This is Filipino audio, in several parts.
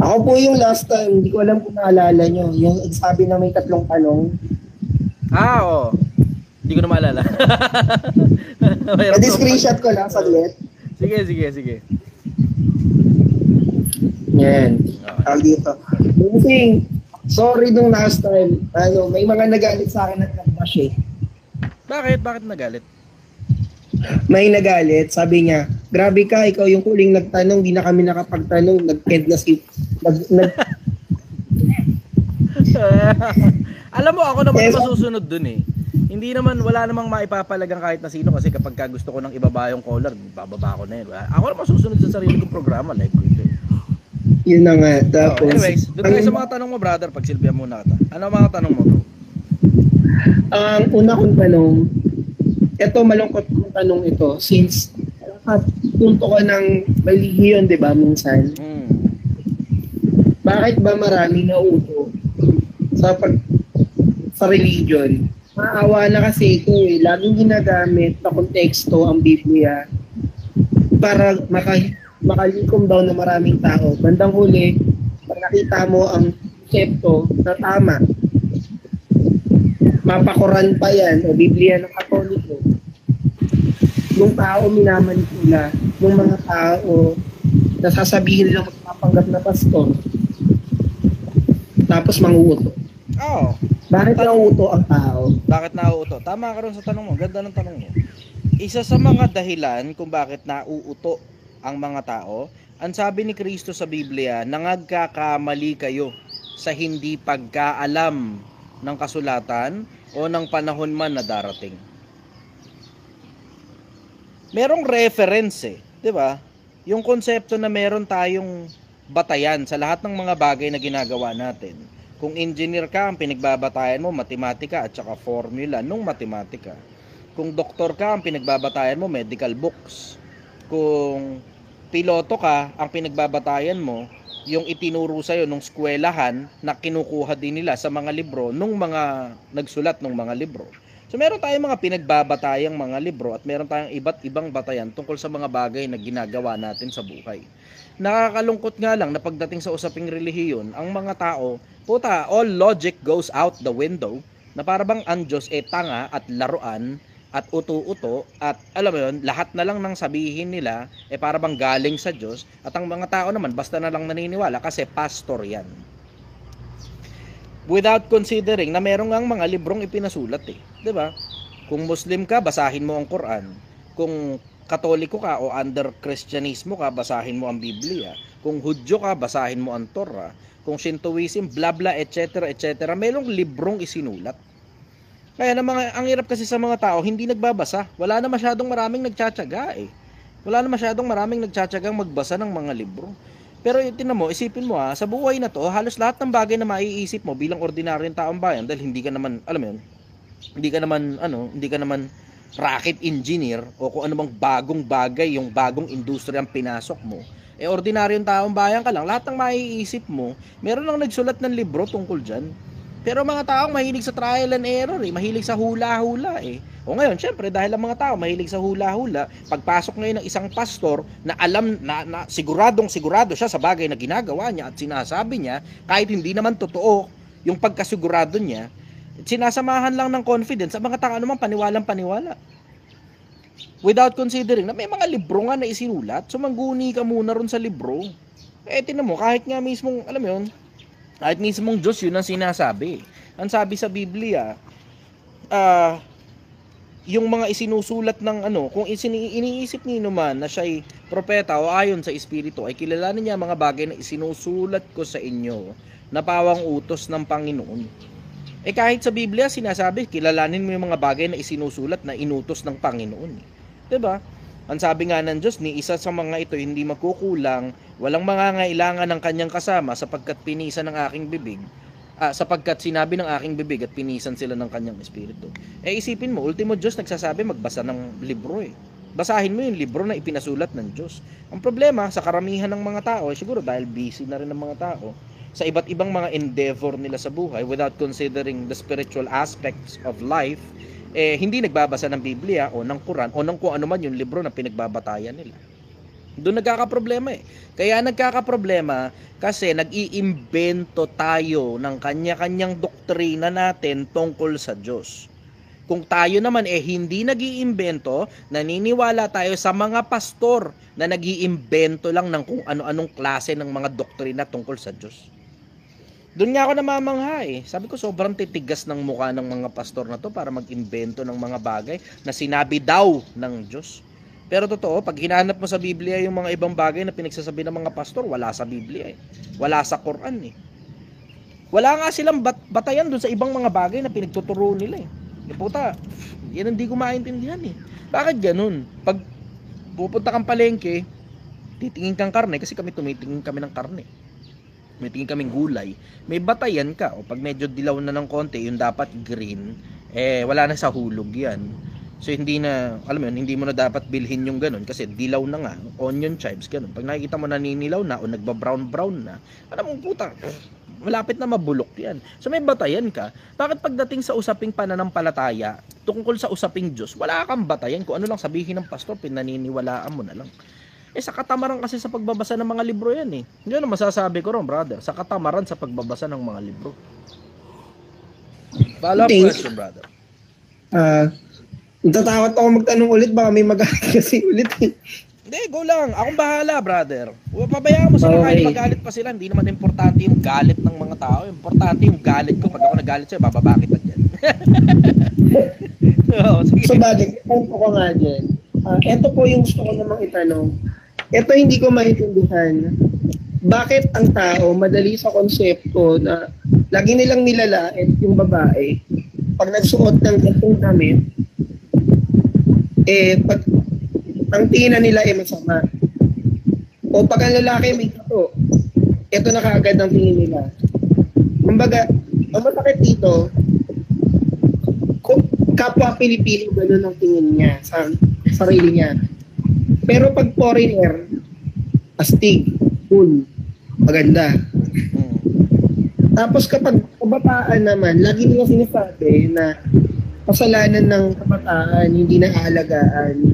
Ako po yung last time, hindi ko alam kung naalala nyo, yung sabi na may 3 tanong. Oo. Hindi ko na maalala. Pwede screenshot ko lang saglit. Sige. Yan. Tawag dito. Moving. Sorry nung last time. May mga nagalit sa akin at nag-bash eh. Bakit? Bakit nagalit? May nagalit. Sabi niya, grabe ka, ikaw yung huling nagtanong, di na kami nakapagtanong. Nag-end na si... Alam mo, ako naman masusunod dun eh. Hindi naman, wala namang maipapalagang kahit na sino kasi kapag gusto ko nang ibaba yung collar, bababa ko na yun. Ako naman masusunod sa sarili kong programa. Like ko ito eh. Yun na nga. Tapos, anyways, doon tayo sa mga tanong mo, brother. Pagsilbihan muna kita. Ano mga tanong mo, bro? Ang una kong tanong, ito malungkot kong tanong ito since punto ko ng relihiyon, di ba, minsan. Bakit ba marami nauuto sa religion? Maawa na kasi ito eh. Laging ginagamit na konteksto ang Biblia para makalikom daw ng maraming tao. Bandang huli, pag nakita mo ang konsepto na tama, mapakuran pa yan o Biblia ng Katoliko, yung tao minamanipula, yung mga tao na sasabihin nilang magpapanggap na pastor, tapos manguuto. Oo. Bakit nauuto ang tao? Bakit nauuto? Tama ka rin sa tanong mo. Ganda ng tanong mo. Isa sa mga dahilan kung bakit nauuto ang mga tao, ang sabi ni Kristo sa Biblia, nangagkakamali kayo sa hindi pagkaalam ng kasulatan o ng panahon man na darating. Merong reference eh, 'di ba? Yung konsepto na meron tayong batayan sa lahat ng mga bagay na ginagawa natin. Kung engineer ka, ang pinagbabatayan mo matematika at saka formula nung matematika. Kung doktor ka, ang pinagbabatayan mo medical books. Kung piloto ka, ang pinagbabatayan mo yung itinuro sa'yo nung eskwelahan na kinukuha din nila sa mga libro nung mga nagsulat ng mga libro. So meron tayong mga pinagbabatayang mga libro at meron tayong iba't ibang batayan tungkol sa mga bagay na ginagawa natin sa buhay. Nakakalungkot nga lang na pagdating sa usaping relihiyon, ang mga tao, puta, all logic goes out the window, na para bang ang Diyos tanga at laruan at uto-uto at alam mo yun, lahat na lang ng sabihin nila para bang galing sa Diyos at ang mga tao naman basta na lang naniniwala kasi pastor yan. Without considering na merong ang mga librong ipinasulat eh, 'di ba? Kung Muslim ka, basahin mo ang Quran. Kung Katoliko ka o under Kristyanismo ka, basahin mo ang Biblia. Kung Hudyo ka, basahin mo ang Torah. Kung Shintoism, bla bla, etc. Merong librong isinulat. Kaya ang hirap kasi sa mga tao, hindi nagbabasa. Wala na masyadong maraming nagtsatsaga eh. Wala na masyadong maraming nagtsatsagang magbasa ng mga libro. Pero tinan mo, isipin mo sa buhay na to, halos lahat ng bagay na maiisip mo bilang ordinaryong taong bayan, dahil hindi ka naman, alam mo yun, hindi ka naman rocket engineer o kung ano bang bagong bagay, yung bagong industriya ang pinasok mo, ordinaryong taong bayan ka lang, lahat ng maiisip mo, meron lang nagsulat ng libro tungkol dyan. Pero mga taong mahilig sa trial and error mahilig sa hula-hula O ngayon, syempre, dahil ang mga tao mahilig sa hula-hula, pagpasok ngayon ng isang pastor na alam na sigurado siya sa bagay na ginagawa niya at sinasabi niya, kahit hindi naman totoo yung pagkasigurado niya, sinasamahan lang ng confidence sa mga tao naman paniwalang-paniwala. Without considering na may mga libro nga na isinulat, so mangguni ka muna ron sa libro. Tinan mo, kahit nga mismong, alam mo yun, kahit mismong Diyos yun ang sinasabi. Ang sabi sa Biblia, yung mga isinusulat ng kung iniisip niyo man na siya'y propeta o ayon sa Espiritu, ay kilalanin niya mga bagay na isinusulat ko sa inyo na pawang utos ng Panginoon. Kahit sa Biblia sinasabi, kilalanin mo yung mga bagay na isinusulat na inutos ng Panginoon. 'Di ba? Ang sabi nga ng Diyos, ni isa sa mga ito hindi magkukulang, walang mangangailangan ng kanyang kasama sapagkat pinisan ng aking bibig, sapagkat sinabi ng aking bibig at pinisan sila ng kanyang espiritu. Isipin mo, ultimo Diyos nagsasabi magbasa ng libro Basahin mo yung libro na ipinasulat ng Diyos. Ang problema sa karamihan ng mga tao, siguro dahil busy na rin ng mga tao, sa iba't ibang mga endeavor nila sa buhay without considering the spiritual aspects of life, hindi nagbabasa ng Biblia o ng Quran o ng kung ano man yung libro na pinagbabatayan nila. Doon nagkakaproblema eh. Kaya nagkakaproblema kasi nag-iimbento tayo ng kanya-kanyang doktrina natin tungkol sa Diyos. Kung tayo naman hindi nag-iimbento, naniniwala tayo sa mga pastor na nag-iimbento lang ng kung ano-anong klase ng mga doktrina tungkol sa Diyos. Doon nga ako namamangha eh. Sabi ko sobrang titigas ng mukha ng mga pastor na to para mag-imbento ng mga bagay na sinabi daw ng Diyos. Pero totoo, pag hinanap mo sa Biblia yung mga ibang bagay na pinagsasabi ng mga pastor, wala sa Biblia eh. Wala sa Quran eh. Wala nga silang batayan doon sa ibang mga bagay na pinagtuturo nila eh. Puta, yan hindi ko maintindihan eh. Bakit ganun? Pag pupunta kang palengke, titingin kang karne kasi kami tumitingin kami ng karne. Tumitingin kaming gulay. May batayan ka. O pag medyo dilaw na ng konti, yung dapat green, wala na sa hulog yan. So hindi na, alam mo yun, hindi mo na dapat bilhin yung ganun kasi dilaw na nga, onion chives, ganun. Pag nakikita mo naninilaw na o nagba-brown-brown na, alam mo puta, malapit na mabulok yan. So may batayan ka. Bakit pagdating sa usaping pananampalataya, tungkol sa usaping Diyos, wala kang batayan. Kung ano lang sabihin ng pastor, pinaniniwalaan mo na lang. Sa katamaran kasi sa pagbabasa ng mga libro yan eh. Hindi na masasabi ko ron, brother. Sa katamaran sa pagbabasa ng mga libro. Follow-up question, brother. Natatakot ako magtanong ulit, baka may magalit kasi ulit eh. Hindi, go lang. Akong bahala, brother. Pabayaan mo sila kahit magalit pa sila. Hindi naman importante yung galit ng mga tao. Importante yung galit ko. Pag ako nagalit sa'yo, bababa kita dyan. So, bagay, punto ko nga dyan. Ito po yung gusto ko namang itanong. Ito hindi ko maintindihan. Bakit ang tao madali sa konsepto na lagi nilang nilalait yung babae pag nagsuot ng ganitong damit, pag ang tingin nila masama. O pag ang lalaki may ito, ito na kaagad ang tingin nila. Kumbaga, ang masakit dito, kung kapwa Pilipino, gano'n ang tingin niya sa sarili niya. Pero pag foreigner, astig, cool, maganda. Tapos kapag kabataan naman, lagi nila sinasabi na kasalanan ng kabataan, hindi na aalagaan,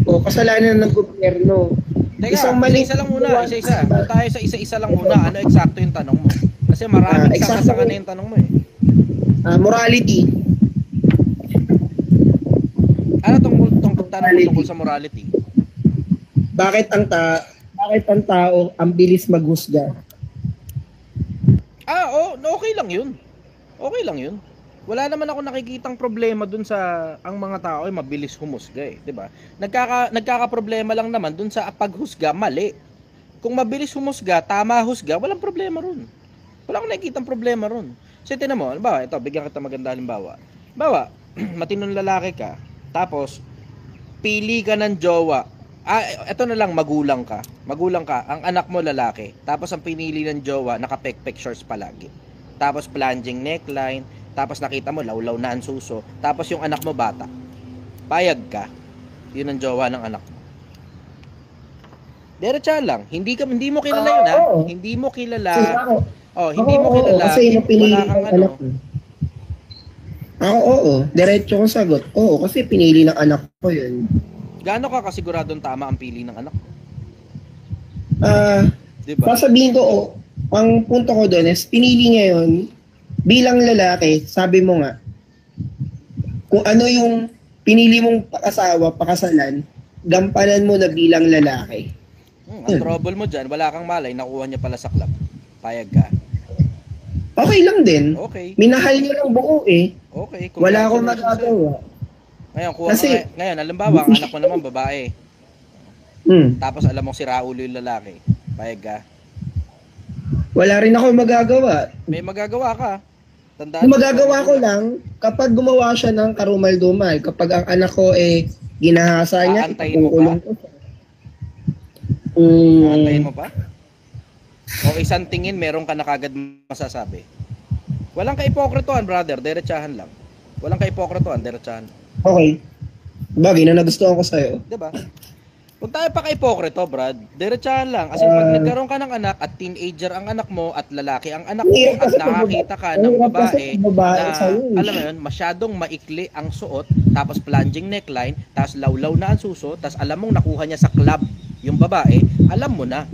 o kasalanan ng gobyerno. Teka, isa-isa lang muna, isa-isa. Kung tayo sa isa-isa lang muna, ano eksakto yung tanong mo? Kasi maraming sasanga na yung tanong mo eh. Morality. Ano tungkol sa morality? Bakit ang tao ang bilis maghusga? Okay lang yun. Okay lang yun. Wala naman ako nakikitang problema dun sa ang mga tao ay mabilis humusga eh, 'di ba? Nagkaka-problema lang naman dun sa paghusga mali. Kung mabilis humusga, tama husga, walang problema ron. Wala akong nakikitang problema ron. Kasi tinan mo, halimbawa, ito, bigyan kita maganda halimbawa. Halimbawa, matinong lalaki ka, tapos pili ka ng jowa. Ito na lang, magulang ka, ang anak mo lalaki, tapos ang pinili ng jowa, naka-pekpek shorts palagi. Tapos plunging neckline, tapos nakita mo lawlaw na ang suso, tapos yung anak mo bata. Payag ka. Yun ang jowa ng anak mo. Diretsa lang. Hindi mo kilala yun ha. Hindi mo kilala. Hindi mo kilala. Kasi pinili ng anak mo. Oo. Diretso kong sagot. Oo, kasi pinili ng anak ko yun. Gaano ka kasiguradong tama ang pili ng anak mo? Diba? Sasabihin ko, ang punto ko doon is, pinili niya yun, bilang lalaki, sabi mo nga, kung ano yung pinili mong pakasalan, gampanan mo na bilang lalaki. Ang trouble mo dyan, wala kang malay, nakuha niya pala sa club. Payag ka. Okay lang din. Okay. Minahal niyo lang buo eh. Okay. Wala akong magagawa. Ngayon, halimbawa, ang anak mo naman babae. Tapos alam mo si Raulo yung lalaki. Payag ka. Wala rin ako magagawa. May magagawa ka. Yung magagawa ko lang, kapag gumawa siya ng karumal-dumal, kapag ang anak ko ginahasa niya, ipakulong ko siya. Aantayin mo pa? O isang tingin, meron ka na kagad masasabi. Walang ka-ipokritohan, brother. Diretsahan lang. Walang ka-ipokritohan, diretsahan. Okay. Bagay na nagustuhan ko sa'yo. Diba? Kung tayo pa ka-ipokrito, Brad, diretsahan lang. Kasi pag nagkaroon ka ng anak at teenager ang anak mo at lalaki ang anak mo at nakakita ka ng babae na, alam mo yun, masyadong maikli ang suot, tapos plunging neckline, tapos lawlaw na ang suso, tapos alam mong nakuha niya sa club yung babae, alam mo na.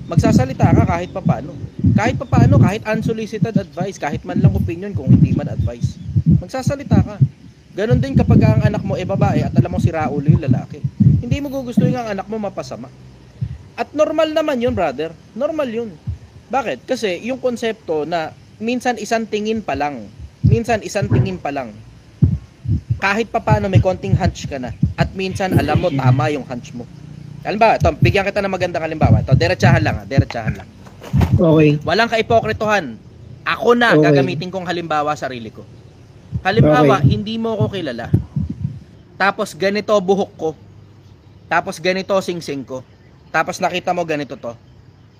Magsasalita ka kahit papaano. Kahit papaano, kahit unsolicited advice, kahit man lang opinion kung hindi man advice. Magsasalita ka. Ganon din kapag ang anak mo babae at alam mo si Raulo yung lalaki. Hindi mo gugustuhin ang anak mo mapasama. At normal naman yun, brother. Normal yun. Bakit? Kasi yung konsepto na minsan isang tingin pa lang. Kahit papaano may konting hunch ka na. At minsan alam mo tama yung hunch mo. Halimbawa, ito, bigyan kita ng magandang halimbawa. Ito, diretsahan lang. Okay. Walang kaipokritohan. Ako na Okay. gagamitin kong halimbawa sarili ko. Halimbawa, hindi mo ako kilala. Tapos ganito buhok ko. Tapos ganito singsing ko. Tapos nakita mo ganito to.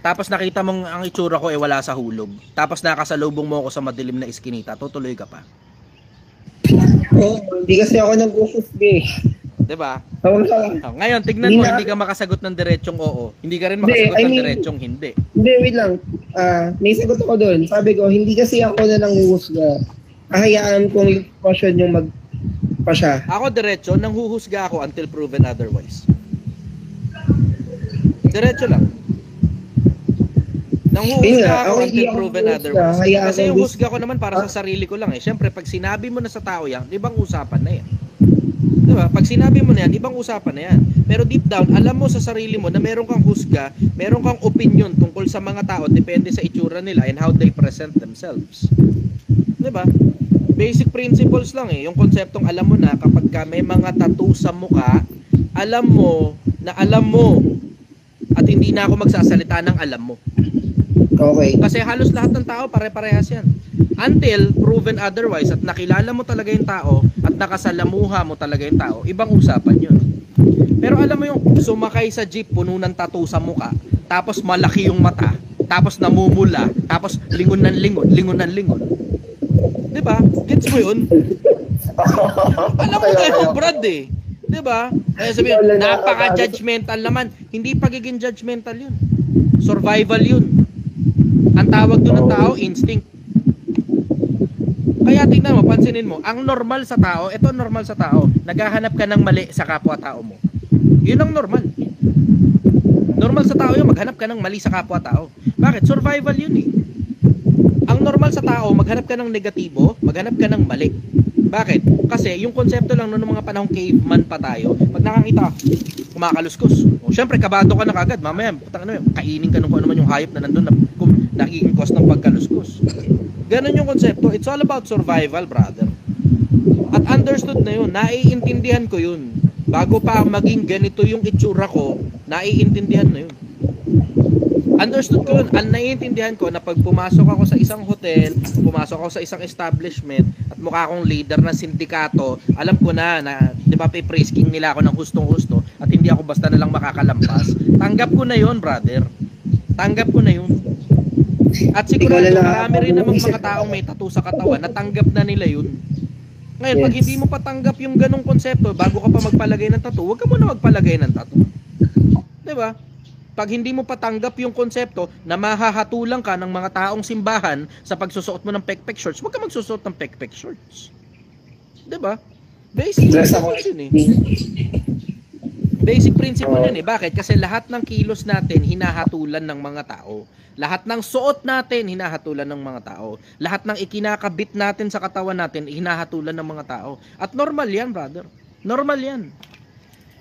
Tapos nakita mong ang itsura ko wala sa hulog. Tapos nakasalubong mo ako sa madilim na iskinita. Tutuloy ka pa. Hindi kasi ako nag-usufga eh. 'Di ba? Tawag ka lang. Ngayon, tignan mo, hindi ka makasagot ng diretsong oo. Hindi ka rin makasagot ng diretsong hindi. Hindi, wait lang. May sagot ako doon. Sabi ko, hindi kasi ako na nanguhusga. Kahayaan kong yung question yung magpa siya. Ako diretso, nang huhusga ako until proven otherwise. Diretso lang. Nang huhusga ako until proven otherwise. Kasi yung husga ko naman para sa sarili ko lang eh. Siyempre, pag sinabi mo na sa tao yan, ibang usapan na yan. Diba? Pag sinabi mo na yan, ibang usapan na yan. Pero deep down, alam mo sa sarili mo na meron kang husga, meron kang opinion tungkol sa mga tao, depende sa itsura nila and how they present themselves. Diba? Basic principles lang eh. Yung konseptong alam mo na kapag ka may mga tattoo sa mukha, alam mo at hindi na ako magsasalita ng alam mo. Okay. Kasi halos lahat ng tao pare-parehas yan. Until proven otherwise at nakilala mo talaga yung tao at nakasalamuha mo talaga yung tao, ibang usapan yun. Pero alam mo yung sumakay sa jeep puno ng tattoo sa mukha, tapos malaki yung mata, tapos namumula, tapos lingon ng lingon. Diba? Gets mo yun? Alam mo kayo, Brad eh. Diba? Kaya sabihin, napaka-judgmental naman. Hindi pagiging judgmental yun. Survival yun. Ang tawag doon ng tao, instinct. Kaya tingnan mo, pansinin mo, ang normal sa tao, ito normal sa tao, naghahanap ka ng mali sa kapwa-tao mo. Yun ang normal. Normal sa tao yun, maghanap ka ng mali sa kapwa-tao. Bakit? Survival yun eh. Ang normal sa tao, maghanap ka ng negatibo, maghanap ka ng mali. Bakit? Kasi yung konsepto lang noong mga panahong caveman pa tayo, pag nakakita, kumakaluskos. O syempre, kabado ka na kagad. Mamaya, kainin ka nung kung ano man yung hayop na nandun na nagiging cause ng pagkaluskos. Ganon yung konsepto. It's all about survival, brother. At understood na yun. Naiintindihan ko yun. Bago pa maging ganito yung itsura ko, naiintindihan na yun. Understood ko yun. Naiintindihan ko na pag pumasok ako sa isang hotel, pumasok ako sa isang establishment, at mukha akong leader ng sindikato, alam ko na di ba, pre-frisking nila ako ng hustong-husto at hindi ako basta na lang makakalampas. Tanggap ko na yun, brother. Tanggap ko na yun. At sigurado marami rin namang mga taong may tattoo sa katawan na tanggap na nila yun. Ngayon, pag hindi mo patanggap yung ganong konsepto, bago ka pa magpalagay ng tattoo, huwag ka muna magpalagay ng tattoo. Diba? Pag hindi mo patanggap yung konsepto na mahahatulang ka ng mga taong simbahan sa pagsusuot mo ng pekpek shorts, huwag ka magsusuot ng pekpek shorts. Diba? Basic principle yun eh. Basic principle yun eh. Bakit? Kasi lahat ng kilos natin hinahatulan ng mga tao. Lahat ng suot natin hinahatulan ng mga tao. Lahat ng ikinakabit natin sa katawan natin hinahatulan ng mga tao. At normal yan, brother. Normal yan.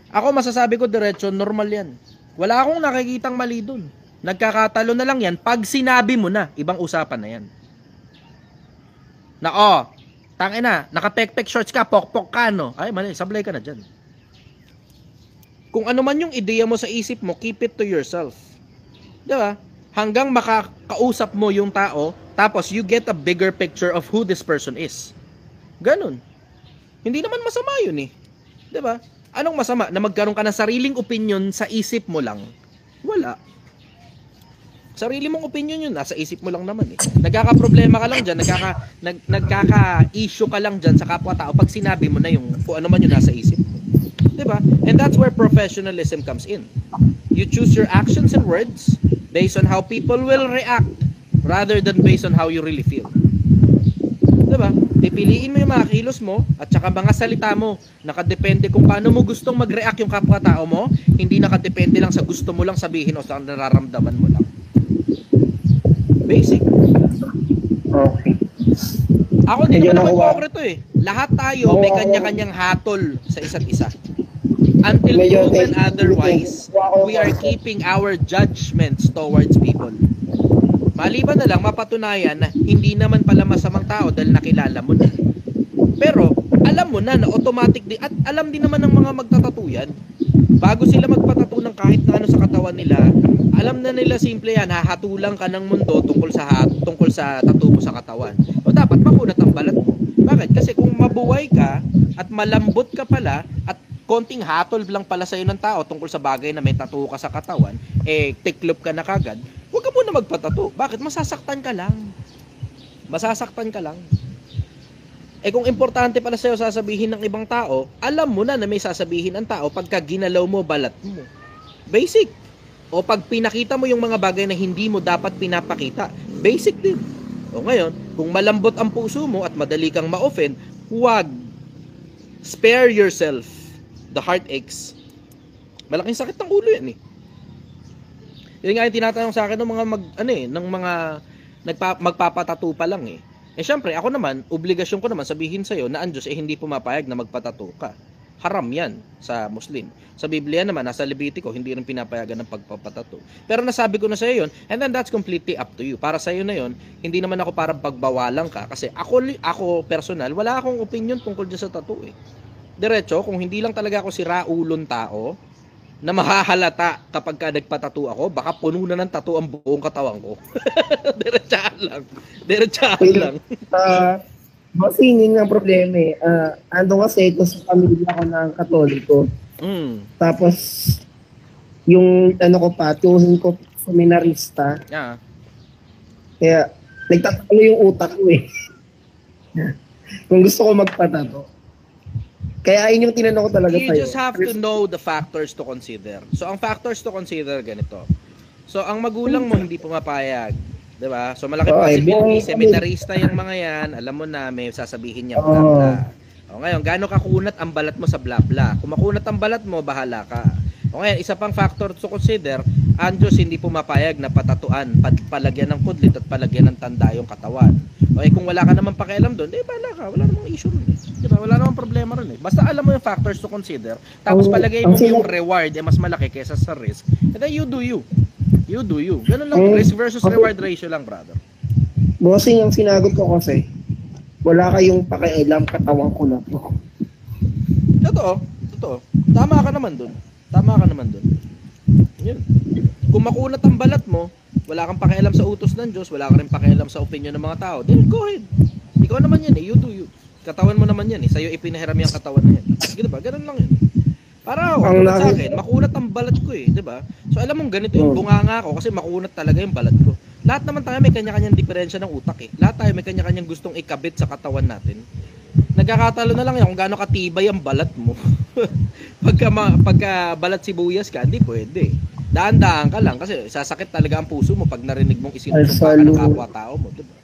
Ako masasabi ko diretso, normal yan. Wala akong nakikitang mali dun. Nagkakatalo na lang yan pag sinabi mo na, ibang usapan na yan. Na tangina, naka-pek-pek shorts ka, pok-pok ka, no? Ay, mali, sablay ka na dyan. Kung ano man yung ideya mo sa isip mo, keep it to yourself. Diba? Hanggang makakausap mo yung tao, tapos you get a bigger picture of who this person is. Ganun. Hindi naman masama yun eh. Diba? Anong masama? Na magkaroon ka ng sariling opinion sa isip mo lang? Wala. Sarili mong opinion yun, nasa isip mo lang naman eh. Nagkaka-problema ka lang dyan, nagkaka-issue ka lang dyan sa kapwa-tao pag sinabi mo na yung kung ano man yung nasa isip mo. Diba? And that's where professionalism comes in. You choose your actions and words based on how people will react rather than based on how you really feel. Diba? ba? Pipiliin mo yung mga kilos mo at saka mga salita mo. Nakadepende kung paano mo gustong mag-react yung kapwa-tao mo. Hindi nakadepende lang sa gusto mo lang sabihin o sa nararamdaman mo lang. Basic. Okay. Ako din naman ako konkreto eh. Lahat tayo may kanya-kanyang hatol sa isa't isa. Until proven otherwise, we are keeping our judgments towards people. Maliban na lang mapatunayan na hindi naman pala masamang tao dahil nakilala mo na. Pero alam mo na automatic din at alam din naman ng mga magtatattoo yan. Bago sila magpatattoo ng kahit na ano sa katawan nila, alam na nila simple yan, hahatulang ka ng mundo tungkol sa tattoo mo sa katawan. O dapat makunat ang balat mo. Bakit? Kasi kung mabuhay ka at malambot ka pala at konting hatol lang pala sa'yo ng tao tungkol sa bagay na may tattoo ka sa katawan, tiklop ka na kagad, huwag ka muna magpatattoo. Bakit? Masasaktan ka lang. Masasaktan ka lang. Kung importante pala sa'yo sasabihin ng ibang tao, alam mo na may sasabihin ang tao pagka ginalaw mo balat mo. Basic. O pag pinakita mo yung mga bagay na hindi mo dapat pinapakita. Basic din. O ngayon, kung malambot ang puso mo at madali kang ma-offend, huwag. Spare yourself the heartaches. Malaking sakit ng ulo yan eh. Yun nga yung tinatanong sa akin ng mga magpapatattoo pa lang eh. Syempre, ako naman, obligasyon ko naman sabihin sa'yo na ang Diyos hindi pumapayag na magpatattoo ka. Haram yan sa Muslim. Sa Biblia naman, nasa Levitico, hindi rin pinapayagan ng pagpapatattoo. Pero nasabi ko na sa'yo yun, and then that's completely up to you. Para sa'yo na yun, hindi naman ako parang pagbawalan ka. Kasi ako personal, wala akong opinion tungkol dyan sa tattoo eh. Diretso, kung hindi lang talaga ako si raulon tao, na mahahalata kapag ka nagpatattoo ako, baka puno na ng tattoo ang buong katawan ko. Diretsahan lang. Diretsahan lang. Kasi yun ang problema eh. Ando kasi ito sa pamilya ko ng Katoliko. Tapos, yung tuhin ko seminarista. Yeah. Kaya, nagtatalo yung utak ko eh. Kung gusto ko magpatato. Kaya ayun yung tinanong ko talaga You sa'yo. just have to know the factors to consider. So, ang factors to consider ganito. So, ang magulang mo hindi pumapayag. Diba? So, malaki possibility. Seminarista yung mga yan. Alam mo na, may sasabihin niya bla bla. O ngayon, gaano kakunat ang balat mo sa bla bla? Kung makunat ang balat mo, bahala ka. O ngayon, isa pang factor to consider, ang Diyos hindi pumapayag na patatuan, palagyan ng kudlit at palagyan ng tanda yung katawan. Okay, kung wala ka naman pakialam doon, bahala ka. Wala namang issue rin eh. Diba? Wala namang problema rin eh. Basta alam mo yung factors to consider, tapos palagay mo yung reward mas malaki kaysa sa risk, and then you do you. You do you. Ganun lang. Risk versus reward ratio lang, brother. Bossing, ang sinagot ko kasi, wala kayong pakialam, katawan ko na po. Totoo. Tama ka naman dun. Yun. Kung makunat ang balat mo, wala kang pakialam sa utos ng Diyos, wala ka rin pakialam sa opinion ng mga tao, then go ahead. Ikaw naman yan eh, you do you. Katawan mo naman yan eh, sa'yo ipinahiram yung katawan na yan. Sige diba? Ganun lang yun. Para ako, sa akin, makunat ang balat ko eh, diba? So alam mong ganito yung bunganga ko kasi makunat talaga yung balat ko. Lahat naman tayo may kanya-kanyang diferensya ng utak eh. Lahat tayo may kanya-kanyang gustong ikabit sa katawan natin. Nagkakatalo na lang yan kung gaano katibay ang balat mo. pagka balat sibuyas ka, hindi pwede. Daan-daan ka lang kasi sasakit talaga ang puso mo pag narinig mong isinusumpa ka ng kapwa-tao mo, diba?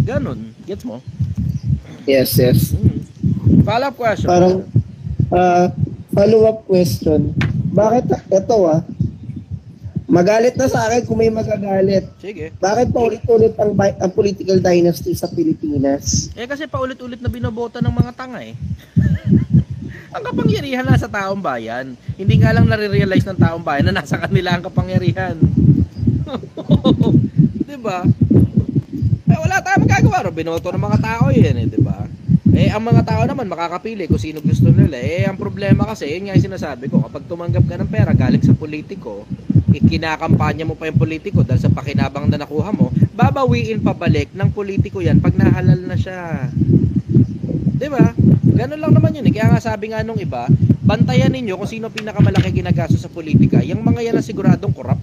Ganon, gets mo? Yes. Follow-up question. Parang, follow-up question. Bakit, magalit na sa akin kung may magagalit. Sige. Bakit paulit-ulit ang political dynasty sa Pilipinas? Kasi paulit-ulit na binobota ng mga tanga eh. Ang kapangyarihan nasa taong bayan. Hindi nga lang nare-realize ng taong bayan na nasa kanila ang kapangyarihan. Diba? Wala tayong magagawa. Binoto ng mga tao yan eh, diba? Ang mga tao naman makakapili kung sino gusto nila. Ang problema kasi, yun nga yung sinasabi ko, kapag tumanggap ka ng pera galing sa politiko, kinakampanya mo pa yung politiko dahil sa pakinabang na nakuha mo, babawiin pabalik ng politiko yan pag nahalal na siya. Diba? Ganun lang naman yun eh. Kaya nga sabi nga nung iba, bantayan ninyo kung sino pinakamalaki ginagasto sa politika. Yung mga yan na siguradong corrupt.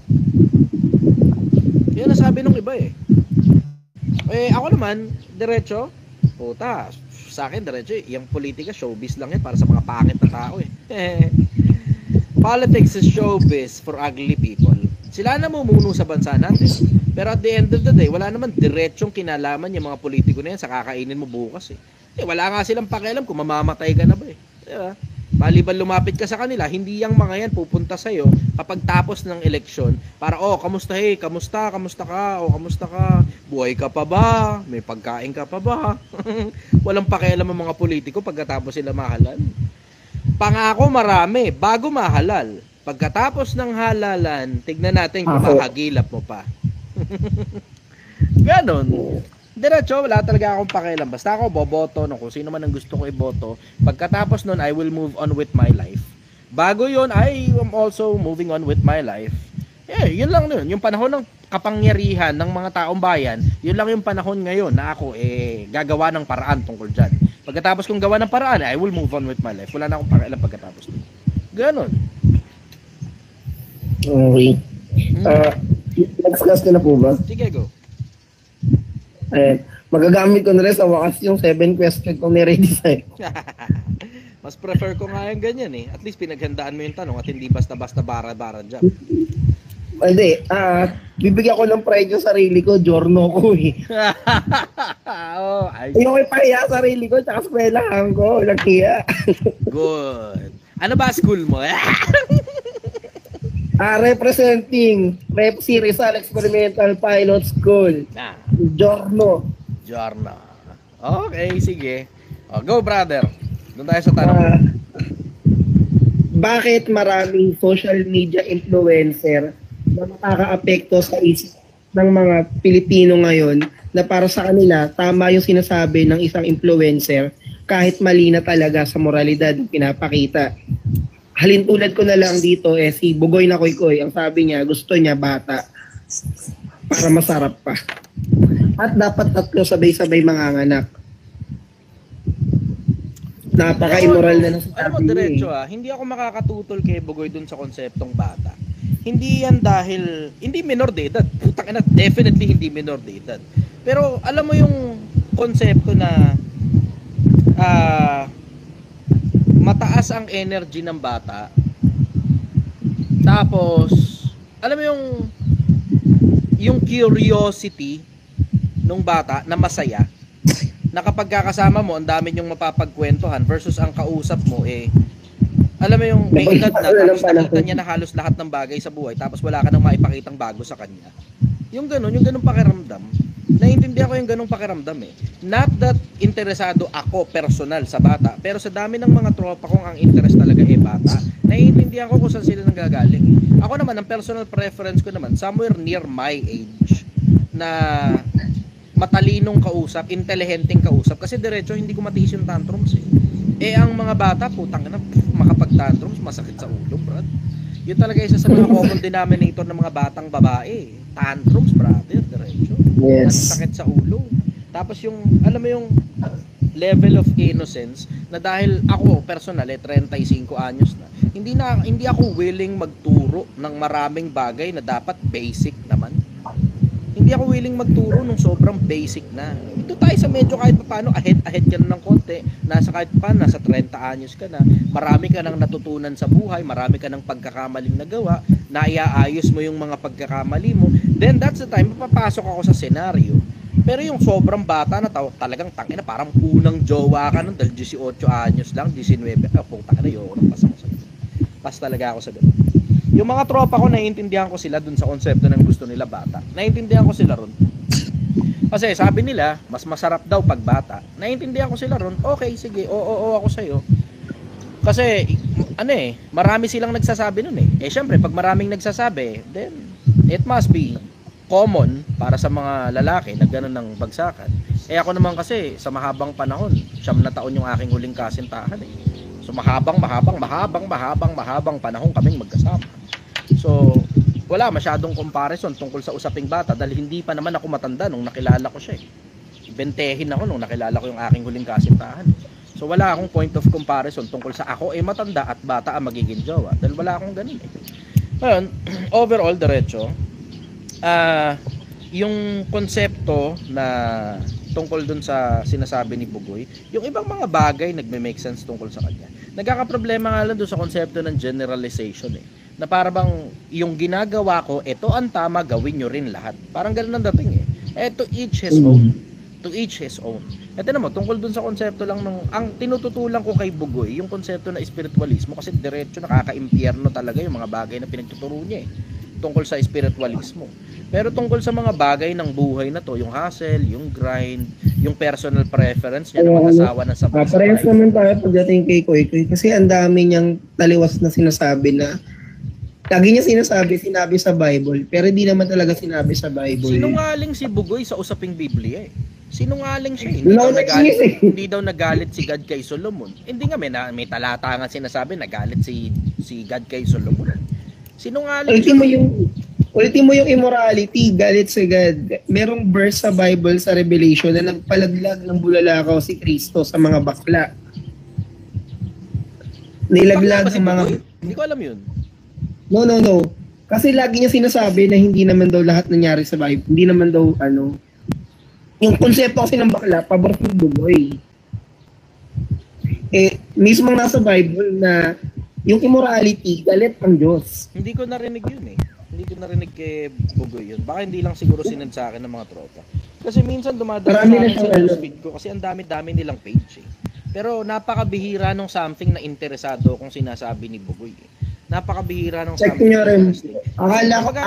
Yan nasabi nung iba eh. Ako naman, diretso, puta, sa akin diretso yung politika, showbiz lang yan para sa mga pangit na tao eh. Politics is showbiz for ugly people. Sila na mumuno sa bansa natin. Pero at the end of the day, wala naman diretsong kinalaman yung mga politiko na yan sa kakainin mo bukas eh. Wala nga silang pakialam kung mamamatay ka na ba eh. Diba? Maliban lumapit ka sa kanila, hindi yang mga yan pupunta sa'yo kapag tapos ng eleksyon para, kamusta kamusta ka, kamusta ka, buhay ka pa ba, may pagkain ka pa ba. Walang pakialam ang mga politiko pagkatapos sila mahalal. Pangako marami, bago mahalal. Pagkatapos ng halalan, tignan natin kung makagilap mo pa. Ganon. Diretso, wala talaga akong pakialam. Basta ako boboto no, kung sino man ang gusto ko iboto. Pagkatapos nun, I will move on with my life. Bago yun, I am also moving on with my life. Yun lang nun. Yung panahon ng kapangyarihan ng mga taong bayan, yun lang yung panahon ngayon na ako gagawa ng paraan tungkol dyan. Pagkatapos kong gawa ng paraan, I will move on with my life. Wala na akong pakialam pagkatapos nun. Ganon. Okay. Next class ka na po ba? Sige, go. Magagamit ko na rin sa wakas yung 7 question kong ni-ready sa'yo. Mas prefer ko nga yung ganyan eh. At least pinaghandaan mo yung tanong at hindi basta-basta bara-bara dyan. Hindi. Bibigyan ko ng pride yung sarili ko, Giorno ko eh. Yung ipahiya sarili ko, tsaka eskwelahan ko. Naghiya. Good. Ano ba school mo? Representing si Rizal Experimental Pilot School. Giorno. Okay, sige. Go brother. Doon tayo sa tanong. Bakit maraming social media influencer na makakaapekto sa isip ng mga Pilipino ngayon na para sa kanila tama yung sinasabi ng isang influencer kahit mali na talaga sa moralidad ng pinapakita? Halintulad ko na lang dito si Bugoy na Koykoy, ang sabi niya gusto niya bata para masarap pa. At dapat 3 sabay-sabay manganganak. Napaka-immoral na ng sabi mo diretso hindi ako makakatutol kay Bugoy dun sa konseptong bata. Hindi yan dahil hindi minor de edad. Putang ina, definitely hindi minor de edad. Pero alam mo yung konsepto na mataas ang energy ng bata. Tapos alam mo yung curiosity nung bata na masaya na kapag kakasama mo ang dami niyong mapapagkwentuhan versus ang kausap mo alam mo yung may edad na tapos nakita niya na halos lahat ng bagay sa buhay tapos wala ka nang maipakitang bago sa kanya. Yung ganun pakiramdam. Naiintindihan ko yung ganung pakiramdam Not that interesado ako personal sa bata, pero sa dami ng mga tropa kong ang interest talaga bata. Naiintindihan ko kung saan sila nanggagaling. Ako naman, ang personal preference ko naman, somewhere near my age, na matalinong kausap, intelihenteng kausap, kasi diretso hindi ko matiis yung tantrums ang mga bata, putang ina, makapag-tantrums, masakit sa ulo, brad. Yun talaga isa sa mga common denominator ng mga batang babae. Tantrums, brother, diretso. Yes. Sakit sa ulo. Tapos yung, alam mo yung level of innocence na dahil ako personal 35 anyos na, hindi ako willing magturo ng maraming bagay na dapat basic naman. Hindi ako willing magturo nung sobrang basic na. Ito tayo sa medyo kahit paano ahead ka na ng konti. Kahit pa nasa 30 anyos ka na. Marami ka nang natutunan sa buhay, marami ka nang pagkakamaling nagawa, naiaayos mo yung mga pagkakamali mo. Then that's the time papasok ako sa senaryo. Pero yung sobrang bata na talagang tangina, parang unang jowa ka nun dahil 18 anyos lang, 19. Putang ina, yun, pas ako sa ganun. Pas talaga ako sa ganun. Yung mga tropa ko, naiintindihan ko sila dun sa konsepto ng gusto nila bata. Naiintindihan ko sila ron. Kasi sabi nila, mas masarap daw pag bata. Naiintindihan ko sila ron. Okay, sige, oo ako sa'yo. Kasi, marami silang nagsasabi nun syempre, pag maraming nagsasabi, then, it must be common para sa mga lalaki na gano'n ng bagsakan. Ako naman kasi, sa mahabang panahon, 9 na taon yung aking huling kasintahan So, mahabang panahon kaming magkasama. So, wala masyadong comparison tungkol sa usaping bata dahil hindi pa naman ako matanda nung nakilala ko siya Bentehin ako nung nakilala ko yung aking huling kasintahan. So, wala akong point of comparison tungkol sa ako matanda at bata ang magiging jowa dahil wala akong ganun Ngayon, overall, diretso, yung konsepto na tungkol dun sa sinasabi ni Bugoy, yung ibang mga bagay nagme-make sense tungkol sa kanya. Nagkakaproblema nga lang dun sa konsepto ng generalization Na para bang yung ginagawa ko, ito ang tama, gawin nyo rin lahat. Parang ganun ang dating to each his own. To each his own. Ito naman, tungkol dun sa konsepto lang ang tinututulan ko kay Bugoy, yung konsepto na espiritualismo, kasi diretso nakaka-impyerno talaga yung mga bagay na pinagtuturo niya tungkol sa espiritualismo. Pero tungkol sa mga bagay ng buhay na to, yung hustle, yung grind, yung personal preference niya, ng mga asawa ng sabay-sabay. Parehas naman tayo pagdating kay Koy kasi ang dami niyang taliwas na sinasabi na lagi niya sinabi sa Bible, pero hindi naman talaga sinabi sa Bible. Sinungaling si Bugoy sa usaping Biblia Sinungaling siya. Hindi daw nagalit si God kay Solomon. Hindi nga may talata nga sinasabi nagalit si God kay Solomon. Sinungaling Ultimo yung immorality, galit si God. Merong verse sa Bible sa Revelation na nagpalaglag ng bulalakaw si Kristo sa mga bakla. Nilaglag ang mga... Hindi ko alam yun. No. Kasi lagi niya sinasabi na hindi naman daw lahat nangyari sa Bible. Hindi naman daw yung konsepto kasi ng bakla, pabor ng Bugoy. Mismo nasa Bible na yung immorality, galit ang Diyos. Hindi ko narinig yun Hindi ko narinig kay Bugoy yun. Baka hindi lang siguro sinend sa akin ng mga tropa. Kasi minsan dumadaan sa feed ko kasi ang dami-dami nilang page Pero napakabihira nung something na interesado kung sinasabi ni Bugoy Napakabihira nung something na interesting. Akala ko nga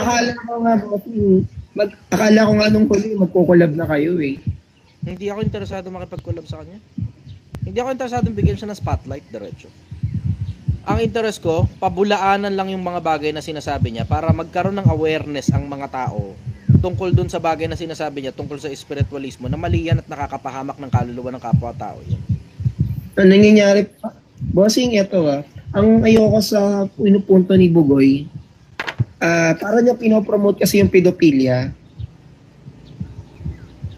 akala ko nga nung huli magko-collab na kayo Hindi ako interesado makipag-collab sa kanya. Hindi ako interesado bigyan siya ng spotlight diretso. Ang interest ko, pabulaanan lang yung mga bagay na sinasabi niya para magkaroon ng awareness ang mga tao tungkol dun sa bagay na sinasabi niya tungkol sa espiritualismo na mali yan at nakakapahamak ng kaluluwa ng kapwa-tao. Ang nangyayari pa, bossing ito ang ayoko sa pinupunto ni Bugoy, para niya pinopromote kasi yung pedophilia.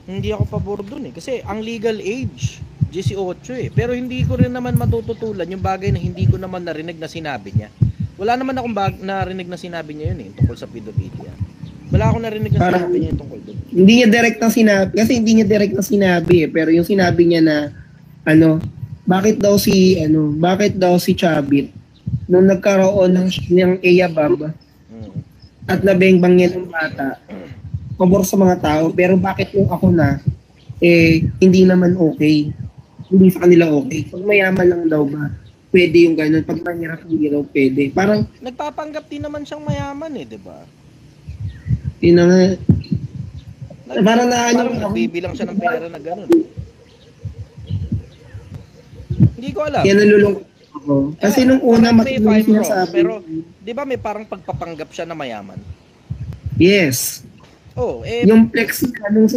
Hindi ako pabor dun kasi ang legal age 18 pero hindi ko rin naman matututulan yung bagay na hindi ko naman narinig na sinabi niya. Wala naman akong narinig na sinabi niya yun tungkol sa pedophilia. Wala akong narinig na sinabi niya tungkol dun. Hindi niya direct na sinabi kasi hindi niya direct na sinabi pero yung sinabi niya na bakit daw si Chabit nung nagkaroon ng Eyabab at nabengbang niya ng bata pabor sa mga tao, pero bakit yung ako na hindi naman okay, hindi sa kanila okay. Pag mayaman lang daw ba pwede yung ganun, pag mahirap hindi daw pwede. Parang nagpapanggap din naman siyang mayaman di ba? Parang nagbibilang siya ng pera na ganun. Hindi ko alam. Yan nalulungkot ako. Kasi nung una may sinasabi. Pero di ba may parang pagpapanggap siya na mayaman? Yes. Yung flex nung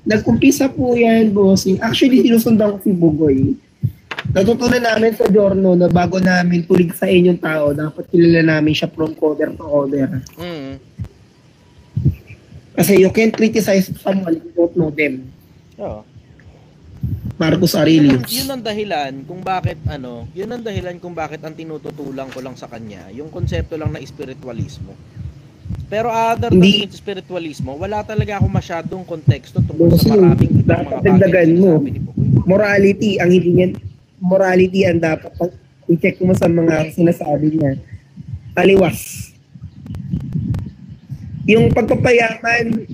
nag-umpisa po yan, bossing. Actually, sinusundan ko si Bugoy. Natutunan namin sa Giorno na bago namin tulig sa inyong tao, dapat kilala namin siya from cover to cover. Kasi you can't criticize someone if you don't know them. Marcos Aurelius. Yun ang dahilan kung bakit ang tinututulan ko lang sa kanya, yung konsepto lang na espiritualismo. Pero other than spiritualismo, wala talaga ako masyadong konteksto tungkol sa maraming ibang mga bagay na sinasabi ni Bugoy. Morality ang dapat i-check mo sa mga sinasabi niya. Taliwas. Yung pagpapayaman,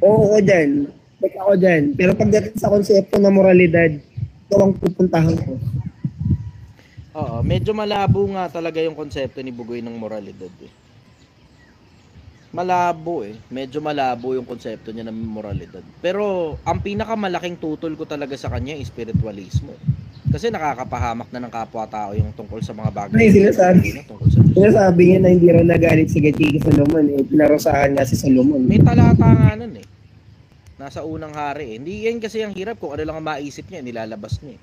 oo dyan. Ako dyan. Pero pagdating sa konsepto na moralidad, ito ang pupuntahan ko. Medyo malabo nga talaga yung konsepto ni Bugoy ng moralidad Malabo Medyo malabo yung konsepto niya ng moralidad. Pero ang pinakamalaking tutol ko talaga sa kanya ay spiritualismo. Kasi nakakapahamak na ng kapwa-tao yung tungkol sa mga bagay. Sinasabi niya na hindi raw nagalit si Gachiki Solomon. Pinarusahan nga si Solomon. May talata nga nun Nasa unang hari Hindi yan kasi ang hirap kung ano lang ang maisip niya, nilalabas niya.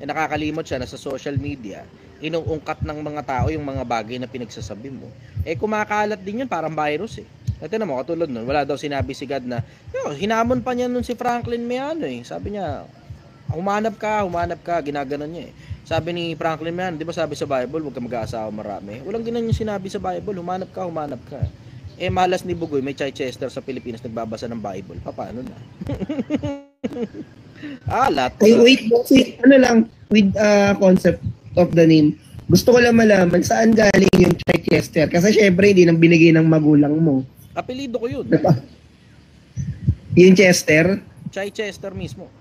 Nakakalimot siya na sa social media, inuungkat ng mga tao yung mga bagay na pinagsasabi mo. Kumakalat din yun, parang virus Ito na mo, katulad nun, wala daw sinabi si God na, hinamon pa niya nun si Franklin Mayano Sabi niya, humanap ka, ginaganon niya Sabi ni Franklin Mayano, di ba sabi sa Bible, huwag ka mag-aasawa marami. Walang ganun yung sinabi sa Bible, humanap ka. Malas ni Bugoy, may Chichester sa Pilipinas nagbabasa ng Bible. Paano na? Wait, with concept of the name. Gusto ko lang malaman saan galing yung Chester. Kasi syempre, hindi nang binigay ng magulang mo. Apelido ko yun. Diba? Yung Chester. Chai Chester mismo.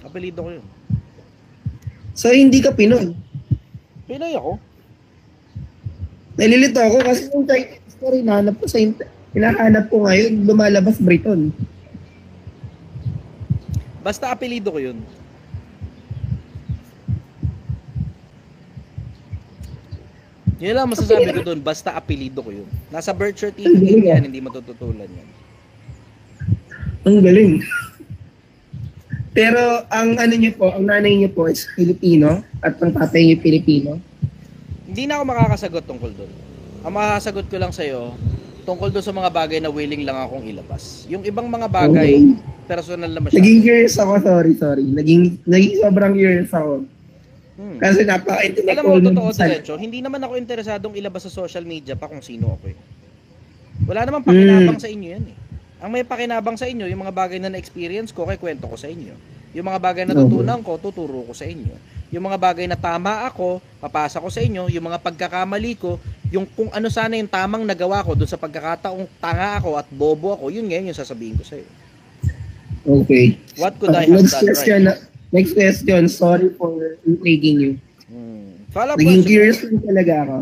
Apelido ko yun. So, hindi ka Pinoy. Pinoy ako. Nalilito ako kasi yung Chai Chester, hinahanap ko ngayon, lumalabas Briton. Basta apelido ko yun. Yun lang masasabi ko doon, basta apelido ko yun. Nasa birth certificate yan, hindi matututulan yan. Ang galing. Pero ang ano niyo po, ang nanay niyo po is Filipino at ang tatay niyo Pilipino. Hindi na ako makakasagot tungkol doon. Ang makakasagot ko lang sa'yo, tungkol doon sa mga bagay na willing lang akong ilabas. Yung ibang mga bagay, personal na masyado. Naging curious ako, sorry. Naging sobrang curious ako. Kasi alam mo, totoo diretso, hindi naman ako interesadong ilabas sa social media pa kung sino ako eh. Wala namang pakinabang sa inyo yan eh. Ang may pakinabang sa inyo, yung mga bagay na na-experience ko, kay kwento ko sa inyo. Yung mga bagay na natutunan ko, tuturo ko sa inyo. Yung mga bagay na tama ako, papasa ko sa inyo. Yung mga pagkakamali ko, yung kung ano sana yung tamang nagawa ko doon sa pagkakataong tanga ako at bobo ako, yun ngayon yung sasabihin ko sa iyo. Okay. What could I have done right? Next question, sorry for intriguing you. Follow-up Naging question. curious lang talaga ako.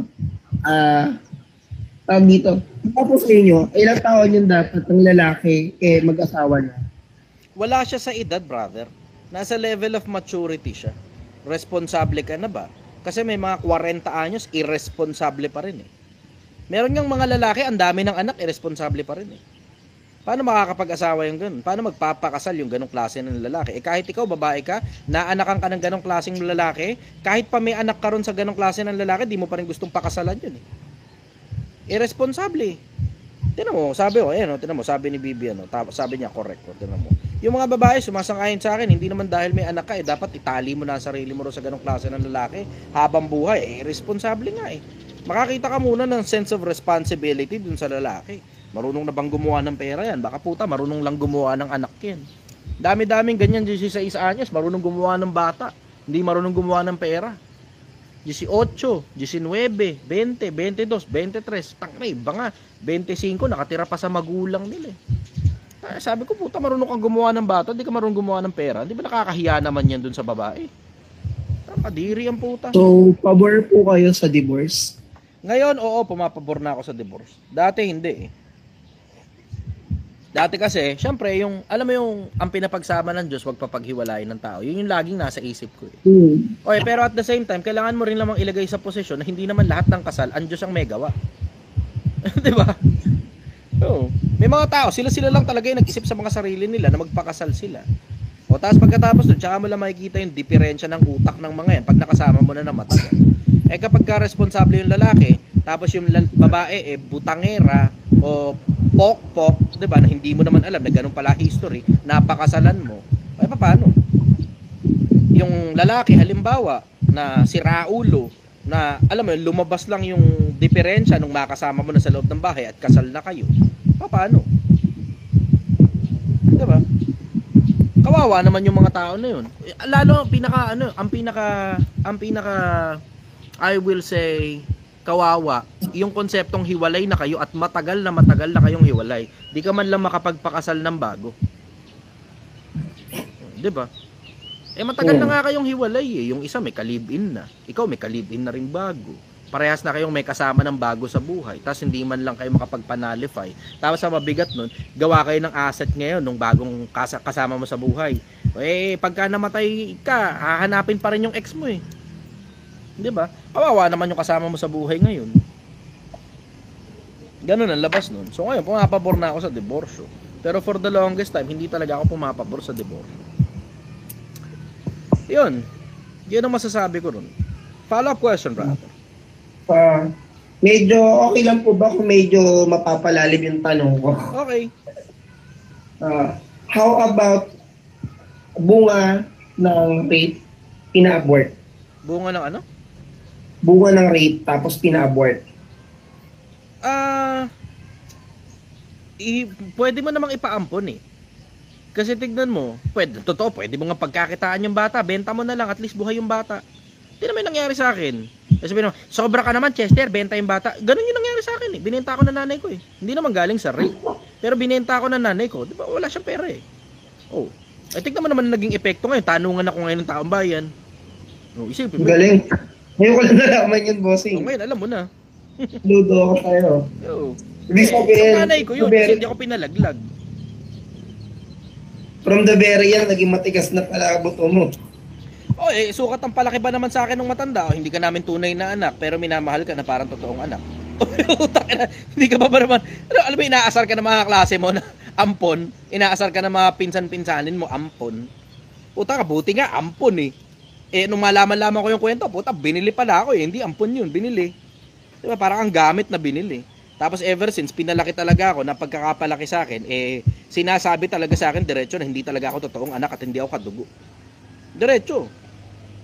Tawag dito. Tapos sa inyo, ilang taon yung dapat ang lalaki mag-asawa na? Wala siya sa edad, brother. Nasa level of maturity siya. Responsable ka na ba? Kasi may mga 40 anyos, irresponsible pa rin eh. Meron ngang mga lalaki, ang dami ng anak, irresponsible pa rin eh. Paano makakapag-asawa yung ganun? Paano magpapakasal yung ganong klase ng lalaki? Eh kahit ikaw, babae ka, naanakan ka ng ganong klaseng lalaki, kahit pa may anak ka ron sa ganong klase ng lalaki, di mo pa rin gustong pakasalan yun eh. Irresponsible. Tinan mo, sabi ko, tinan mo, sabi ni Bibi, sabi niya, correct ko, tinan mo. Yung mga babae, sumasang-ayon sa akin, hindi naman dahil may anak ka, dapat itali mo na ang sarili mo ron sa ganong klase ng lalaki, habang buhay, irresponsible nga eh. Makakita ka muna ng sense of responsibility dun sa lalaki. Marunong na bang gumawa ng pera yan? Baka puta, marunong lang gumawa ng anak yan. Dami-daming ganyan 16 anyos, marunong gumawa ng bata. Hindi marunong gumawa ng pera. 18, 19, 20, 22, 23, tangna, iba nga. 25, nakatira pa sa magulang nila eh. Sabi ko, puta, marunong kang gumawa ng bata, hindi ka marunong gumawa ng pera. Hindi ba nakakahiya naman yan dun sa babae? Kadiri ang puta. So, pabor po kayo sa divorce? Ngayon, oo, pumapabor na ako sa divorce. Dati hindi eh. Dati kasi, syempre, alam mo yung ang pinapagsama ng Diyos, wag papaghiwalayin ng tao. Yun yung laging nasa isip ko eh. Okay, pero at the same time, kailangan mo rin lamang ilagay sa posisyon na hindi naman lahat ng kasal, ang Diyos ang may gawa. Diba? So, may mga tao, sila lang talaga yung nag-isip sa mga sarili nila na magpakasal sila. O tapos pagkatapos doon, tsaka mo lang makikita yung diferensya ng utak ng mga yan pag nakasama mo na matagal. Eh kapag ka-responsable yung lalaki, tapos yung babae butangera o pok-pok, 'di ba, na hindi mo naman alam na ganun pala history, napakasalan mo. Ay paano? Yung lalaki halimbawa na si Raulo na alam mo lumabas lang yung diferensya nung makasama mo na sa loob ng bahay at kasal na kayo. Paano? 'Di ba? Kawawa naman yung mga tao na yun. Lalo ang pinaka I will say kawawa, yung konseptong hiwalay na kayo at matagal na kayong hiwalay. Di ka man lang makapagpakasal ng bago. 'Di ba? Matagal na nga kayong hiwalay eh. Yung isa may ka-live-in na. Ikaw may ka-live-in na rin bago. Parehas na kayong may kasama ng bago sa buhay. Tapos hindi man lang kayo makapagpanalify. Tapos sa mabigat nun, gawa kayo ng asset ngayon nung bagong kasama mo sa buhay. Pagka namatay ka, hahanapin pa rin yung ex mo eh. 'Di ba? Kawawa naman yung kasama mo sa buhay ngayon. Ganun ang labas nun. So ngayon, pumapabor na ako sa diborsyo. Pero for the longest time, hindi talaga ako pumapabor sa diborsyo. Yun ang masasabi ko nun. Follow-up question, brother. Medyo okay lang po ba kung medyo mapapalalim yung tanong ko? Okay. How about bunga ng rape pina-abort? Bunga ng ano? Bunga ng rape tapos pina-abort. Pwede mo namang ipaampon eh. Kasi tignan mo, pwede mo nga pagkakitaan yung bata, benta mo na lang, at least buhay yung bata. Hindi naman nangyari sa akin. Kasi sabi naman, sobra ka naman, Chester, benta yung bata. Ganun yung nangyari sa akin eh. Binenta ko ng nanay ko eh. Hindi naman galing sa rape. Pero binenta ko ng nanay ko. Di ba, wala siyang pera eh. Oh. Ay, tignan mo naman naging epekto ngayon. Tanungan ako ngayon ng taong bayan. Oh, isipin mo. Galing. Ngayon ko lang nalaman yun, bossing. Oh, ngayon, alam mo na. Ludo ako sa'yo. Oh. Ibig sabihin, Sa nanay ko yun, kasi hindi ako pinalaglag. from the very young, naging matigas na pala buto mo. Oh, eh, sukat ang palaki ba naman sa akin ng matanda? O, hindi ka namin tunay na anak, pero minamahal ka na parang totoong anak. Utak na, hindi ka ba naman, alam mo, inaasar ka ng mga klase mo na ampon, inaasar ka ng mga pinsan-pinsanin mo, ampon. Puta ka, buti nga, ampon eh. Eh, nung malaman-laman ko yung kwento, puta, binili pala ako eh, hindi ampon yun, binili. Diba, parang ang gamit na binili. Tapos ever since, pinalaki talaga ako na pagkakapalaki sa akin, eh, sinasabi talaga sa akin, diretso na hindi talaga ako totoong anak at hindi ako kadugo. Diretso.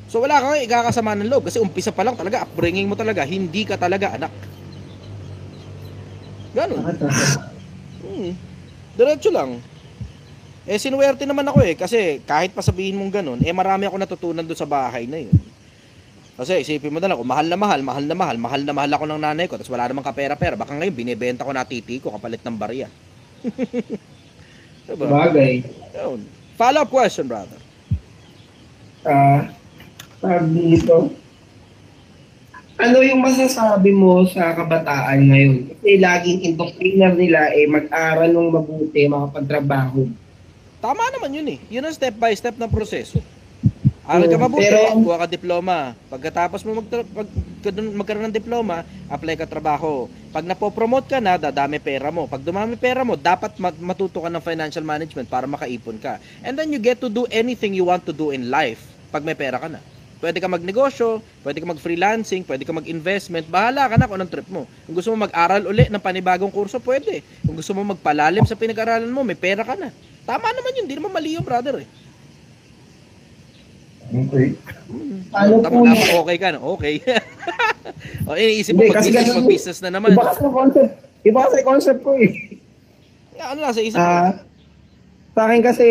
So wala kang ikakasama ng loob kasi umpisa pa lang talaga, upbringing mo talaga, hindi ka talaga anak. Ganun. Diretso lang. Eh, sinuwerte naman ako eh, kasi kahit pa sabihin mong ganun, eh marami ako natutunan doon sa bahay na yun. Kasi isipin mo na lang, mahal na mahal ako ng nanay ko, tapos wala namang kapera-pera, baka ngayon binibenta ko na titi ko kapalit ng barya. Diba? Bagay. Yun. Follow-up question, brother. Dito, ano yung masasabi mo sa kabataan ngayon? Kasi laging indoctriner nila mag-aral ng mabuti, makapagtrabaho. Tama naman yun eh. Yun ang step by step na proseso. Aral ka mabuti, kuha ka diploma. Pagkatapos mo magkaroon ng diploma, apply ka trabaho. Pag napopromote ka na, dadami pera mo. Pag dumami pera mo, dapat matuto ka ng financial management para makaipon ka. And then you get to do anything you want to do in life pag may pera ka na. Pwede ka magnegosyo, pwede ka mag-freelancing, pwede ka mag-investment, bahala ka na kung anong trip mo. Kung gusto mo mag-aral uli ng panibagong kurso, pwede. Kung gusto mo magpalalim sa pinag-aralan mo, may pera ka na. Tama naman yun, hindi naman mali yun, brother eh. Okay. Ano po okay ka na, okay. O, iniisip mo, mag-business na naman. Iba kasi concept ko eh. Ano lang sa isip mo? Sa akin kasi,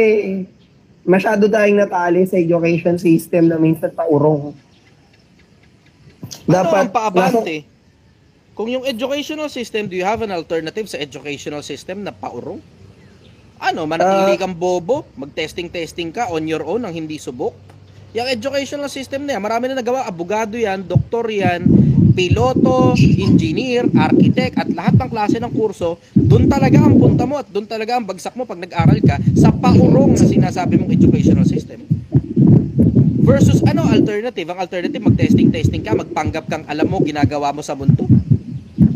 masyado tayong natali sa education system na minsan paurong. Dapat ang paabante? Kung yung educational system, do you have an alternative sa educational system na paurong? Ano, manatili kang bobo, mag-testing ka on your own ang hindi subok? Yung educational system na yan, marami na nagawa, abogado yan, doktor yan, piloto, engineer, architect, at lahat ng klase ng kurso, doon talaga ang punta mo at doon talaga ang bagsak mo pag nag-aral ka sa paurong na sinasabi mong educational system. Versus ano alternative? Ang alternative, mag-testing ka, magpanggap kang alam mo, ginagawa mo sa mundo.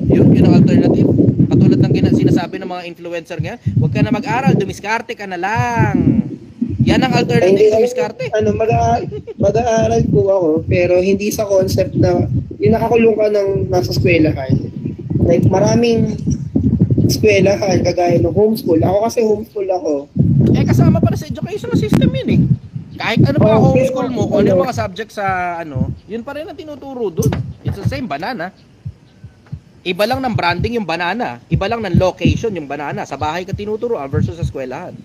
Yun ang alternative. Katulad ng sinasabi ng mga influencer nga, huwag ka na mag-aral, dumiskarte ka na lang. Yan ang alternative, dumiskarte. Mag-aaral po ako, pero hindi sa concept na yung nakakulong ka ng nasa eskwelahan. Like, maraming eskwelahan, kagaya ng homeschool. Ako kasi homeschool ako. Eh, kasama pa na sa educational system yun eh. Kahit ano pa homeschool mo, kung ano yung mga subject sa ano, yun pa rin ang tinuturo doon. It's the same banana. Iba lang ng branding yung banana. Iba lang ng location yung banana. Sa bahay ka tinuturo versus sa eskwelahan.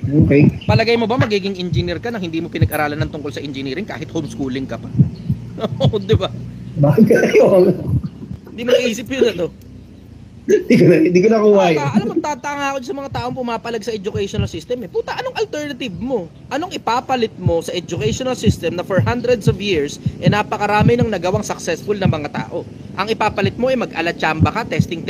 Okay. Palagay mo ba magiging engineer ka nang hindi mo pinag-aralan ng tungkol sa engineering kahit homeschooling ka pa? Oo, di ba? Bakit yun? Hindi mo naisip yun ano? Hindi ko nakuha yun. Alam mo, tatanga ako sa mga taong pumapalag sa educational system eh. Puta, anong alternative mo? Anong ipapalit mo sa educational system na for hundreds of years napakarami ng nagawang successful na mga tao? Ang ipapalit mo mag-alatsamba ka, testing.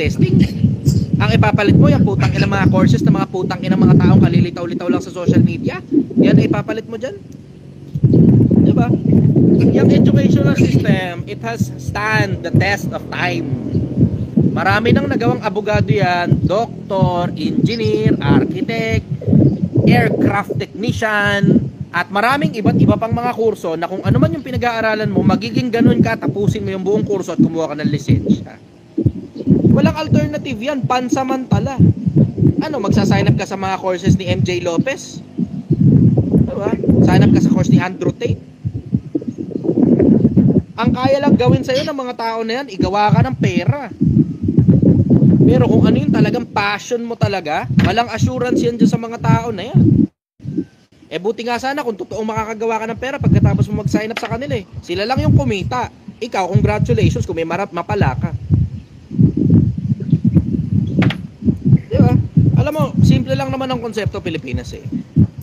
Ang ipapalit mo yung putang ina mga courses na mga putang ina mga taong kalilitaw-litaw lang sa social media. Yan ang ipapalit mo dyan. Diba? Yung educational system, it has stand the test of time. Marami nang nagawang abogado yan, doktor, engineer, architect, aircraft technician, at maraming iba't iba pang mga kurso na kung ano man yung pinag-aaralan mo, magiging ganun ka, tapusin mo yung buong kurso at kumuha ka ng lisensya. Walang alternative yan, pansamantala. Ano, magsasign up ka sa mga courses ni MJ Lopez? Diba? Sign up ka sa course ni Andrew Tate? Ang kaya lang gawin sa'yo ng mga tao na yan, igawa ka ng pera. Pero kung ano yung talagang passion mo talaga, walang assurance yan dyan sa mga tao na yan. Buti nga sana kung totoong makakagawa ka ng pera pagkatapos mo mag-sign up sa kanila eh. Sila lang yung kumita. Ikaw, congratulations kung may mapala ka. Di ba? Alam mo, simple lang naman ang konsepto Pilipinas eh.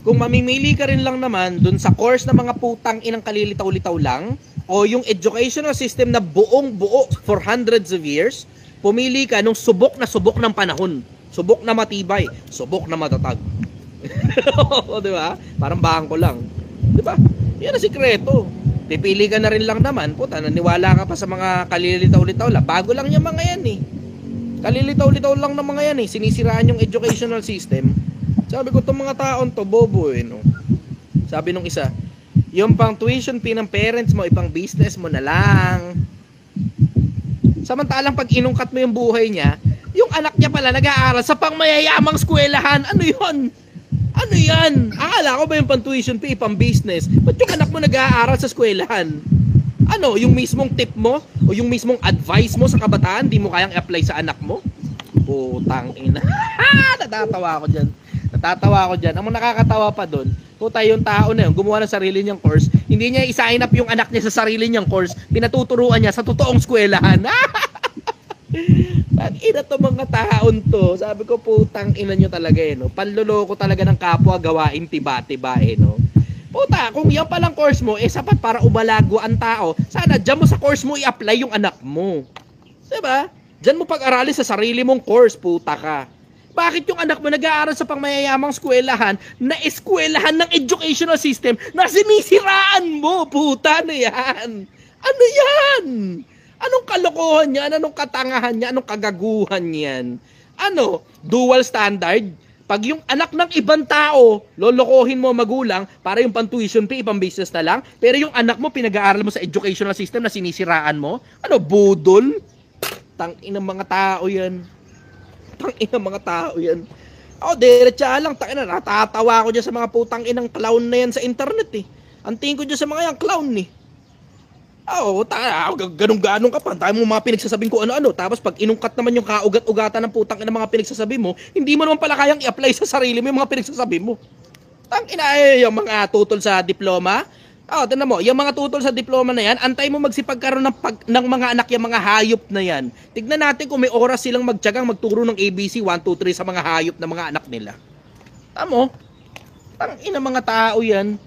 Kung mamimili ka rin lang naman dun sa course na mga putang inang kalilitaw-litaw lang, o yung educational system na buong-buo for hundreds of years, pumili ka nung subok ng panahon. Subok na matibay, subok na matatag. Di ba? Parang bangko lang. Di ba? Yan ang sikreto. Pipili ka na rin lang naman, puta, naniwala ka pa sa mga kalilitaw-litaw lang. Bago lang yung mga yan eh. Kalilitaw-litaw lang ng mga yan eh. Sinisiraan yung educational system. Sabi ko, itong mga taon to, bobo eh, no? Sabi nung isa, yung pang tuition fee ng parents mo, ipang business mo na lang. Samantalang pag inungkat mo yung buhay niya, yung anak niya pala nag-aaral sa pang mayayamang eskwelahan. Ano yun? Ano yan? Akala ko ba yung pang tuition fee, pang business? Ba't yung anak mo nag-aaral sa eskwelahan? Ano? Yung mismong tip mo? O yung mismong advice mo sa kabataan, di mo kayang i-apply sa anak mo? Putang ina. Natatawa ako dyan. Ang nakakatawa pa doon, puta yung tao na yun, gumawa ng sarili niyang course, hindi niya i-sign up yung anak niya sa sarili niyang course, pinatuturuan niya sa totoong eskwelahan. Ina to mga taon to. Sabi ko, putang ina nyo talaga eh, no? Panloloko talaga ng kapwa gawain tiba-tiba eh, no? Puta, kung yan palang course mo, sapat para umalago ang tao, sana dyan mo sa course mo i-apply yung anak mo. Diba? Dyan mo pag-aralin sa sarili mong course, puta ka. Bakit yung anak mo nag-aaral sa pangmayayamang eskwelahan na eskwelahan ng educational system na sinisiraan mo? Puta, ano yan? Ano yan? Anong kalokohan yan? Anong katangahan yan? Anong kagaguhan yan? Ano? Dual standard? Pag yung anak ng ibang tao, lolokohin mo magulang para yung pang-tuition fee, pang-business na lang, pero yung anak mo pinag-aaral mo sa educational system na sinisiraan mo? Ano? Budol? Tangina mga tao yan. Tangina mga tao yan. Diretsa lang. Tangina, natatawa ako dyan sa mga putang inang clown na yan sa internet eh. Ang tingin ko dyan sa mga yan, clown eh. Ganun-ganun ka pa. Tayo mo mga pinagsasabing ko ano-ano. Tapos pag inungkat naman yung kaugat-ugatan ng putang ina mga pinagsasabi mo, hindi mo naman pala kayang i-apply sa sarili mo yung mga pinagsasabi mo. Tangina yung mga tutol sa diploma. Tignan mo, yung mga tutol sa diploma na yan, antay mo magsipagkaroon ng mga anak yung mga hayop na yan. Tignan natin kung may oras silang magtiyagang magturo ng ABC 1, 2, 3 sa mga hayop na mga anak nila. Tamo? Tangina mga tao yan.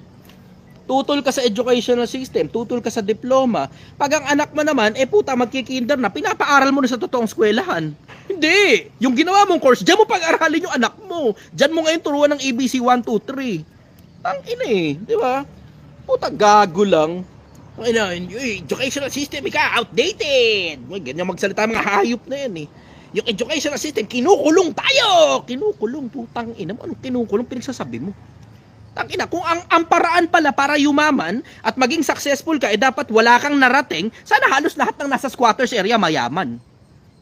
Tutol ka sa educational system, tutol ka sa diploma. Pag ang anak mo naman, puta, magkikinder na, pinapaaral mo na sa totoong eskwelahan. Hindi! Yung ginawa mong course, dyan mo pag-aralin yung anak mo. Dyan mo ngayon turuan ng ABC 1, 2, 3. Tangina eh, di ba? Puta, gago lang. Educational system, outdated. Ganyan magsalita mga hayop na yan eh. Yung educational system, kinukulong tayo! Kinukulong, putang ina mo. Anong kinukulong? Pinagsasabi mo. Tangina, kung ang paraan pala para yumaman at maging successful ka, dapat wala kang narating, sana halos lahat ng nasa squatters area mayaman.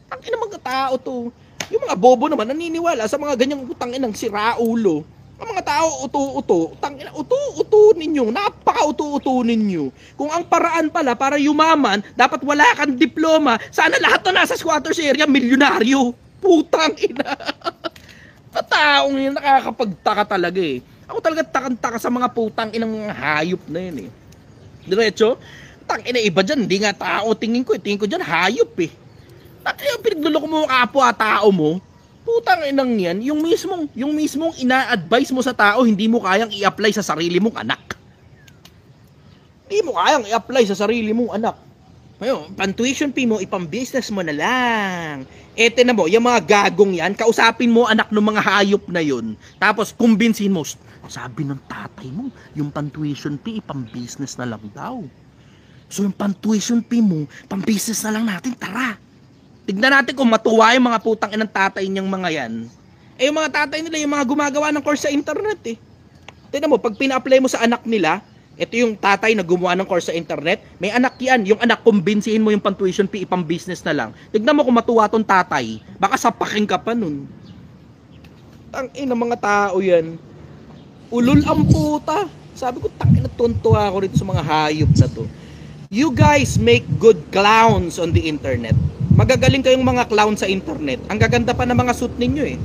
Tangina mga tao to. Yung mga bobo naman, naniniwala sa mga ganyang putang-inang siraulo. Ang mga tao, uto-uto. Tangina, uto-uto ninyo. Napaka-uto-uto ninyo. Kung ang paraan pala para yumaman, dapat wala kang diploma, sana lahat na nasa squatters area, milyonaryo. Putang ina. Taong yun, nakakapagtaka talaga eh. Ako talaga takang-taka sa mga putang inang mga hayop na yun eh. Diretso, tangina iba dyan, hindi nga tao tingin ko dyan hayop eh. Tangina, pinagluloko mo kapwa tao mo, putang inang yan, yung mismong ina-advise mo sa tao, hindi mo kayang i-apply sa sarili mong anak. Hindi mo kayang i-apply sa sarili mong anak. Ngayon, pan-tuition fee mo, ipang-business mo na lang. Na mo, yung mga gagong yan, kausapin mo anak ng mga hayop na yun. Tapos, kumbinsin mo, sabi ng tatay mo, yung pan-tuition fee, ipang-business na lang daw. So, yung pan-tuition fee mo, pang-business na lang natin, tara. Tignan natin kung matuwa yung mga putang inang tatay niyang mga yan. Yung mga tatay nila, yung mga gumagawa ng course sa internet eh. Tignan mo, pag pina-apply mo sa anak nila, ito yung tatay na gumawa ng course sa internet, may anak yan. Yung anak, kumbinsihin mo yung pang-tuition fee, ipang-business na lang. Tignan mo kung matuwa tong tatay. Baka sapakin ka pa nun. Tangina mga tao yan. Ulol ang puta. Sabi ko, tangina, tuntua ako rito sa mga hayop na to. You guys make good clowns on the internet. Magagaling kayong mga clown sa internet. Ang gaganda pa ng mga suit ninyo eh.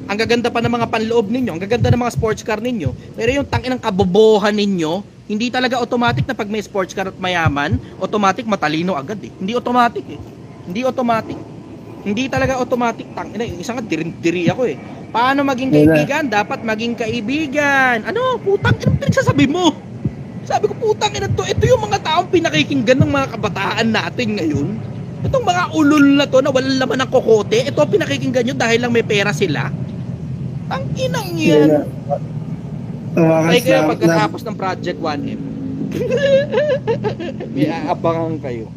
ang gaganda pa ng mga panloob ninyo, ang gaganda ng mga sports car ninyo, pero yung tangin ng kabobohan ninyo, hindi talaga automatic na pag may sports car at mayaman, automatic matalino agad eh. Hindi automatic eh. Hindi automatic. Hindi talaga automatic. Tangina, yung isa nga diri ako eh. Paano maging kaibigan? Dapat maging kaibigan. Ano? Putang ina, pinagsasabi mo. Sabi ko, putang ina to. Ito yung mga taong pinakikinggan ng mga kabataan natin ngayon. Itong mga ulol na to na walang laman ng kokote, ito pinakikinggan nyo dahil lang may pera sila. Ang inang yan. Ay kayo pagkatapos ng Project 1M. May aabangan kayo.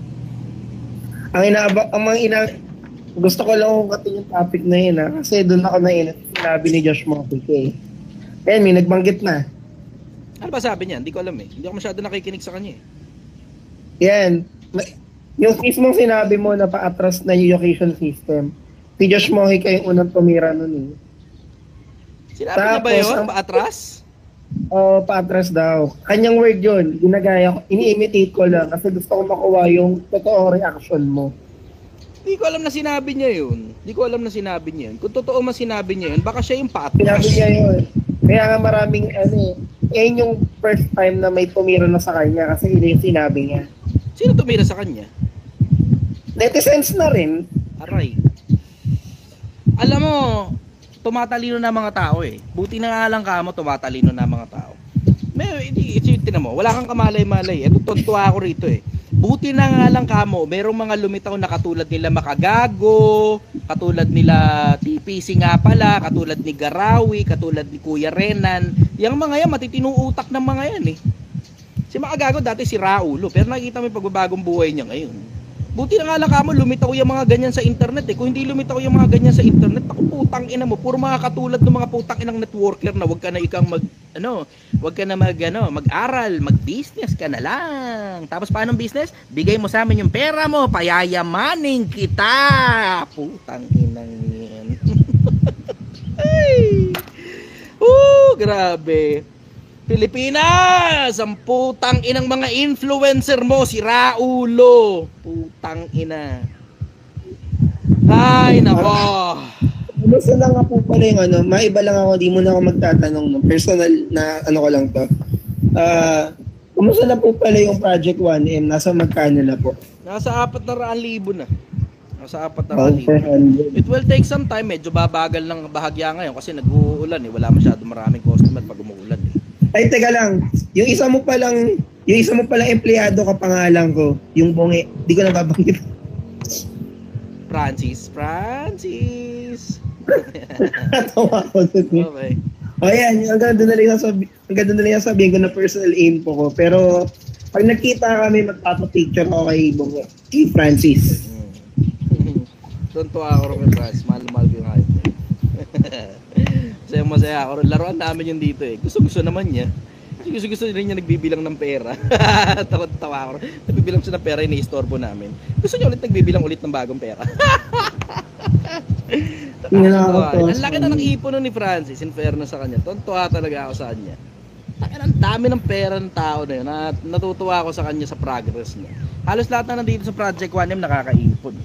Gusto ko lang ukatin yung topic na yun kasi doon ako nainat sinabi ni Josh Mopic eh. Ayan, may nagbanggit na. Ano ba sabi niya? Hindi ko alam eh. Hindi ako masyado nakikinig sa kanya eh. Yan. Yung mismong sinabi mo na pa-atras na yung education system, si Josh Mohic ay unang tumira nun eh. Sinabi niya ba yun? Pa-atras? Oo, pa-atras daw. Kanyang word yun. Ginagaya ko. Ini-imitate ko lang kasi gusto ko makuha yung totoong reaction mo. Hindi ko alam na sinabi niya yun. Hindi ko alam na sinabi niya yun. Kung totoo man sinabi niya yun, baka siya yung pa-atras. Sinabi niya yun. Kaya nga maraming yan yung first time na may tumira na sa kanya kasi yun yung sinabi niya. Sino tumira sa kanya? Netizens na rin. Aray. Alam mo, tumatalino na mga tao eh. Buti na nga lang ka mo, tumatalino na mga tao. Tinan mo, wala kang kamalay-malay. Ito, tontuwa ako rito eh. Buti na nga lang ka mo, merong mga lumitaw na katulad nila Makagago, katulad nila TPC nga pala, katulad ni Garawi, katulad ni Kuya Renan. Yung mga yan, matitinong utak ng mga yan eh. Si Makagago dati si Raulo, pero nakikita mo yung pagbabagong buhay niya ngayon. Buti na nga lang kamo lumitaw yung mga ganyan sa internet eh. Kung hindi lumitaw yung mga ganyan sa internet, ako putang ina mo, puro mga katulad ng mga putang inang networker na wag ka na ikang mag-aral, mag-business ka na lang. Tapos paano business? Bigay mo sa amin yung pera mo, payayamanin kita. Putang inang yan. Ay. Grabe. Pilipinas! Ang putang inang mga influencer mo, si Raulo. Putang ina. Ay, nako. Gusto lang nga po pala yung maiba lang ako, di mo na ako magtatanong no? Personal na ko lang to. Kumusta na po pala yung Project 1M? Nasa magkano na po? Nasa 400,000 na. Nasa 400,000. It will take some time. Medyo babagal ng bahagya ngayon kasi nag-uulan eh. Wala masyado maraming customer pag umuulan eh. Ay, teka lang. Yung isa mo palang empleyado kapangalan ko, yung Bonge, di ko nababanggit. Francis. Natawa ko. Okay. O yan, hanggang doon na lang sabihin ko na personal info ko. Pero, pag nakita kami, magpapapicture ako kay Bonge, kay Francis. Tuntua ako rin kay Francis. Mahal-mahal ko yung hype. Masaya ako. Laruan namin yun dito eh. Gusto naman niya. Gusto rin niya nagbibilang ng pera. Tawa ako. Nagbibilang siya ng pera, ini-istorbo namin. Gusto niya ulit nagbibilang ulit ng bagong pera. Ang laki na ng ipon ni Francis. In fairness sa kanya. Tuntua talaga ako sa kanya. Ang dami ng pera ng tao na yun. Natutuwa ako sa kanya sa progress niya. Halos lahat na nandito sa Project 1M nakakaipon.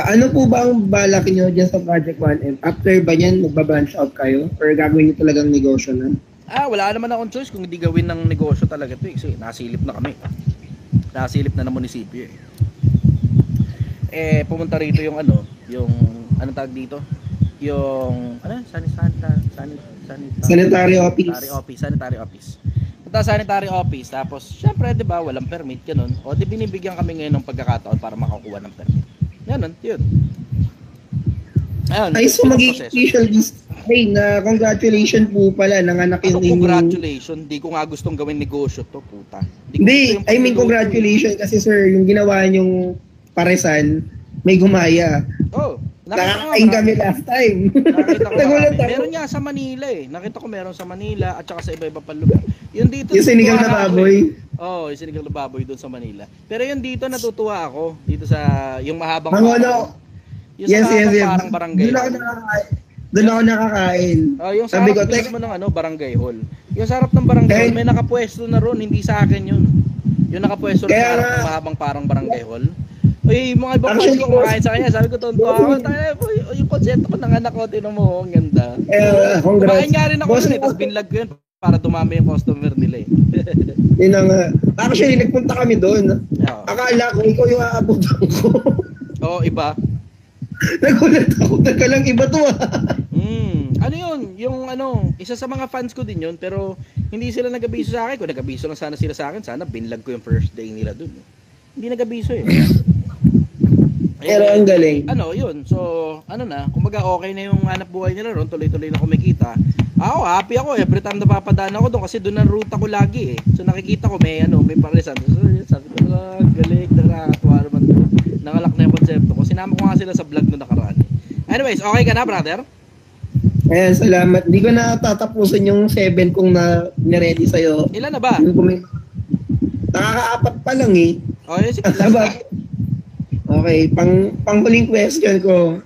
Ano po ba ang balak niyo dyan sa Project 1M? After ba yan, magbabranch out kayo? Or gagawin niyo talagang negosyo na? Wala naman akong choice kung hindi gawin ng negosyo talaga ito eh. Kasi nasilip na kami. Nasilip na ng munisipyo eh. Pumunta rito yung anong tawag dito? Yung, Sanitary office. Sanitary office. Punta sanitary office. Tapos, syempre, di ba, walang permit, ganun. O, di binibigyan kami ngayon ng pagkakataon para makakuha ng permit. Ganun, yun. Ayun, ay, so magiging official display na congratulations po pala nanganak yung inyong... Congratulations, di ko nga gustong gawin negosyo to, puta. Hindi, I mean congratulations kasi sir, yung ginawa nyong paresan, may gumaya. Oh, nakakain kami last time. Nakita ko meron nga sa Manila eh. Nakita ko meron sa Manila at saka sa iba-iba pang lugar. Yung dito yung sinigang na baboy. Oo, yung sinigang na baboy doon sa Manila. Pero yung dito natutuwa ako. Dito sa yung mahabang yung yes. parang barangay. Doon ako nakakain. Oh, yung sabi ko, mismo ng barangay hall. Yung sarap ng barangay hall, may nakapwesto na ron, hindi sa akin yun. Yung nakapwesto na sarap ng mahabang parang barangay hall. Uy, mga ibang pwede ko kumakain sa kanya. Sabi ko, tonto ako. yung konsepto ko ng anak ko, tinan mo, ang ganda. Congrats. Kumain nga rin ako Boss, nun eh, tapos binlag ko yun para dumami yung customer nila eh. yun na nga. Actually, nagpunta kami doon. Oo. Akala ko ikaw yung aabutan ko. Oo, iba. Nagulat ako. Teka lang, iba to ah. Ano yun? Yung ano, isa sa mga fans ko din yun, pero hindi sila nag-abiso sa akin. Kung nag-abiso lang sana sila sa akin, sana binlag ko yung first day nila dun. Hindi nag-abiso eh. Pero ang galing. Ano, yun. So, ano na, kumbaga okay na yung hanap buhay nila ron, tuloy-tuloy na kumikita. Ako, happy ako every time napapadaan ako doon kasi doon ang ruta ko lagi eh. So nakikita ko may parisan. So, sabi ko, galing, nakakatuwa naman to. Nangalak na yung konsepto ko. Sinama ko nga sila sa vlog nung nakaraan. Anyways, okay ka na, brother? Ayan, salamat. Hindi ko na tatapusin yung 7 kung na-ready sa'yo. Ilan na ba? Nakaka-4 pa lang eh. Okay, sige. Okay, panghuling question ko.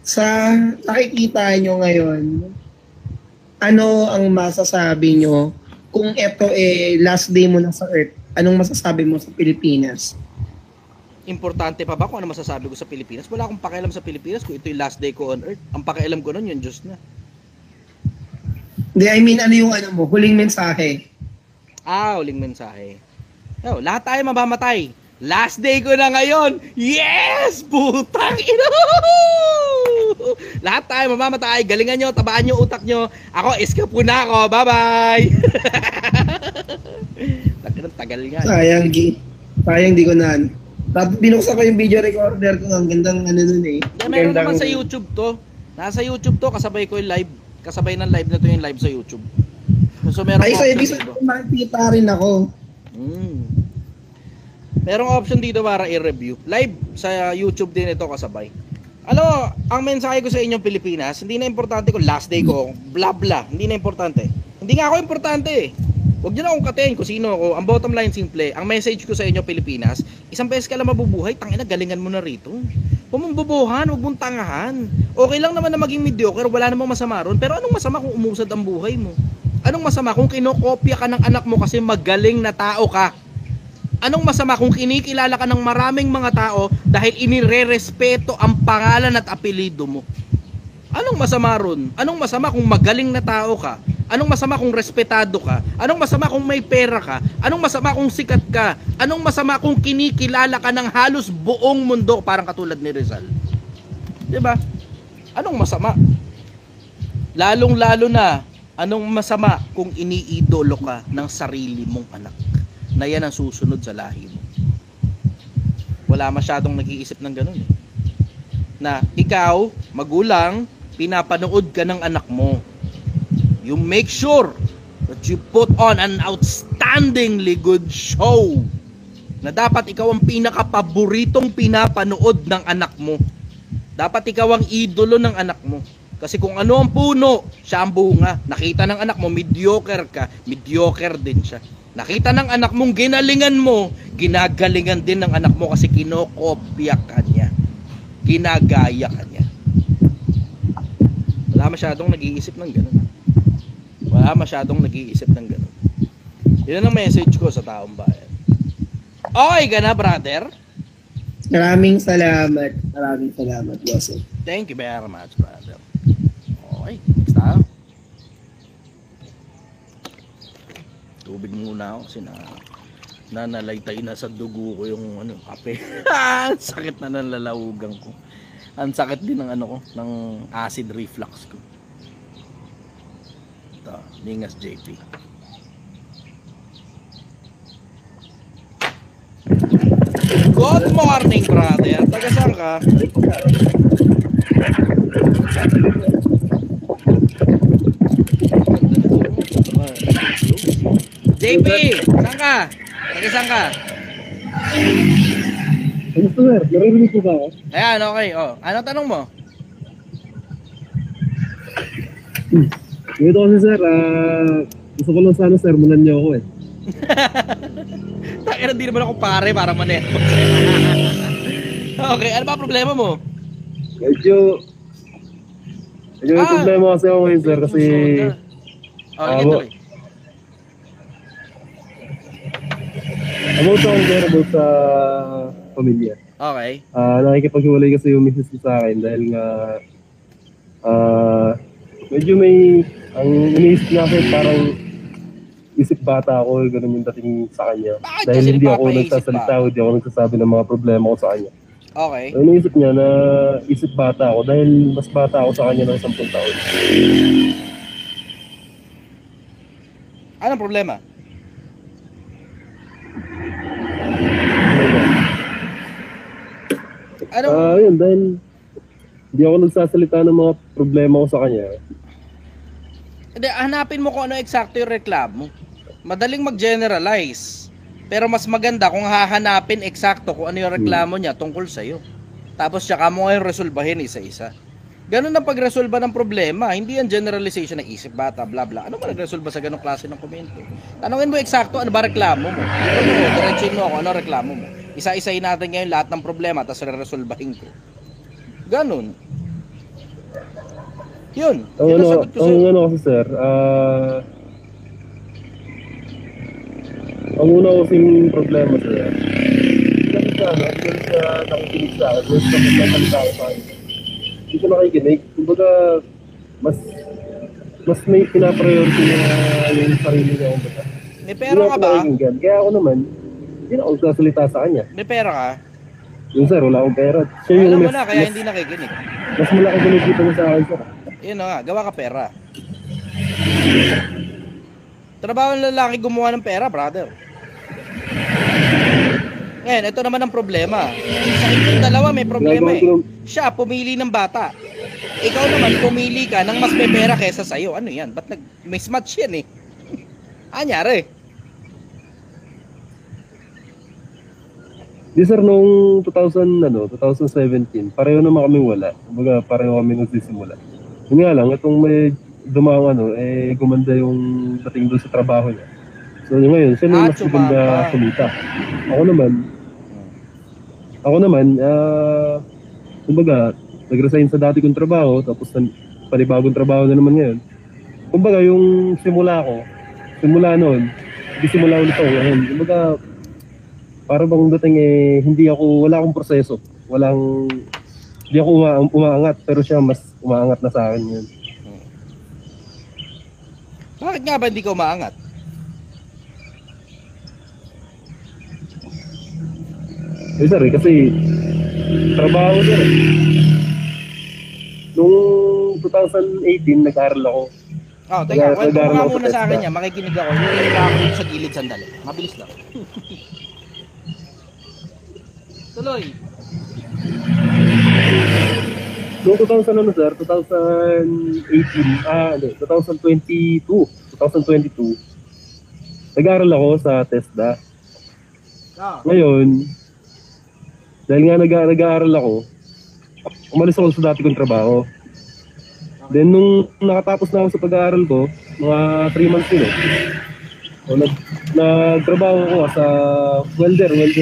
Sa nakikita nyo ngayon, ano ang masasabi nyo kung ito last day mo na sa Earth? Anong masasabi mo sa Pilipinas? Importante pa ba kung ano masasabi ko sa Pilipinas? Wala akong pakialam sa Pilipinas kung ito yung last day ko on Earth. Ang pakialam ko nun, yung Diyos na. Hindi, I mean, ano yung huling mensahe? Huling mensahe. Lahat tayo mamamatay. Last day ko na ngayon. Yes! Putang ina! Lahat tayo mamamatay. Galingan nyo, tabaan nyo utak nyo. Ako, escape na ako. Bye-bye! Tagal nga. Sayang di ko na. Tapos binuksan ko yung video recorder ko. Ang gandang nun eh. Meron naman sa YouTube to. Nasa YouTube to. Kasabay ko yung live. Kasabay ng live na to yung live sa YouTube. So meron ay, so ibig sabihin makikita rin ako. Merong option dito para i-review. Live sa YouTube din ito kasabay. Ano, ang mensahe ko sa inyong Pilipinas, hindi na importante kung last day ko, bla bla, hindi na importante. Hindi nga ako importante eh. Huwag nyo na akong katain kung sino ako. Ang bottom line simple, ang message ko sa inyo Pilipinas, isang beses ka lang mabubuhay, tangina, galingan mo na rito. Huwag mong bubuhan, huwag mong tangahan. Okay lang naman na maging mediocre, wala namang masama ron, pero anong masama kung umusad ang buhay mo? Anong masama kung kinokopya ka ng anak mo kasi magaling na tao ka? Anong masama kung kinikilala ka ng maraming mga tao dahil inire-respeto ang pangalan at apelido mo? Anong masama ron? Anong masama kung magaling na tao ka? Anong masama kung respetado ka? Anong masama kung may pera ka? Anong masama kung sikat ka? Anong masama kung kinikilala ka ng halos buong mundo parang katulad ni Rizal? 'Di ba? Anong masama? Lalong-lalo na, anong masama kung iniidolo ka ng sarili mong anak? Na yan ang susunod sa lahi mo. Wala masyadong nag-iisip ng ganun eh. Na ikaw, magulang, pinapanood ka ng anak mo. You make sure that you put on an outstandingly good show. Na dapat ikaw ang pinakapaboritong pinapanood ng anak mo. Dapat ikaw ang idolo ng anak mo. Kasi kung ano ang puno, siya ang bunga. Nakita ng anak mo, mediocre ka, mediocre din siya. Nakita ng anak mong ginalingan mo, ginagalingan din ng anak mo kasi kinokopya ka niya. Ginagaya ka niya. Wala masyadong nag-iisip ng ganun. Wala masyadong nag-iisip ng ganun. Yun ang message ko sa taong bayan. Okay ka na, brother? Maraming salamat. Maraming salamat, Joseph. Thank you very much, brother. Okay, next tayo. Tubig muna ako kasi nanalaytay na sa dugo ko yung kape. Sakit na ng lalahugan ko. Ang sakit din ng ko, ng acid reflux ko. Ito, Ningas JP. Good morning, brother. Taga saan ka? JP, saan ka? Taga saan ka? Ano to, sir? Naririnig ko ba? Ayan, okay. Anong tanong mo? Ito kasi, sir, gusto ko lang sana sermonan niyo ako eh. Takina, di naman ako pare para manetbox. Okay, ano ba problema mo? Medyo may problema kasi ako ngayon, sir, kasi Tuloy. about sa pamilya. Okay. Nakikipaghiwalay kasi yung misis ko sa akin dahil nga medyo may ang iniisip niya kasi parang isip bata ako, ganun yung dating sa kanya. Bakit Dahil kasi hindi ako napapaisip nagsasalita, ba? hindi ako nagsasabi ng mga problema ko sa kanya. Okay. So, iniisip niya na isip bata ako dahil mas bata ako sa kanya ng 10 taon. Anong problema? Yun, dahil hindi ako nagsasalita ng mga problema ko sa kanya. Hindi, hanapin mo kung ano eksakto yung reklamo. Madaling mag-generalize. Pero mas maganda kung hahanapin eksakto kung ano yung reklamo niya tungkol sa'yo. Tapos tsaka mo ngayon resolbahin isa-isa. Ganun ang pagresolba ng problema. Hindi yan generalization ng isip bata, bla bla. Ano ba nagresolba sa ganung klase ng komento? Tanungin mo eksakto ano ba reklamo mo. Diretsin mo ako ano reklamo mo. Isa-isahin natin ngayon lahat ng problema tapos re-resolbahin ko. Ganun. Yun. Yun ang sagot ko sa'yo. Ang ano kasi sir, ang una kasing problema sir, kasi siya nakikinig sa akin, just nakikinig sa akin. Hindi ko nakikinig. Kumbaga, mas may pinapriority na yung sarili niya. May pera ka ba? Kaya ako naman, hindi na ako sasalita sa kanya. May pera ka? Yung sir, wala akong pera. Siya yung Alam mo na, kaya hindi nakikinig. Mas malaki kinikita niya sa akin sir. Yun na nga, gawa ka pera. Trabaho ng lalaki gumawa ng pera, brother. Ngayon, ito naman ang problema. Sa inyong dalawa may problema eh. Siya, pumili ng bata. Ikaw naman, pumili ka ng mas may pera kesa sa'yo. Ano yan? Ba't mismatch yan eh? Anyari? Di sir, noong 2017, pareho naman kami wala. Kumbaga, pareho kami nagsisimula. Yun nga lang, itong may dumang gumanda yung dating doon sa trabaho niya. So ngayon, siya na mas maganda kumita. Ako naman, kumbaga, nag-resign sa dati kong trabaho, tapos panibagong trabaho na naman ngayon. Kumbaga, yung simula noon, hindi simula ulit ako ngayon. Kumbaga, para bang dating wala akong proseso. Hindi ako umaangat, pero siya mas umaangat na sa akin yun. Bakit nga ba hindi ka umaangat? Sir, kasi trabaho sir. Noong 2018, nag-aaral ako. Teka, kwento mo nga muna sa akin yan. Makikinig ako. Yung ako dito sa gilid sandali. Mabilis lang. Tuloy. Noong 2022, nag-aaral ako sa TESDA. Ngayon, dahil nga nag-aaral ako, umalis ako sa dati kong trabaho. Then nung nakatapos na ako sa pag-aaral ko, mga 3 months yun nagtrabaho ako sa welder yung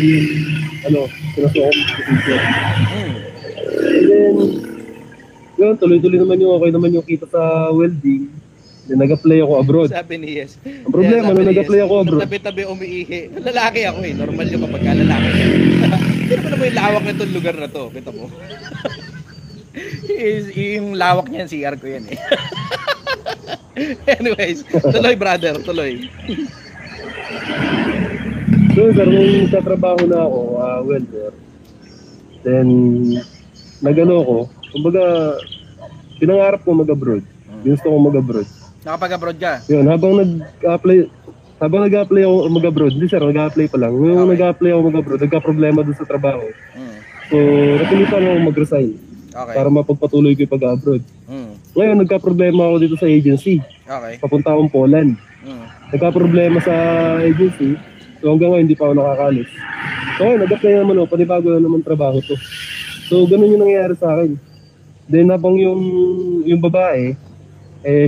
pinasukom position. And then, yun, tuloy-tuloy naman okay naman yung kita sa welding. Then nag-apply ako abroad. Sabi ni Yes. Ang problema, nung nag-apply ako abroad. Tabi-tabi umiihi. Lalaki ako eh. Normal yung kapag lalaki. Hindi naman mo yung lawak na itong lugar na to. Kita mo. Yung lawak niyan, CR ko yan eh. Anyways, tuloy brother, tuloy. So sir, nung tatrabaho na ako, welder. Then, nag-ano ko. Kumbaga, pinangarap ko mag-abroad. Gusto ko mag-abroad. Nakapag-abroad ka? Yun, habang nag-apply ako mag-abroad, hindi sir, nag-apply pa lang. Nung nag-apply ako mag-abroad, nagka-problema doon sa trabaho. So, napilitan ako mag-resign. Okay. Para mapagpatuloy ko yung pag-abroad. Ngayon, nagka-problema ako dito sa agency. Okay. Papunta akong Poland. Nagka-problema sa agency. So, hanggang ngayon, hindi pa ako nakakalis. So, ngayon, nag-apply naman ako, panibago na naman trabaho to. So, ganun yung nangyayari sa akin. Then, habang yung babae,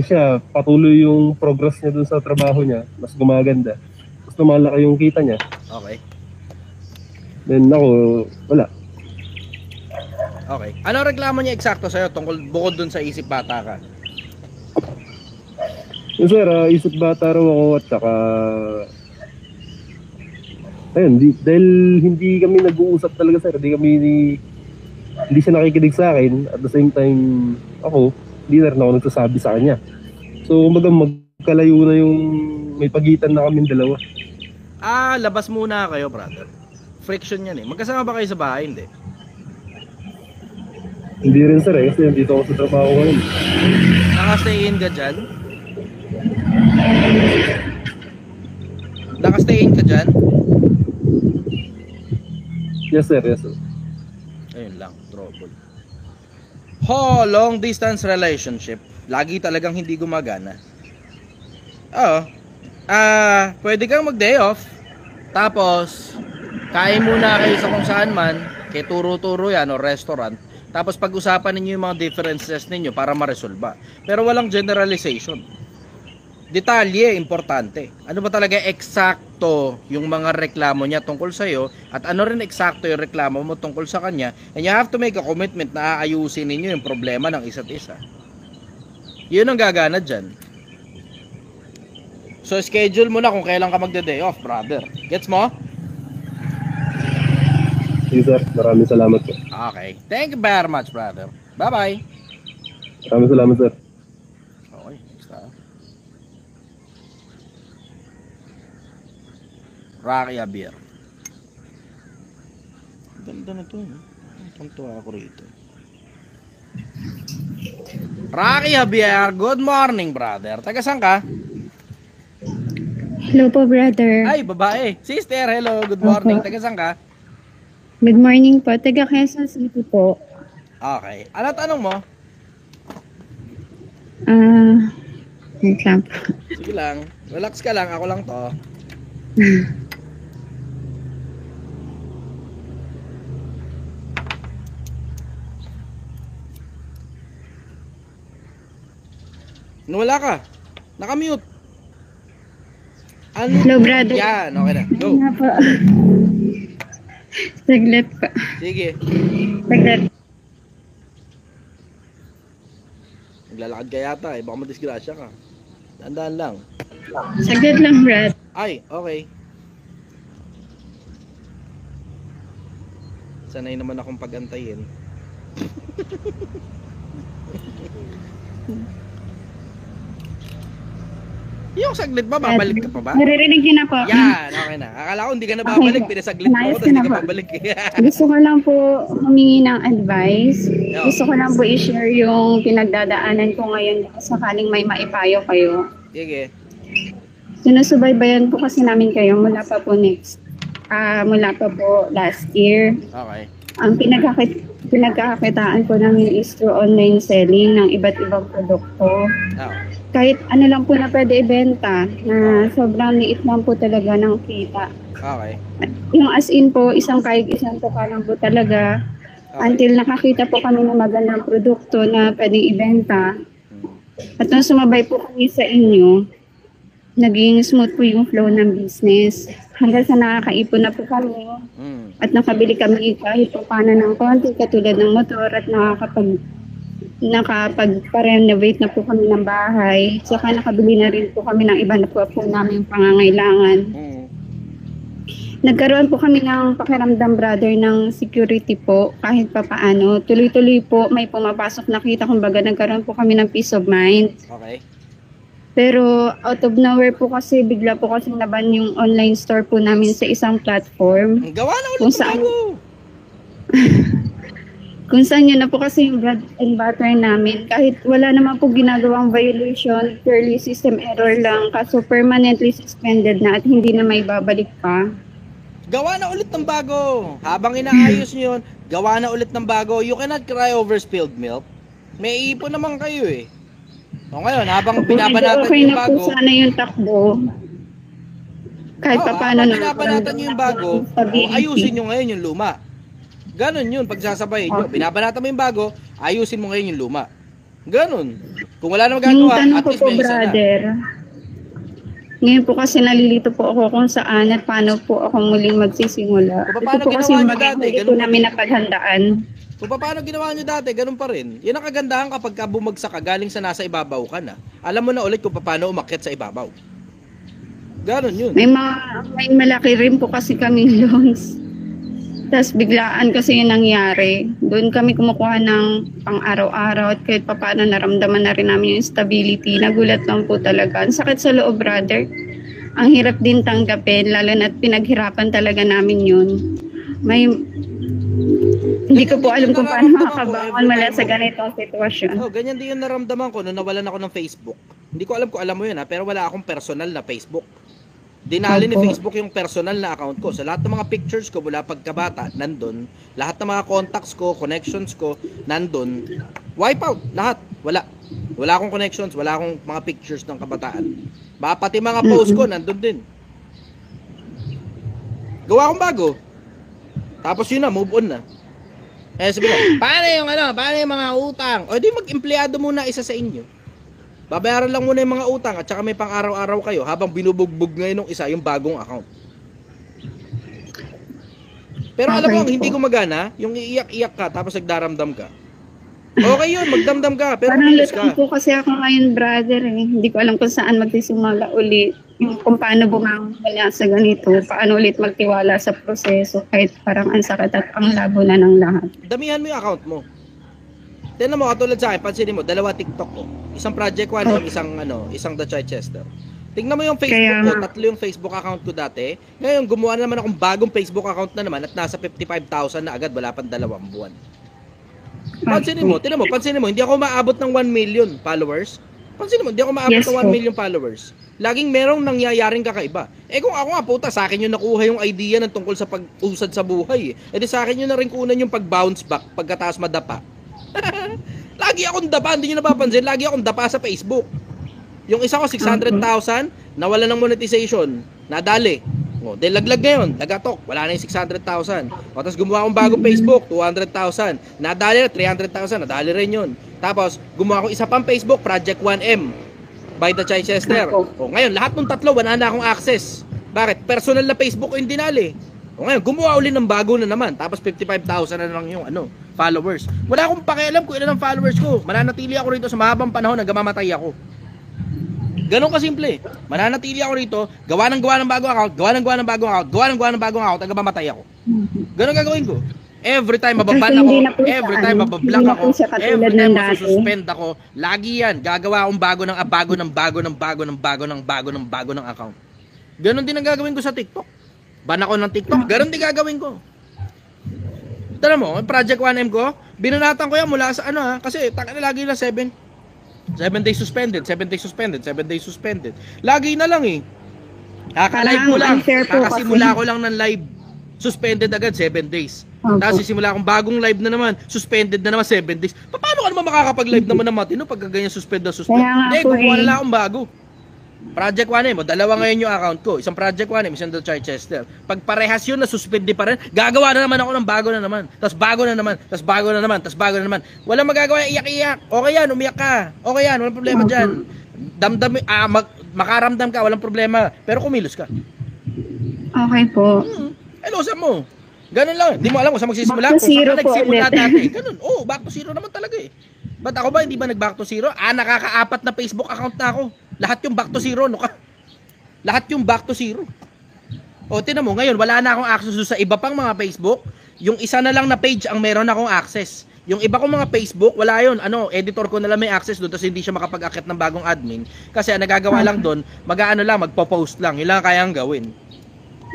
siya, patuloy yung progress niya dun sa trabaho niya, mas gumaganda. Mas lumalaki yung kita niya. Okay. Then ako, wala. Okay. Ano reklamo niya eksakto sa'yo tungkol bukod dun sa isip bata ka? Yun sir, isip bata raw ako at saka ayun, dahil hindi kami nag-uusap talaga sir, hindi siya nakikinig sa akin, at the same time, hindi na rin ako nagsasabi sa kanya. So, magkalayo na yung may pagitan na kami dalawa. Labas muna kayo, brother. Friction yan eh. Magkasama ba kayo sa bahay? Hindi. Hindi rin sir kasi dito ako sa trabaho ngayon. Naka-stay in ka dyan? Naka-stay in ka dyan? Yes sir, yes sir. Ayun lang, trouble. Long distance relationship. Lagi talagang hindi gumagana. Pwede kang mag-day off. Tapos, kain muna kayo sa kung saan man. Kay turo-turo yan o restaurant. Tapos pag-usapan ninyo yung mga differences ninyo para ma-resolve. Pero walang generalization. Detalye, importante. Ano ba talaga eksakto yung mga reklamo niya tungkol sa'yo at ano rin eksakto yung reklamo mo tungkol sa kanya, and you have to make a commitment na aayusin ninyo yung problema ng isa't isa. Yun ang gagana dyan. So schedule mo na kung kailan ka magde-day off, brother. Gets mo? Sige sir, maraming salamat po. Okay. Thank you very much, brother. Bye-bye. Maraming salamat sir. Okay, basta. Rocky Javier. Ganda na ito. Tuntua ako rito. Rocky Javier, good morning, brother. Taga saan ka? Hello po, brother. Ay, babae. Sister, hello. Good morning. Opo. Taga saan ka? Good morning po. Taga Quezon City po. Okay. Ano tanong mo? Wait lang po. Sige lang. Relax ka lang. Ako lang to. Wala ka. Nakamute. Ano? Hello, brother. Yan. Okay na. Go. Ano po? Saglit po. Sige. Saglit. Naglalakad ka yata eh. Baka madisgrasya ka. Tandaan lang. Saglit lang, brad. Ay, okay. Sanay naman akong pagantayin. Yung saglit ba, babalik ka pa ba? Naririnig niyo na po. Yan, okay na. Akala ko hindi ka na babalik, Okay. pinasaglit mo Inayos ako, tapos ko na hindi ka po. babalik. Gusto ko lang po humingi ng advice. Yeah. Gusto ko lang po i-share yung pinagdadaanan ko ngayon sakaling may maipayo kayo. Sige. Sinusubaybayan po kasi namin kayo mula pa po last year. Okay. Ang pinagkakakitaan po namin is through online selling ng iba't ibang produkto. Oh. Kahit ano lang po na pwede ibenta, na sobrang liit lang po talaga ng kita. Okay. Yung as in po, isang kahig isang tuka lang po talaga. Okay. Until nakakita po kami ng magandang produkto na pwedeng ibenta. At nung sumabay po kami sa inyo, naging smooth po yung flow ng business. Hanggang sa nakakaipon na po kami. At nakabili kami kahit po paano ng konti, katulad ng motor, at nakapag-renovate na po kami ng bahay. Saka nakabili na rin po kami ng iba na po namin pangangailangan. Nagkaroon po kami ng pakiramdam, brother, ng security po kahit pa paano. Tuloy-tuloy po may pumapasok na kita, kumbaga nagkaroon po kami ng peace of mind. Okay. Pero out of nowhere po kasi, bigla po kasi naban yung online store po namin sa isang platform. Gawa na ulit Kung ng saan- bago. Kung saan yun na po kasi yung bread and butter namin. Kahit wala naman po ginagawang violation, purely system error lang. Kaso permanently suspended na at hindi na may babalik pa. Gawa na ulit ng bago. Habang inaayos nyo yun, gawa na ulit ng bago. You cannot cry over spilled milk. May ipon naman kayo eh. O ngayon, habang binabanatan Okay nyo yung na bago, po sana yung takbo. Kahit pa paano habang na. binabanatan nyo yung bago, ayusin nyo ngayon yung luma. Ganon yun, pagsasabayin nyo. Okay. Binabanatan mo yung bago, ayusin mo ngayon yung luma. Ganon. Kung wala na Yung magagawa, tanong at ko least po, may isa na. brother, ngayon po kasi nalilito po ako kung saan at paano po ako muling magsisimula. Kung Ito paano po kasi ginawa yung niyo dati, hindi po ganun namin napaghandaan. Kung paano ginawa nyo dati, ganun pa rin. Yan ang kagandahan kapag ka bumagsak ka galing sa nasa ibabaw ka na. Alam mo na ulit kung paano umakyat sa ibabaw. Ganon yun. May malaki rin po kasi kaming loans. Tapos biglaan kasi yung nangyari. Doon kami kumukuha ng pang-araw-araw at kahit papaano naramdaman na rin namin yung stability. Nagulat lang po talaga. Ang sakit sa loob, brother. Ang hirap din tanggapin, lalo na't pinaghirapan talaga namin yun. Hindi ko po alam kung paano makakabangon mula sa ganitong sitwasyon. Oh, ganyan din yung naramdaman ko nung nawalan ako ng Facebook. Hindi ko alam kung alam mo yun pero wala akong personal na Facebook. Dinali ni Facebook yung personal na account ko. Sa lahat ng mga pictures ko mula pagkabata, nandun. Lahat ng mga contacts ko, connections ko, nandun. Wipe out, lahat. Wala. Wala akong connections, wala akong mga pictures ng kabataan. Pati mga posts ko, nandun din. Gawa akong bago. Tapos yun na, move on na. Sabi ko, paano yung mga utang? O di mag-empleyado muna isa sa inyo. Babayaran lang muna yung mga utang at saka may pang araw-araw kayo habang binubugbog ngayon ng isa yung bagong account. Pero alam mo, hindi gumagana, yung iiyak-iyak ka tapos nagdaramdam ka. Okay yun, magdamdam ka, pero parang umilis ka. lutang po kasi ako ngayon, brother. Hindi ko alam kung saan magsisimula ulit. Kung paano bumangon mula sa ganito. Paano ulit magtiwala sa proseso kahit parang ang sakit at ang labo na ng lahat. Damihan mo yung account mo. Tignan mo, katulad sa akin, pansinin mo, 2 TikTok ko. Isang Project One, isang The Chichester. Tingnan mo yung Facebook ko, 3 yung Facebook account ko dati. Ngayon, gumawa na naman akong bagong Facebook account na naman at nasa 55,000 na agad, wala pang 2 buwan. Pansinin mo, hindi ako maabot ng 1 million followers. Pansinin mo, hindi ako maabot ng 1 million followers. Laging merong nangyayaring kakaiba. Kung ako nga, puta, sa akin yung nakuha yung idea ng tungkol sa pag-usad sa buhay. Di sa akin yung na rin kunan yung pag-bounce back, pagkataas madapa. Lagi akong dapa, hindi nyo napapansin, lagi akong dapa sa Facebook. Yung isa ko 600,000, nawala ng monetization, nadali. Laglag ngayon, lagatok, wala na yung 600,000. Tapos gumawa akong bagong Facebook, 200,000. Nadali na 300,000, nadali rin yun. Tapos gumawa akong isa pang Facebook, Project 1M by The Chichester. Ngayon, lahat ng tatlo, wala na akong access. Bakit? Personal na Facebook ko yung dinali. Ngayon, gumawa ulit ng bago na naman. Tapos 55,000 na lang yung followers. Wala akong pakialam kung ilan ang followers ko. Mananatili ako rito sa mahabang panahon hanggang mamatay ako. Ganon kasimple. Mananatili ako rito, gawa ng bagong account, gawa ng bagong account, hanggang mamatay ako. Ganon gagawin ko. Every time mababan ako, every time mabablock ako, every time masususpend ako, lagi yan. Gagawa akong bago ng account. Ganon din ang gagawin ko sa TikTok. Ban ako ng TikTok, ganon din gagawin ko. Tara mo, Project 1M ko, binanatan ko yan mula sa kasi lagi na 7 days suspended, 7 days suspended, 7 days suspended. Lagi na lang eh. Kaka-live ko lang, kakasimula ko lang ng live, suspended agad 7 days. Tapos sisimula akong bagong live na naman, suspended na naman 7 days. Paano ka naman makakapag-live naman ng matino pag ganyan suspend na suspend? Hindi, kukuha na lang akong bago. Project 1M, dalawa ngayon yung account ko. Isang Project 1M, isang The Chichester. Pag parehas yun, nasuspend pa rin, gagawa na naman ako ng bago na naman. Tapos bago na naman, tapos bago na naman, tapos bago na naman. Walang magagawa, iyak-iyak. Okay yan, umiyak ka. Okay yan, walang problema dyan. Makaramdam ka, walang problema. Pero kumilos ka. Okay po. Lusan mo. Ganun lang. Hindi mo alam kung saan magsisimula. Back to zero po. Nagsimula dati. Ganun. Back to zero naman talaga eh. Ba't ako ba, hindi ba nag-back to zero? Nakaka-4 na Facebook account na ako. Lahat yung back to zero, lahat yung back to zero. Tinan mo, ngayon, wala na akong access sa iba pang mga Facebook. Yung isa na lang na page ang meron akong access. Yung iba kong mga Facebook, wala yun. Editor ko na lang may access doon, tapos hindi siya makapag-akit ng bagong admin. Kasi ang nagagawa lang doon, magpo-post lang. Yun lang kayang gawin.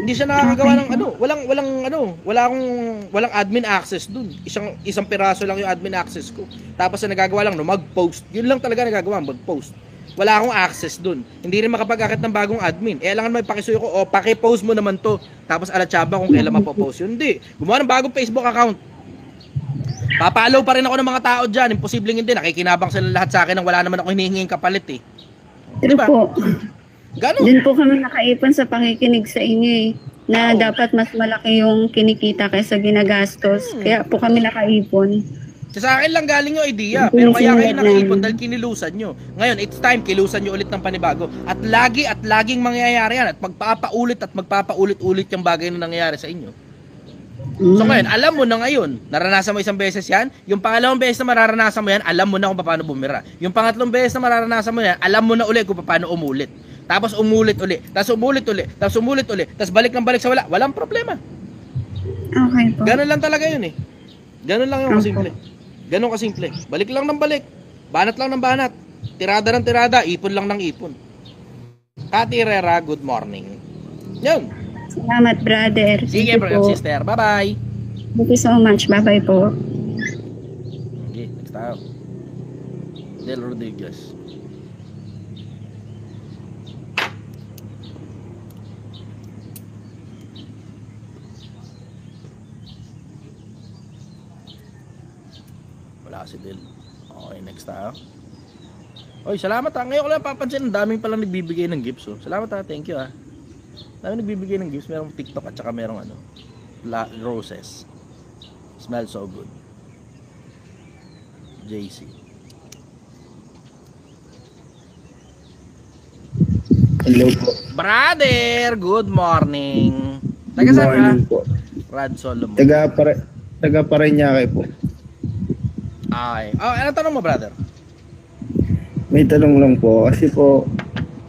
Hindi siya nakakagawa ng walang admin access doon. Isang piraso lang yung admin access ko. Tapos ang nagagawa lang, mag-post. Yun lang talaga nagagawa, mag-post. Wala akong access dun. Hindi rin makapag-akit ng bagong admin. Alangan may pakisuyo ko, paki-post mo naman to. Tapos alatsaba kung kailan mapopost yun. Hindi. Gumawa ng bagong Facebook account. Papalaw pa rin ako ng mga tao dyan. Imposibleng hindi. Nakikinabang sila lahat sa akin nang wala naman ako hinihinging kapalit eh. Diba? Po. Gano'n? Din po kami nakaipon sa pakikinig sa inyo eh. Na dapat mas malaki yung kinikita kaysa ginagastos. Kaya po kami nakaipon. Sa akin lang galing yung idea, pero kaya kayo nakaipon dahil kinilusan nyo. Ngayon, it's time, kilusan nyo ulit ng panibago. At laging mangyayari yan. At magpapaulit-ulit yung bagay na nangyayari sa inyo. So ngayon, alam mo na ngayon, naranasan mo isang beses yan. Yung pangalawang beses na mararanasan mo yan, alam mo na kung paano bumira. Yung pangatlong beses na mararanasan mo yan, alam mo na ulit kung paano umulit. tapos umulit uli, tapos umulit uli, tapos umulit uli, tapos balik ng balik sa wala, walang problema. Okay po. Ganun lang talaga yun eh. Ganun lang yung Opo. kasimple. Ganun kasimple. Balik lang ng balik. Banat lang ng banat. Tirada ng tirada. Ipon lang ng ipon. Kati Herrera, good morning. Yun. Salamat, brother. Sige, Thank you bro, po. sister. Bye-bye. Thank you so much. Bye-bye po. Okay, next tayo. Del Rodriguez. Wala si Del. Okay, next tayo. Oy, salamat ha. Ngayon ko lang papansin, ang daming palang nagbibigay ng gifts. Oh. Salamat ha, thank you ha. Daming nagbibigay ng gifts. Merong TikTok at saka merong ano, roses. Smell so good. JC. Hello po. Brother, good morning. Taga Good saan ka? morning po. Rad Solomon. Taga Parañaque po. Ay. Oh, ano tanong mo, brother? May tanong lang po kasi po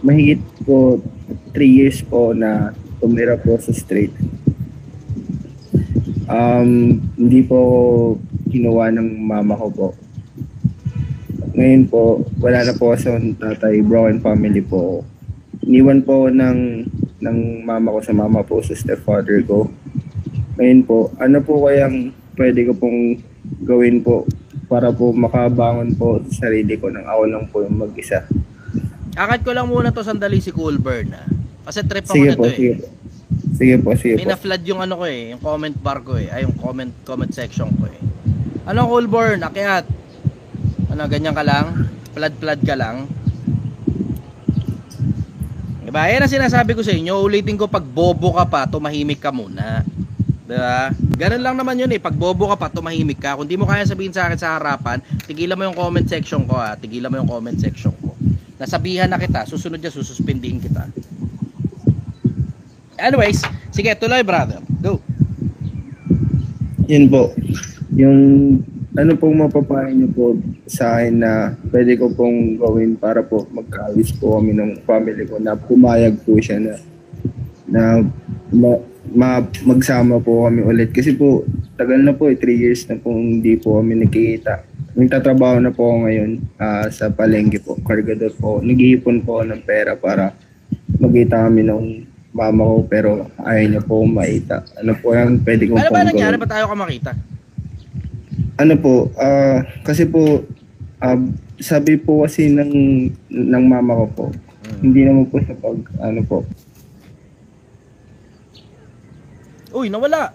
mahigit po 3 years po na tumira po sa street. Hindi po ginawa ng mama ko po. Ngayon po, wala na po sa tatay, broken family po. Iniwan po ng mama ko sa mama po sa stepfather ko. Ngayon po, ano po kayang pwede ko pong gawin po para po makabangon po sa sarili ko nang ako lang po yung mag-isa. Akad ko lang muna to sandali si Coolburn ha. Kasi trip ako Sige nito po, eh. sige po. Sige po, sige po. Pina-flood yung ano ko eh, yung comment bar ko eh, ay yung comment section ko eh. Ano Coolburn, akyat? Ano, ganyan ka lang? Flood ka lang? Diba? Yan ang sinasabi ko sa inyo, ulitin ko, pag bobo ka pa, tumahimik ka muna. Diba? Ganun lang naman yun eh, pag bobo ka pa, tumahimik ka. Kung di mo kaya sabihin sa akin sa harapan, tigilan mo yung comment section ko ha, tigilan mo yung comment section ko. Nasabihan na kita, susunod niya, sususpindihin kita. Anyways, sige, tuloy brother. Go. Yun po. Yung ano pong mapapayo niyo po sa akin na pwede ko pong gawin para po magkaayos po kami ng family ko na pumayag po siya na magsama po kami ulit. Kasi po, tagal na po 3 years na po hindi po kami nakikita. Nagtatrabaho na po ako ngayon sa palengke po, kargador po. Nag-iipon po ako ng pera para magkita kami ng mama ko pero ayaw niya po maita. Ano po yan pwede kong Ano ba pong nangyari? gawin? Ba't tayo ka makita? Ano po, kasi po, sabi po kasi ng mama ko po, hindi naman po sa ano po. Uy, nawala.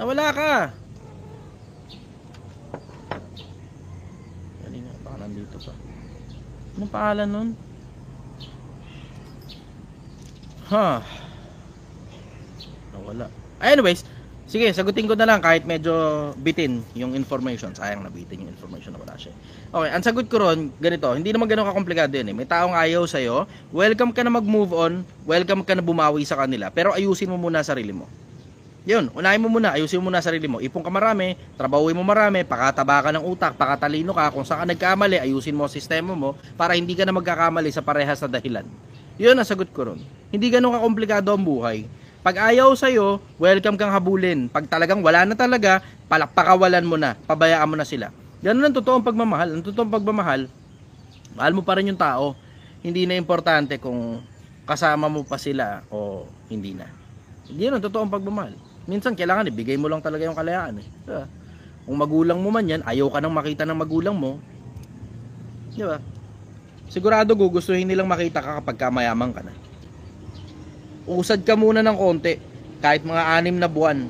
Nawala ka. Kanina, baka nandito pa. Anong pangalan nun? Nawala. Anyways, sige, sagutin ko na lang kahit medyo bitin yung information. Sayang na bitin yung information na wala siya. Okay, ang sagot ko ron, ganito, hindi naman ganun kakomplikado yun eh. May taong ayaw sa'yo, welcome ka na mag-move on, welcome ka na bumawi sa kanila, pero ayusin mo muna sarili mo. Yun, unahin mo muna, ayusin mo muna sarili mo. Ipon ka marami, trabahuin mo marami, pakataba ka ng utak, pakatalino ka, kung saan ka nagkamali, ayusin mo ang sistema mo para hindi ka na magkakamali sa parehas na dahilan. Yun ang sagot ko ron. Hindi ganun kakomplikado ang buhay. Pag ayaw sa'yo, welcome kang habulin. Pag talagang wala na talaga, pakawalan mo na, pabayaan mo na sila. Ganun ang totoong pagmamahal. Ang totoong pagmamahal, mahal mo pa rin yung tao. Hindi na importante kung kasama mo pa sila o hindi na. Yun ang totoong pagmamahal. Minsan kailangan ibigay mo lang talaga yung kalayaan eh. Diba? Kung magulang mo man yan, ayaw ka nang makita ng magulang mo. Diba? Sigurado gugustuhin nilang makita ka kapag mayaman ka na. Usad ka muna ng konti, kahit mga 6 na buwan.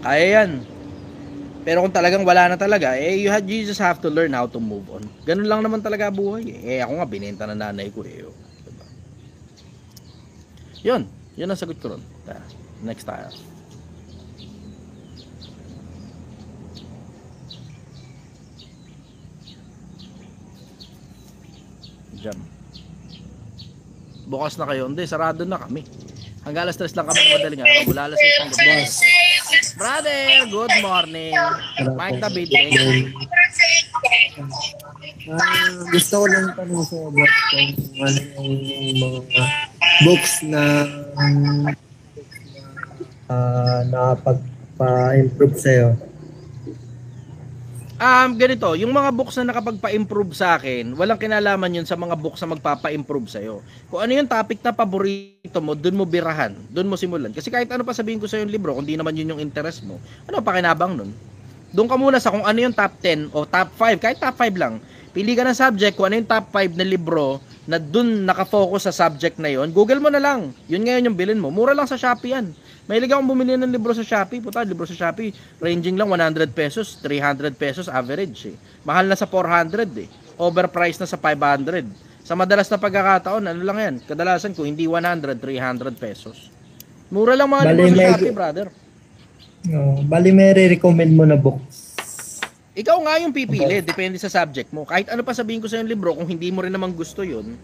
Kaya yan. Pero kung talagang wala na talaga, you just have to learn how to move on. Ganun lang naman talaga buhay eh. Ako nga, binenta na nanay ko eh. Diba? Yun ang sagot ko ron. Next tayo. Jam. Bukas na kayo. Hindi, sarado na kami. Hanggang alas 3 lang kami na madaling araw. Mula alas 6 hanggang bukas. Brother, good morning. Mike David, thank you. Gusto ko lang tanong sa about kung ano yung mga books na nakapagpa-improve sa'yo. Ganito, yung mga books na nakapagpa-improve sa akin, walang kinalaman yun sa mga books na magpapa-improve sa'yo. Kung ano yung topic na paborito mo, dun mo birahan, dun mo simulan. Kasi kahit ano pa sabihin ko sa yung libro, kung di naman yun yung interest mo, ano pakinabang nun? Doon ka muna sa kung ano yung top 10 o top 5, kahit top 5 lang. Pili ka ng subject, kung ano yung top 5 na libro na dun nakafocus sa subject na yon. Google mo na lang. Yun ngayon yung bilhin mo. Mura lang sa Shopee yan. Mahilig akong bumili ng libro sa Shopee. Puta, libro sa Shopee, ranging lang 100 pesos, 300 pesos average eh. Mahal na sa 400 eh. Overpriced na sa 500. Sa madalas na pagkakataon, ano lang yan? Kadalasan kung hindi 100, 300 pesos. Mura lang mga libro sa Shopee, brother. Bali may re-recommend mo na books. Ikaw nga yung pipili, depende sa subject mo. Kahit ano pa sabihin ko sa yung libro, kung hindi mo rin naman gusto yun,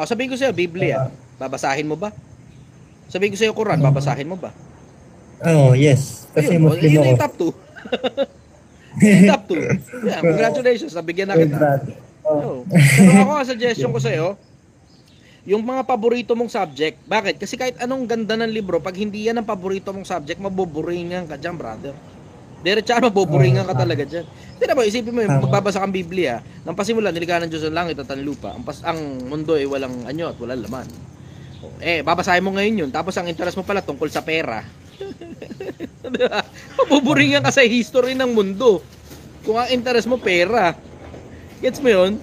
sabihin ko sa'yo, Biblia, babasahin mo ba? Sabihin ko sa'yo, Quran, babasahin mo ba? Yes. Kasi ayun, Muslim yun ako. yung top 2. Yung top 2. Yeah, congratulations, nabigyan na kita. Pero ako, suggestion ko sa'yo, yung mga paborito mong subject, bakit? Kasi kahit anong ganda ng libro, pag hindi yan ang paborito mong subject, mabuburingan ka dyan, brother. Diretso mabuburingan ka talaga dyan. Hindi na ba, isipin mo yung magbabasa kang Biblia, nang pasimulan, nilikha ng Diyos ang langit at ang lupa, ang mundo ay walang anyo at walang laman. Babasahin mo ngayon yun, tapos ang interest mo pala tungkol sa pera. Diba? Mabuburingan ka sa history ng mundo. Kung ang interest mo pera. Gets mo yun?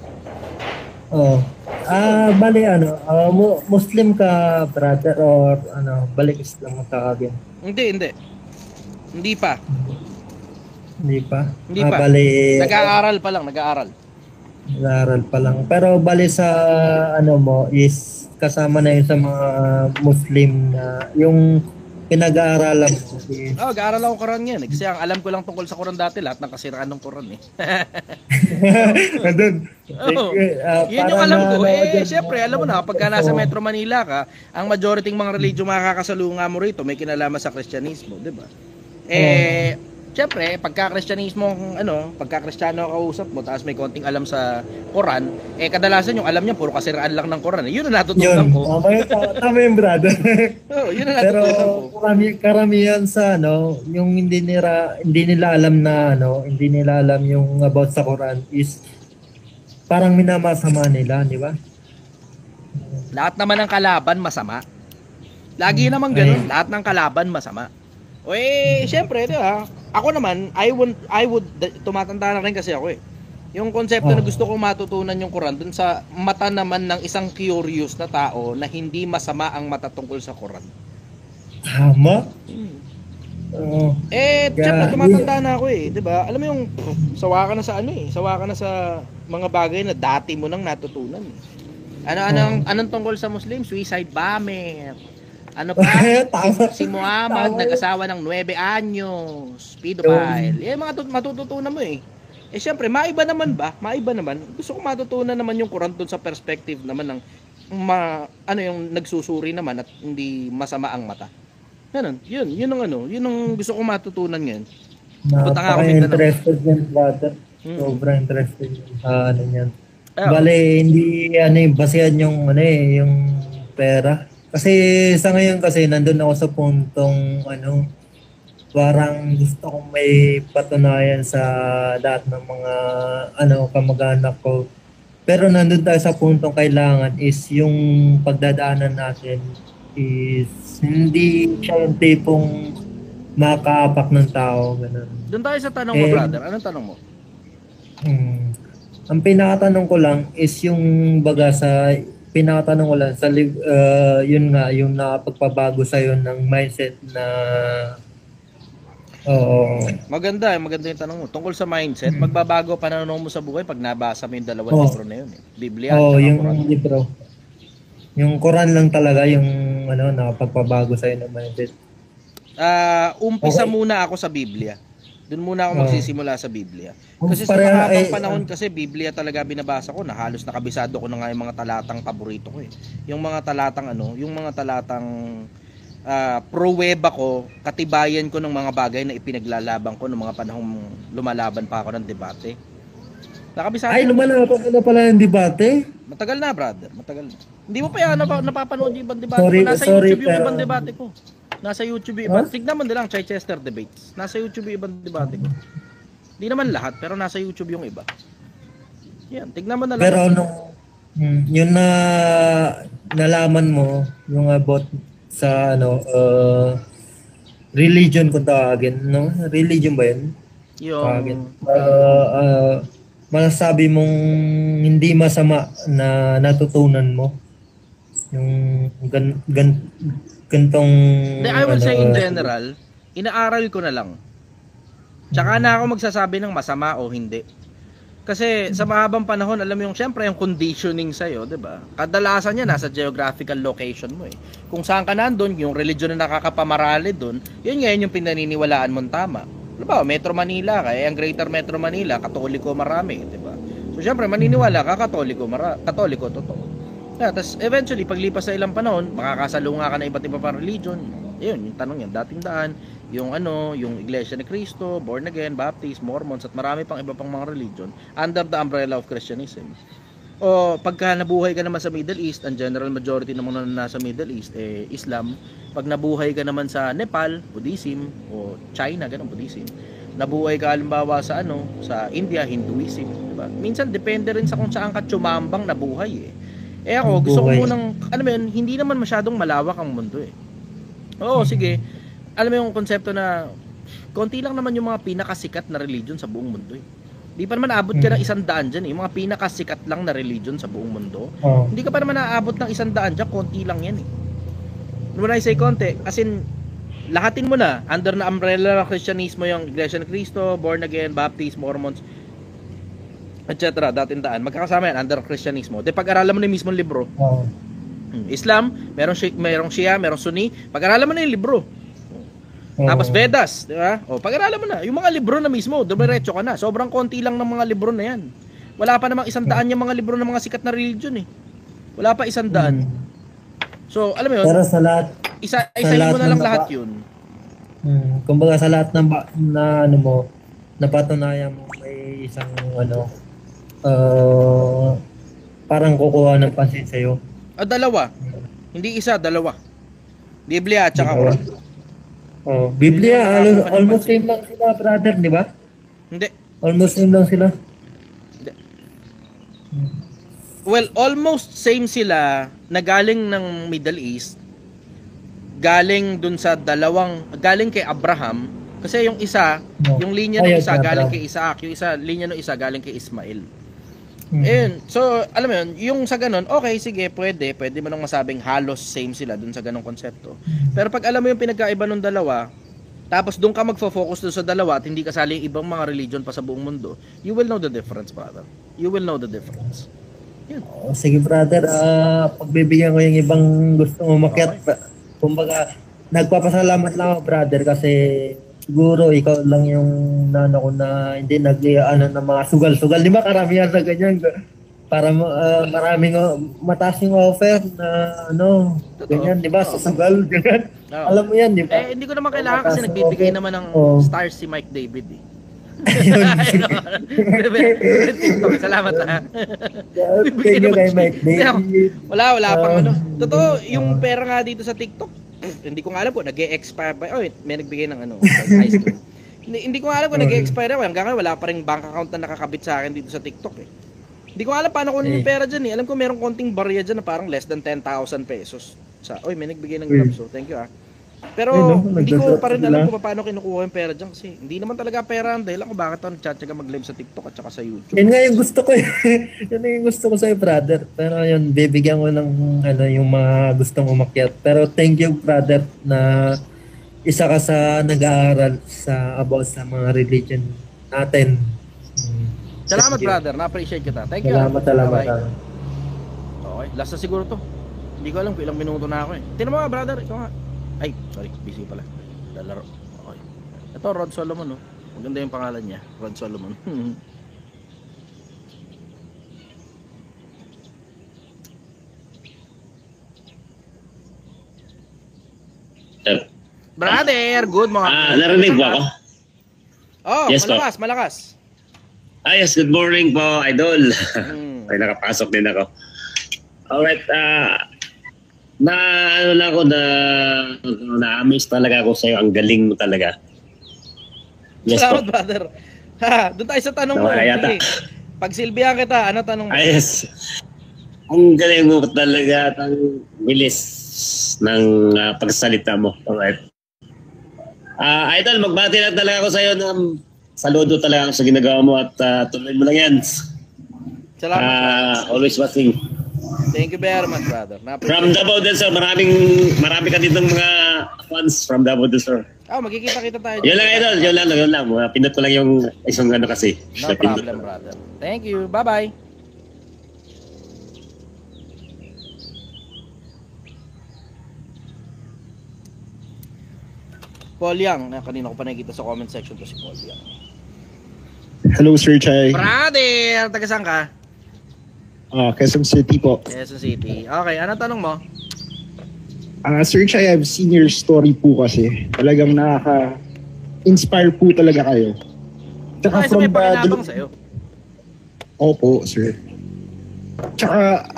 Bali Muslim ka, brother, or balik Islam ka agad? Hindi. Hindi pa. Hindi pa? Bali, nag-aaral pa lang. Nag-aaral pa lang. Pero bali sa mo is kasama na yun sa mga Muslim na yung pinag-aaralan mo. Nag-aaral ako Quran yan. Kasi ang alam ko lang tungkol sa Quran dati, lahat ng kasiraan ng Quran eh. Doon. Yun yung alam ko. Siyempre, alam mo na, pagka nasa Metro Manila ka, ang majority ng mga religion makakasalunga mo rito, may kinalaman sa Kristyanismo, di ba? Siyempre, pagka-Kristyanismo, pagka-Kristiyano ka usap mo, tapos may konting alam sa Quran, kadalasan yung alam niya, puro kasiraan lang ng Quran. Yun ang natutunan ko. Tama yung brother. Yun ang natutunan ko. Pero karamihan sa, yung hindi nila alam na, hindi nila alam yung about sa Quran is parang minamasama nila, di ba? Lahat naman ng kalaban masama. Lagi naman ganun, lahat ng kalaban masama. Siyempre, di ba? Ako naman, I would tumatanda na rin kasi ako eh. Yung konsepto na gusto kong matutunan yung Quran dun sa mata naman ng isang curious na tao na hindi masama ang mata tungkol sa Quran. Tama? Siyempre, tumatanda na ako eh, 'di ba? Alam mo yung sawa ka na sa sawa ka na sa mga bagay na dati mo nang natutunan eh. Anong tungkol sa Muslim? Suicide bomber. Ano pa? Si Muhammad nag-asawa ng 9 anyos, pedophile. Mga matututunan mo eh. Siyempre, maiba naman. Gusto ko matutunan naman yung Quran doon sa perspective naman ng yung nagsusuri naman at hindi masama ang mata. Ganun. Yun ang gusto ko matutunan ngayon. Napaka-interested yan, brother. Sobrang interested sa yan. Bale, hindi basihan yung pera. Kasi sa ngayon kasi nandun ako sa puntong parang gusto kong may patunayan sa lahat ng mga kamag-anak ko. Pero nandun tayo sa puntong kailangan is yung pagdadaanan natin is hindi siya yung tipong makaapak ng tao. Ganun. Doon tayo sa tanong mo, brother. Anong tanong mo? Ang pinakatanong ko lang is yung pinakatanong ko lang sa yun nga yung nakapagpabago sa yon ng mindset na maganda yung tanong mo tungkol sa mindset. Magbabago pananaw mo sa buhay pag nabasa mo yung dalawang libro na yun eh. Biblia at yung Quran. libro, yung Quran lang talaga yung nakapagpabago sa ng mindset. Umpisa muna ako sa Biblia. Doon muna ako magsisimula sa Biblia. Kasi sa mahabang panahon kasi Biblia talaga binabasa ko na halos nakabisado ko na nga yung mga talatang paborito ko eh. Yung mga talatang pruweba ko, katibayan ko ng mga bagay na ipinaglalaban ko ng mga panahong lumalaban pa ako ng debate. Nakabisado. Ay, lumalaban ka na pala yung debate. Matagal na, brother. Matagal na. Hindi mo pa yan napapanood yung ibang debate Sorry, ko. Nasa sorry, YouTube yung pero- ibang debate ko. Nasa YouTube yung ibang. Tignan mo nilang Chichester debates. Nasa YouTube yung ibang debate ko. Hindi naman lahat, pero nasa YouTube yung iba. Yan, tignan mo na lang. Pero yun na nalaman mo, yung about sa religion kung tawagin, no? Religion ba yun? Tawagin. Yung Masasabi mong hindi masama na natutunan mo yung gantong I will say in general, inaaral ko na lang. Tsaka na ako magsasabi ng masama o hindi. Kasi sa mahabang panahon, alam mo yung syempre yung conditioning sa'yo, di ba? Kadalasan niya nasa geographical location mo eh. Kung saan ka nandun, yung religion na nakakapamarali dun, yun ngayon yung pinaniniwalaan mong tama. Ano ba, Metro Manila ka, ang Greater Metro Manila, Katoliko marami, di ba? So syempre, maniniwala ka, Katoliko, totoo. Yeah, tapos eventually, paglipas sa ilang panahon, makakasalunga ka na iba't iba pang religion. Yun, yung tanong yan, dating daan, yung yung Iglesia ni Cristo, Born Again, Baptist, Mormons, at marami pang iba pang mga religion under the umbrella of Christianism. O pagka nabuhay ka naman sa Middle East, ang general majority ng mga nasa Middle East Islam. Pag nabuhay ka naman sa Nepal, Buddhism, o China, ganun Buddhism. Nabuhay ka halimbawa sa sa India, Hinduism, diba? Minsan depende rin sa kung saan ka tsumambang nabuhay eh. Ako, gusto ko munang, hindi naman masyadong malawak ang mundo eh. Oo, sige. Alam mo yung konsepto na konti lang naman yung mga pinakasikat na religion sa buong mundo eh. Di pa naman naabot ka ng 100 dyan eh. Yung mga pinakasikat lang na religion sa buong mundo. Hindi ka pa naman naabot ng 100 dyan, konti lang yan eh. When I say konti, as in, lahatin mo na, under na umbrella ng Christianismo yung Iglesia ni Cristo, Born Again, Baptist, Mormons, etc. Dating daan. Magkakasama yan, under Christianismo. De pag-aralan mo na yung mismong libro. Islam, merong Shia, merong Sunni. Pag-aralan mo na yung libro. Tapos Vedas, di ba? O, pag-aralan mo na. Yung mga libro na mismo, dumiretso ka na. Sobrang konti lang ng mga libro na yan. Wala pa namang 100 yung mga libro ng mga sikat na religion eh. Wala pa 100. So, alam mo yun? Pero sa lahat, isahin mo na lang lahat yun. Kumbaga sa lahat ng napatunayan mo may isang parang kukuha ng pansin sa'yo. Dalawa. Hindi isa, dalawa. Biblia at saka Quran. Biblia, almost same lang sila, brother, di ba? Hindi. Almost same lang sila. Hindi. Well, almost same sila na galing ng Middle East. Galing dun sa galing kay Abraham. Kasi yung isa, yung linya ng isa galing kay Isaac. Yung isa, linya ng isa galing kay Ismail. Ayun. So, alam mo yun, yung sa ganun, okay, sige, pwede mo nang masabing halos same sila dun sa ganung konsepto. Pero pag alam mo yung pinagkaiba ng dalawa, tapos dun ka magfo-focus dun sa dalawa at hindi kasali yung ibang mga religion pa sa buong mundo, you will know the difference, brother. You will know the difference. Yun. Sige, brother, pagbibigyan ko yung ibang gustong umakyat. Kumbaga, nagpapasalamat lang ako, brother, kasi siguro ikaw lang yung nano ko na hindi ng mga sugal-sugal. Di ba karamihan na ganyan? Para maraming mataas yung offer na ganyan, di ba? Susugal, ganyan. Alam mo yan, di ba? Hindi ko naman kailangan kasi nagbibigay naman ng stars si Mike David eh. Salamat ha. Thank you kay Mike David. Wala pang Totoo, yung pera nga dito sa TikTok, hindi ko nga alam po, nag-e-expire pa. May nagbigay ng high school. Hindi ko nga alam kung nag-e-expire ako. Hanggang ngayon, wala pa ring bank account na nakakabit sa akin dito sa TikTok eh. Hindi ko alam paano kunin yung pera dyan eh. Alam ko merong konting barya dyan na parang less than 10,000 pesos. May nagbigay ng grab, so thank you ah. Pero hindi ko pa rin alam kung paano kinukuha yung pera dyan kasi hindi naman talaga pera ang dahilan kung bakit ako nagtsatsaga mag-live sa TikTok at saka sa YouTube. Yun nga yung gusto ko eh. Yun yung gusto ko sa'yo, brother. Pero yun, bibigyan ko ng yung mga gustong umakyat. Pero thank you, brother, na isa ka sa nag-aaral about sa mga religion natin. Salamat, brother. Na-appreciate kita. Thank you. Salamat. Okay, last na siguro to. Hindi ko alam kung ilang minuto na ako eh. Tingnan mo nga, brother. Ikaw nga. Ay, sorry, busy pala. Lalaro. Okay. Ito, Rod Solomon, Maganda yung pangalan niya, Rod Solomon. Sir. Brother, good morning. Narinig ba ako? Oh, yes, malakas. Yes, good morning po, Idol. Ay, nakapasok din ako. Alright, lang ako na-amaze talaga ako sa'yo. Ang galing mo talaga. Yes, Salamat, brother. Doon tayo sa tanong mo. Yata. Pagsilbihan kita, ano tanong mo? Yes. Ang galing mo talaga at ang bilis ng pagsalita mo. Alright. Idol, magbati lang talaga ako sa'yo ng saludo talaga sa ginagawa mo at tuloy mo lang yan. Salamat. Always watching. Thank you very much, brother. From Davao del Sur, marami ka ditong mga fans from Davao del Sur. Magkikita-kita tayo. Yun lang, Idol. Yun lang. Pinot ko lang yung isang ano kasi. No problem, brother. Thank you. Bye-bye. Paul Yang. Kanina ko pa nakikita sa comment section to si Paul Yang. Hello, Sir Chai. Brother! Taga saan ka? Quezon City po. Quezon City. Okay, ano tanong mo? Sir Chai, I've seen your story po kasi. Talagang nakaka-inspire po talaga kayo. Tsaka from may pakinabang sa'yo. Opo, sir. Tsaka,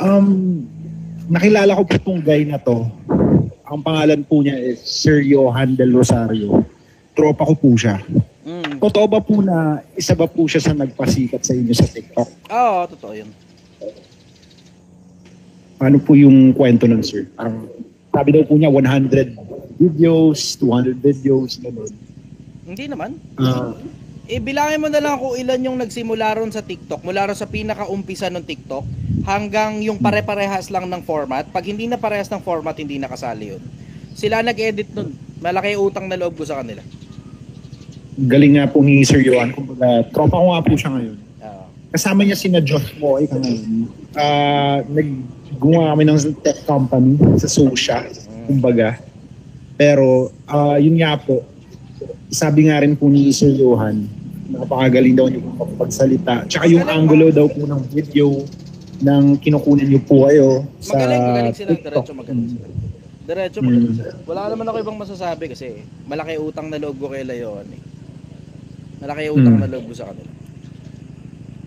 nakilala ko po itong guy na to. Ang pangalan po niya is Sir Johan Del Rosario. Tropa ko po siya. Totoo ba po na isa ba po siya sa nagpasikat sa inyo sa TikTok? Oo, totoo yun. Ano po yung kwento nun, sir? Sabi daw po niya 100 videos, 200 videos, gano'n. Hindi naman. Bilangin mo na lang kung ilan yung nagsimula ron sa TikTok, mula ron sa pinaka-umpisa ng TikTok, hanggang yung pare-parehas lang ng format. Pag hindi na parehas ng format, hindi nakasali yun. Sila nag-edit nun. Malaki utang na loob ko sa kanila. Galing nga po ni Sir Johan. Kumbaga, tropa ko nga po siya ngayon. Kasama niya sina Josh Moy ngayon. Naggumawa kami ng tech company sa Socia. Kumbaga. Pero, yun nga po, sabi nga rin po ni Sir Johan, napakagaling daw niyo po pagsalita. Tsaka yung angulo daw po ng video ng kinukunan niyo po kayo sa magaling sila. TikTok. Diretso magaling sila. Wala naman ako ibang masasabi kasi malaki utang na loob ko kay Leon. Malaki utang na loob ko sa kanila.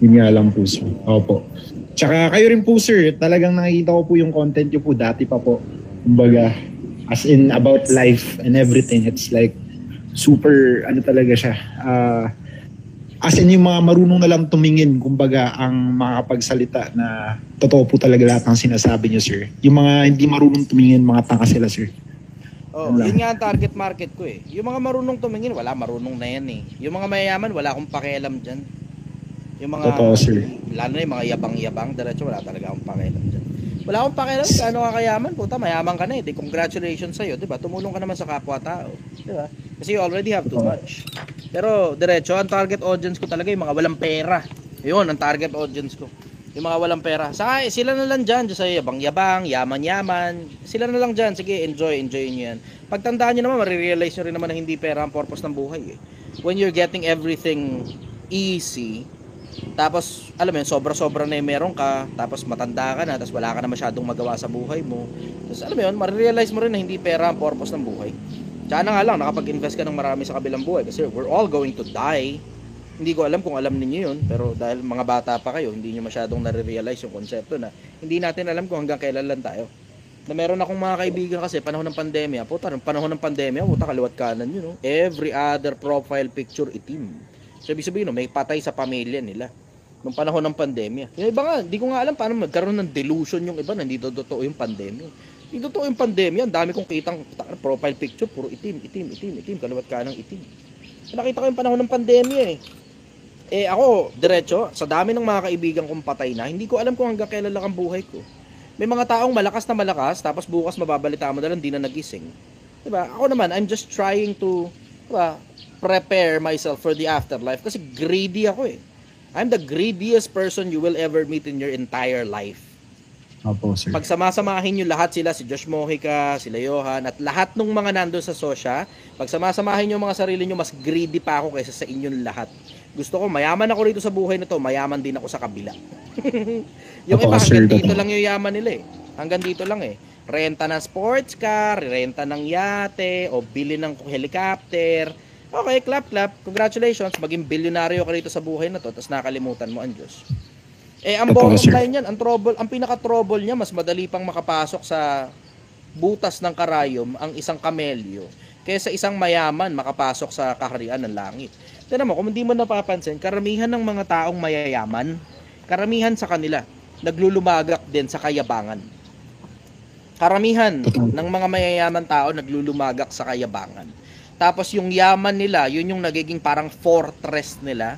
Yun nga lang po, sir. Opo. Tsaka kayo rin po, sir, talagang nakikita ko po yung content niyo po dati pa po. Kumbaga, as in about life and everything, it's like super, ano talaga siya. As in yung mga marunong na lang tumingin, kumbaga, ang makakapagsalita na totoo po talaga lahat ng sinasabi niyo, sir. Yung mga hindi marunong tumingin, mga tanga sila, sir. Yun nga ang target market ko eh. Yung mga marunong tumingin, wala, marunong na yan eh. Yung mga mayayaman, wala akong pakialam dyan. Yung mga, totoo, sir. Lalo na yung mga yabang-yabang, diretso, wala talaga akong pakialam dyan. Wala akong pakialam, ano ka kayaman, puta, mayaman ka na eh. Congratulations sa'yo, diba? Tumulong ka naman sa kapwa-tao, diba? Kasi you already have too much. Pero, diretso, ang target audience ko talaga yung mga walang pera. Yun, ang target audience ko. Yung mga walang pera. Saka, sila na lang dyan sa yabang-yabang, yaman-yaman. Sila na lang dyan. Sige, enjoy nyo yan. Pagtandaan nyo naman, marirealize nyo rin naman na hindi pera ang purpose ng buhay eh. When you're getting everything easy, tapos, alam mo yun, sobra-sobra na yung meron ka, tapos matanda ka na, tapos wala ka na masyadong magawa sa buhay mo. Tapos, alam mo yun, marirealize mo rin na hindi pera ang purpose ng buhay. Tsaka na nga lang, nakapag-invest ka ng marami sa kabilang buhay. Kasi we're all going to die. Hindi ko alam kung alam ninyo yun, pero dahil mga bata pa kayo, hindi nyo masyadong nare-realize yung konsepto na hindi natin alam kung hanggang kailan lang tayo. Na meron akong mga kaibigan kasi panahon ng pandemya, puta, panahon ng pandemya, puta, kaliwat kanan yun, no? Every other profile picture itim. So, ibig sabihin, no, may patay sa pamilya nila nung panahon ng pandemya. Yung iba nga, hindi ko nga alam paano magkaroon ng delusion yung iba na hindi totoo yung pandemya. Hindi totoo yung pandemya, ang dami kong kitang profile picture, puro itim, kaliwat kanang itim. Nakita ko yung panahon ng pandemya eh. Ako, diretso, sa dami ng mga kaibigan kong patay na, hindi ko alam kung hanggang kailan lang ang buhay ko. May mga taong malakas na malakas, tapos bukas mababalita mo na lang, di na nagising. Diba? Ako naman, I'm just trying to, diba, prepare myself for the afterlife kasi greedy ako eh. I'm the greediest person you will ever meet in your entire life. Opo, sir. Pag samasamahin nyo lahat sila, si Josh Mojica, sila Johan, at lahat ng mga nandun sa Socia, pag samasamahin nyo mga sarili nyo, mas greedy pa ako kaysa sa inyong lahat. Gusto ko, mayaman ako rito sa buhay na to, mayaman din ako sa kabila. Yung iba, hanggang dito lang yung yaman nila eh. Hanggang dito lang eh. Renta ng sports car, renta ng yate, o bili ng helicopter, Okay, clap. Congratulations. Maging bilyonaryo ka rito sa buhay na to, tapos nakalimutan mo ang Diyos. Ang bottom line yan, ang pinaka-trouble niya, mas madali pang makapasok sa butas ng karayom ang isang kamelyo kaysa isang mayaman makapasok sa kaharian ng langit. Tignan mo, kung hindi mo napapansin, karamihan ng mga taong mayayaman, karamihan sa kanila, naglulumagak din sa kayabangan. Karamihan ng mga mayayaman tao naglulumagak sa kayabangan. Tapos yung yaman nila, yun yung nagiging parang fortress nila.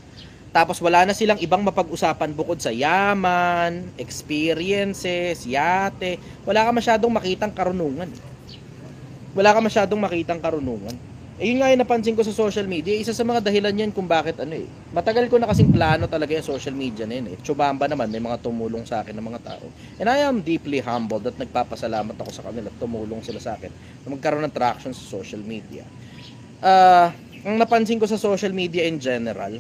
Tapos wala na silang ibang mapag-usapan bukod sa yaman, experiences, yate. Wala ka masyadong makitang karunungan. Yun nga yung napansin ko sa social media. Isa sa mga dahilan yan kung bakit matagal ko na kasing plano talaga yung social media na yun. Chubamba naman, may mga tumulong sa akin ng mga tao. And I am deeply humbled at nagpapasalamat ako sa kanila at tumulong sila sa akin na magkaroon ng traction sa social media. Ang napansin ko sa social media in general,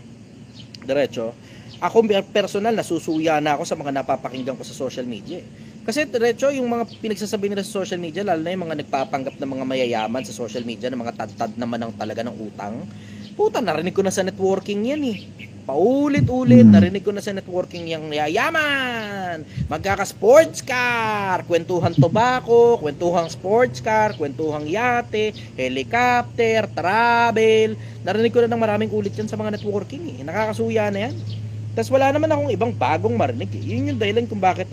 diretso, ako personal nasusuya na ako sa mga napapakinggan ko sa social media. Kasi diretso, yung mga pinagsasabi nila sa social media, lalo na yung mga nagpapanggap ng mga mayayaman sa social media, ng mga tad-tad naman ng talaga ng utang. Puta, narinig ko na sa networking yan Paulit-ulit, narinig ko na sa networking yung yayaman, magkaka-sports car, kwentuhan tobacco, kwentuhang sports car, kwentuhang yate, helicopter, travel. Narinig ko na ng maraming ulit yan sa mga networking Nakakasuya na yan. Tapos wala naman akong ibang bagong marinig Yun yung dahilan kung bakit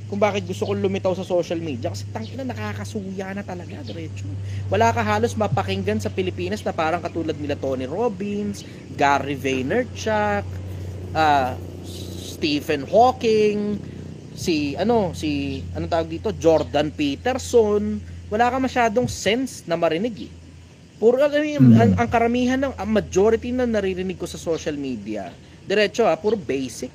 kung bakit gusto kong lumitaw sa social media. Kasi tangina, nakakasuya na talaga, diretso. Wala ka halos mapakinggan sa Pilipinas na parang katulad nila Tony Robbins, Gary Vaynerchuk, Stephen Hawking, anong tawag dito, Jordan Peterson. Wala ka masyadong sense na marinig Puro ang karamihan ang majority na naririnig ko sa social media, diretso puro basic.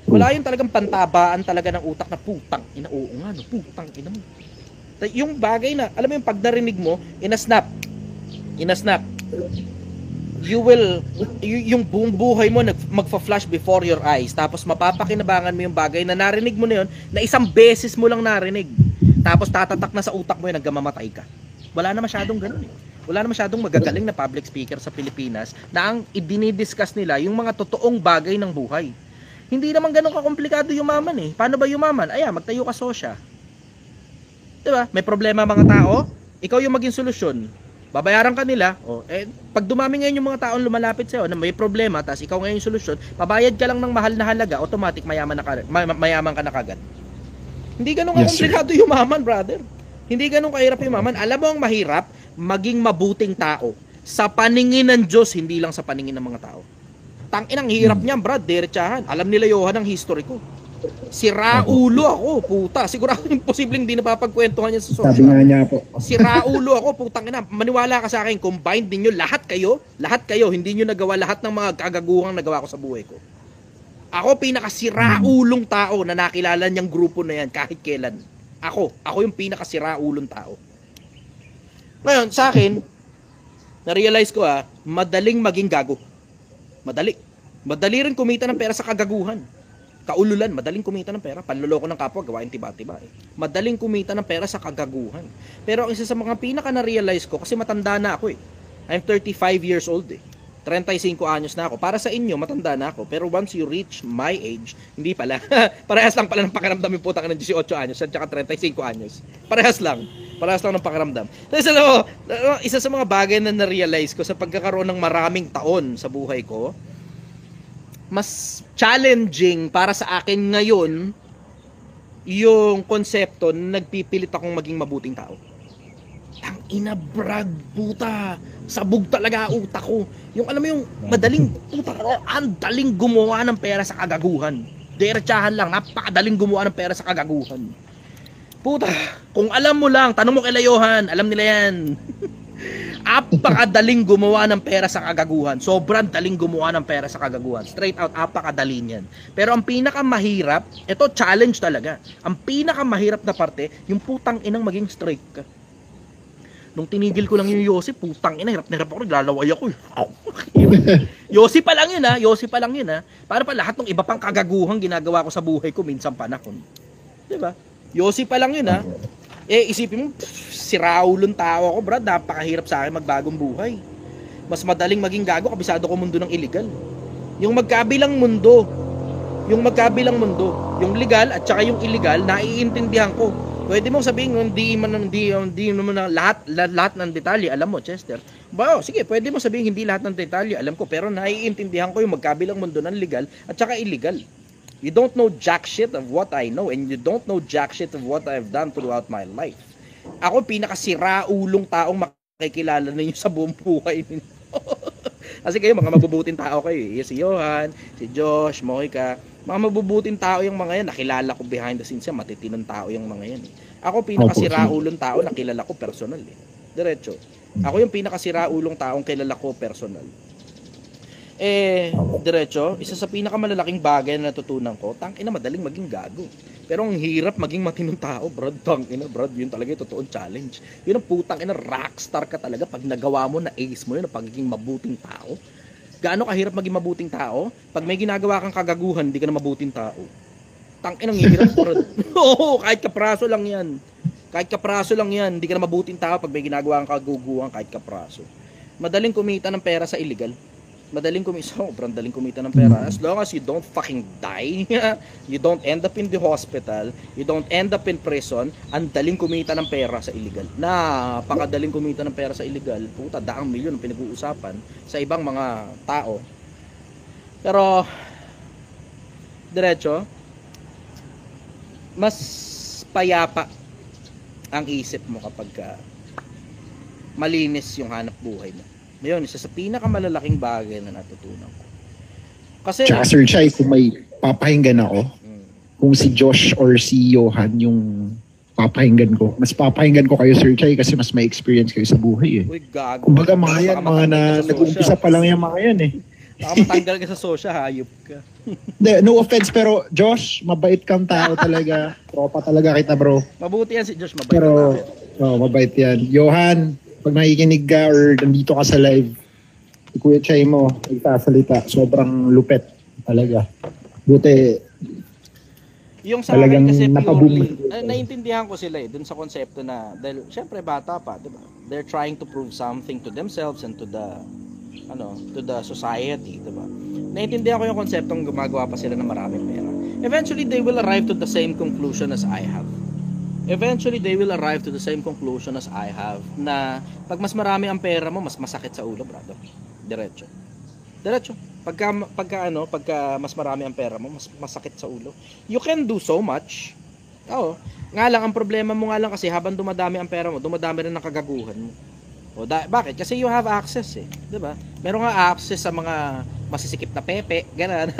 Wala yung talagang pantabaan talaga ng utak na putang ina, oo nga putang ina mo. Yung bagay na, alam mo yung pag narinig mo, in a snap, yung buong buhay mo magfa-flash before your eyes, tapos mapapakinabangan mo yung bagay na narinig mo na yun, na isang beses mo lang narinig, tapos tatatak na sa utak mo yun, nagmamamatay ka. Wala na masyadong ganun Wala na masyadong magagaling na public speaker sa Pilipinas na ang idinidiscuss nila yung mga totoong bagay ng buhay. Hindi naman ganun kakomplikado yumaman Paano ba yumaman? Magtayo ka sosya. Diba? May problema mga tao, ikaw yung maging solusyon. Babayaran ka nila. Pag dumami ngayon yung mga taong lumalapit sa'yo na may problema, tas ikaw ngayon yung solusyon, pabayad ka lang ng mahal na halaga, automatic mayaman ka na kagad. Hindi ganun kakomplikado yumaman, brother. Hindi ganun kahirap yumaman. Alam mo ang mahirap? Maging mabuting tao. Sa paningin ng Diyos, hindi lang sa paningin ng mga tao. Tanginang hirap niyan, brad, diretsahan. Alam nila Johan ang history ko. Si Raulo ako, puta. Sigurado imposibleng di napapagkwentuhan niya sa social. Sabi nga niya po. Si Raulo ako, putang ina. Maniwala ka sa akin, combined ninyo, lahat kayo, hindi nyo nagawa lahat ng mga kagaguhang nagawa ko sa buhay ko. Ako pinakasiraulong tao na nakilala niyang grupo na yan kahit kailan. Ako yung pinakasiraulong tao. Ngayon, sa akin, na-realize ko madaling maging gago. Madali rin kumita ng pera sa kagaguhan. Kaululan, madaling kumita ng pera. Panloloko ng kapwa, gawain tiba-tiba Madaling kumita ng pera sa kagaguhan. Pero ang isa sa mga pinaka na-realize ko, kasi matanda na ako I'm 35 years old 35 anyos na ako. Para sa inyo, matanda na ako. Pero once you reach my age, hindi pala. Parehas lang pala ng pakiramdam yung putang ng 18 anyos at saka 35 anyos. Parehas lang ng pakiramdam. So, isa sa mga bagay na na-realize ko sa pagkakaroon ng maraming taon sa buhay ko, mas challenging para sa akin ngayon yung konsepto na nagpipilit akong maging mabuting tao. Tangina, brad, puta. Sabog talaga utak ko. Yung alam mo yung madaling, puta, ang daling gumawa ng pera sa kagaguhan. Diretsahan lang, napakadaling gumawa ng pera sa kagaguhan. Puta, kung alam mo lang, tanong mo kay Johan, alam nila yan. Apakadaling gumawa ng pera sa kagaguhan. Sobrang daling gumawa ng pera sa kagaguhan. Straight out, apakadali niyan. Pero ang pinakamahirap, ito challenge talaga. Ang pinakamahirap na parte, yung putang inang maging straight ka. Nung tinigil ko lang yung Yossi, putang ina, hirap na hirap ako, naglalaway ako. Yossi pa lang yun ha. Para pa lahat ng iba pang kagaguhang ginagawa ko sa buhay ko minsan panahon. Diba? Yossi pa lang yun ha. Isipin mo, siraulong tao ako, brad. Napakahirap sa akin magbagong buhay. Mas madaling maging gago, kabisado ko mundo ng illegal. Yung magkabilang mundo, yung legal at saka yung illegal, naiintindihan ko. Pwede mong sabihin, hindi naman na lahat ng detalye, alam mo, Chester. Sige, pwede mong sabihin, hindi lahat ng detalye, alam ko, pero naiintindihan ko yung magkabilang mundo ng legal at saka illegal. You don't know jack shit of what I know, and you don't know jack shit of what I've done throughout my life. Ako, pinakasiraulong taong makikilala ninyo sa buong buhay ninyo. Kasi kayo, mga mabubuting tao kayo. Si Johan, si Josh, Moika, mga mabubuting tao yung mga yan. Nakilala ko behind the scenes yan. Matitinong tao yung mga yan. Ako, pinakasiraulong tao na kilala ko personal. Diretso. Ako yung pinakasiraulong taong kilala ko personal. Diretso, isa sa pinakamalalaking bagay na natutunan ko, tangina, madaling maging gago. Pero ang hirap maging matinong tao, brad. Tangina, brad, yun talaga yung totoong challenge. Yun ang putang ina, rockstar ka talaga pag nagawa mo, na ace mo yun, na pagiging mabuting tao. Gaano kahirap maging mabuting tao? Pag may ginagawa kang kagaguhan, hindi ka na mabuting tao. Tangina, ang hirap, brad. Oo, kahit kapraso lang yan. Hindi ka na mabuting tao pag may ginagawa kang kagaguhan, kahit kapraso. Madaling kumita ng pera sa illegal. Sobrang daling kumita ng pera. As long as you don't fucking die, you don't end up in the hospital, you don't end up in prison, ang daling kumita ng pera sa illegal. Napakadaling kumita ng pera sa illegal. Puta, daang milyon ang pinag-uusapan sa ibang mga tao. Pero, diretso, mas payapa ang isip mo kapag malinis yung hanap buhay mo. Ngayon, isa sa pinakamalalaking bagay na natutunan ko. Kasi, tsaka Sir Chai, kung may papahinggan ako, kung si Josh or si Johan yung papahinggan ko, mas papahinggan ko kayo, Sir Chai, kasi mas may experience kayo sa buhay. Uy, gago. Kumbaga mga yan, mga na nag-uumpisa pa lang yung mga yan eh. Baka matanggal ka sa sosya, hayop ka. No offense, pero Josh, mabait kang tao talaga. Tropa talaga kita, bro. Mabuti yan si Josh, mabait. Pero, mabait yan. Johan, pag nakikinig ka or nandito ka sa live, si Kuya Chai mo, nagsasalita, sobrang lupet talaga. Buti, yung sa akin kasi purely, naiintindihan ko sila dun sa konsepto na, dahil syempre bata pa, diba? They're trying to prove something to themselves and to the society, diba? Naiintindihan ko yung konseptong gumagawa pa sila ng maraming pera. Eventually, they will arrive to the same conclusion as I have. Na pag mas marami ang pera mo, mas masakit sa ulo, brother. Diretso. Pagka mas marami ang pera mo, mas masakit sa ulo. You can do so much. Oo. Nga lang, ang problema mo nga lang kasi habang dumadami ang pera mo, dumadami rin ang kagaguhan mo. Bakit? Kasi you have access diba? Meron nga access sa mga masisikip na pepe, gano'n.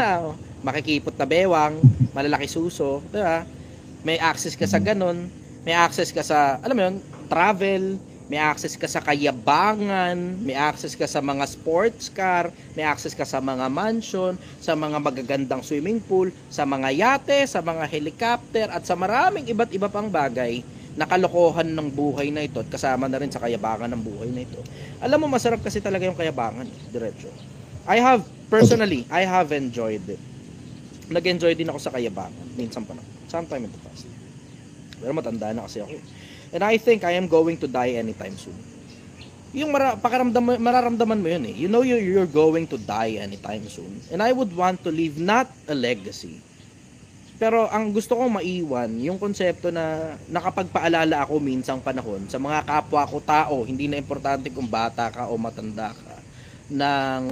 Makikipot na bewang, malalaki suso, diba? May access ka sa ganun, may access ka sa, alam mo yun, travel, may access ka sa kayabangan, may access ka sa mga sports car, may access ka sa mga mansion, sa mga magagandang swimming pool, sa mga yate, sa mga helicopter, at sa maraming iba't iba pang bagay na kalokohan ng buhay na ito at kasama na rin sa kayabangan ng buhay na ito. Alam mo, masarap kasi talaga yung kayabangan, diretso. I have enjoyed it. Nag-enjoy din ako sa kayabangan minsan pa na. Sometime in the past. Pero matanda na kasi ako. And I think I am going to die anytime soon. Yung mararamdaman mo yun You know you're going to die anytime soon. And I would want to leave not a legacy. Pero ang gusto kong maiwan, yung konsepto na nakapagpaalala ako minsang panahon sa mga kapwa ko tao, hindi na importante kung bata ka o matanda ka, ng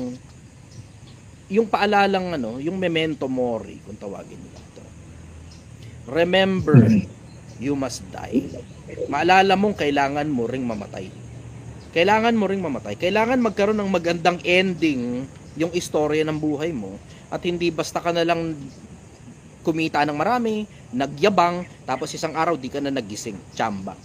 yung paalalang yung memento mori, kung tawagin nila ito. Remember, you must die. Maalala mong kailangan mo ring mamatay. Kailangan magkaroon ng magandang ending yung istorya ng buhay mo, at hindi basta ka na lang kumita ng marami, nagyabang, tapos isang araw di ka na nagising, tsamba.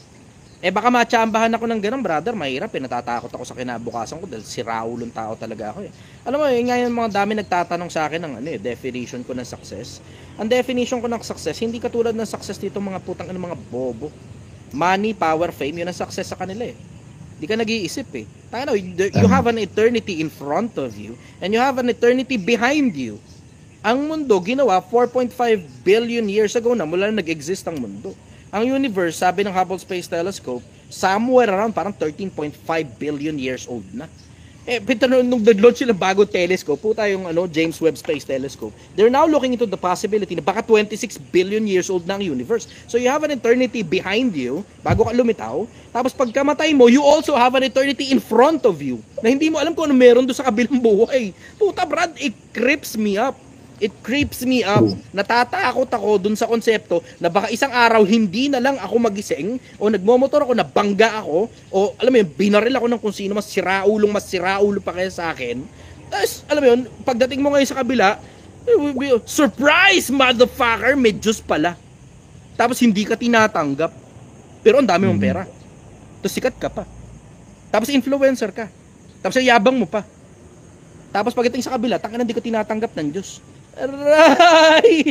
Baka matsambahan ako ng ganun, brother, mahirap natatakot ako sa kinabukasan ko dahil siraulong tao talaga ako Alam mo, ngayon mga dami nagtatanong sa akin ng definition ko ng success. Ang definition ko ng success, hindi katulad ng success dito mga putang mga bobo. Money, power, fame, yun ang success sa kanila Hindi ka nag-iisip You have an eternity in front of you and you have an eternity behind you. Ang mundo ginawa 4.5 billion years ago na mula na nag-exist ang mundo. Ang universe, sabi ng Hubble Space Telescope, somewhere around parang 13.5 billion years old na. Pero nung nag-launch sila bago telescope, puta yung James Webb Space Telescope, they're now looking into the possibility na baka 26 billion years old na ang universe. So you have an eternity behind you, bago ka lumitaw, tapos pagkamatay mo, you also have an eternity in front of you, na hindi mo alam kung ano meron doon sa kabilang buhay. Puta Brad, it creeps me up. It creeps me up. Natatakot ako dun sa konsepto na baka isang araw hindi na lang ako magising o nagmomotor ako, nabangga ako o alam mo yun, binaril ako ng kung sino mas siraulo pa kaya sa akin. Tapos alam mo yun, pagdating mo ngayon sa kabila, surprise motherfucker, may Diyos pala. Tapos hindi ka tinatanggap. Pero ang dami mong pera. Tapos sikat ka pa. Tapos influencer ka. Tapos yabang mo pa. Tapos pagdating sa kabila, tangina hindi ka tinatanggap ng Diyos. Aray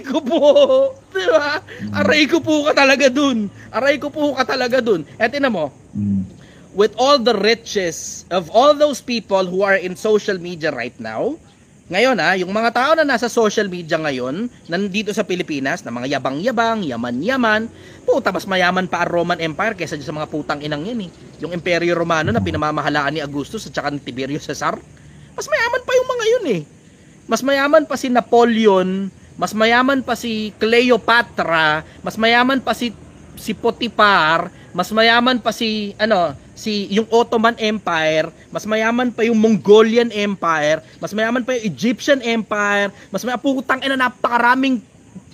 ko po, di ba? Aray ko po ka talaga dun. Eto na mo, with all the riches of all those people who are in social media right now, ngayon yung mga tao na nasa social media ngayon, nandito sa Pilipinas, na mga yabang-yabang, yaman-yaman, puta, mas mayaman pa ang Roman Empire kaysa sa mga putang inang yan eh. Yung Imperyo Romano na pinamamahalaan ni Augustus at saka ni Tiberio Cesar, mas mayaman pa yung mga yun eh. Mas mayaman pa si Napoleon, mas mayaman pa si Cleopatra, mas mayaman pa si Potiphar, mas mayaman pa si yung Ottoman Empire, mas mayaman pa yung Mongolian Empire, mas mayaman pa yung Egyptian Empire, mas mayaman putang ina, napakaraming,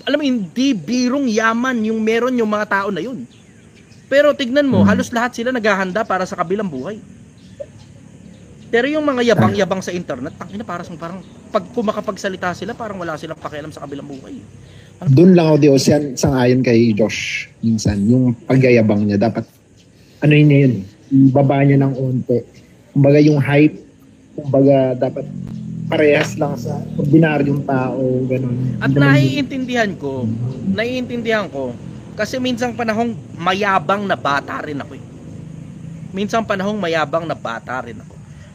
alam mo, hindi birong yaman yung meron yung mga tao na yun. Pero tignan mo, halos lahat sila naghahanda para sa kabilang buhay. Pero yung mga yabang-yabang sa internet, tangina, parang pag kumakapagsalita sila, parang wala silang pakialam sa kabilang buhay. Doon lang ako sang-ayon kay Josh minsan, yung pagyayabang niya, dapat niya yun, baba niya ng onte. Kumbaga yung hype, kumbaga dapat parehas lang sa ordinaryong tao, ganun. At naiintindihan ko, kasi minsang panahong mayabang na bata rin ako.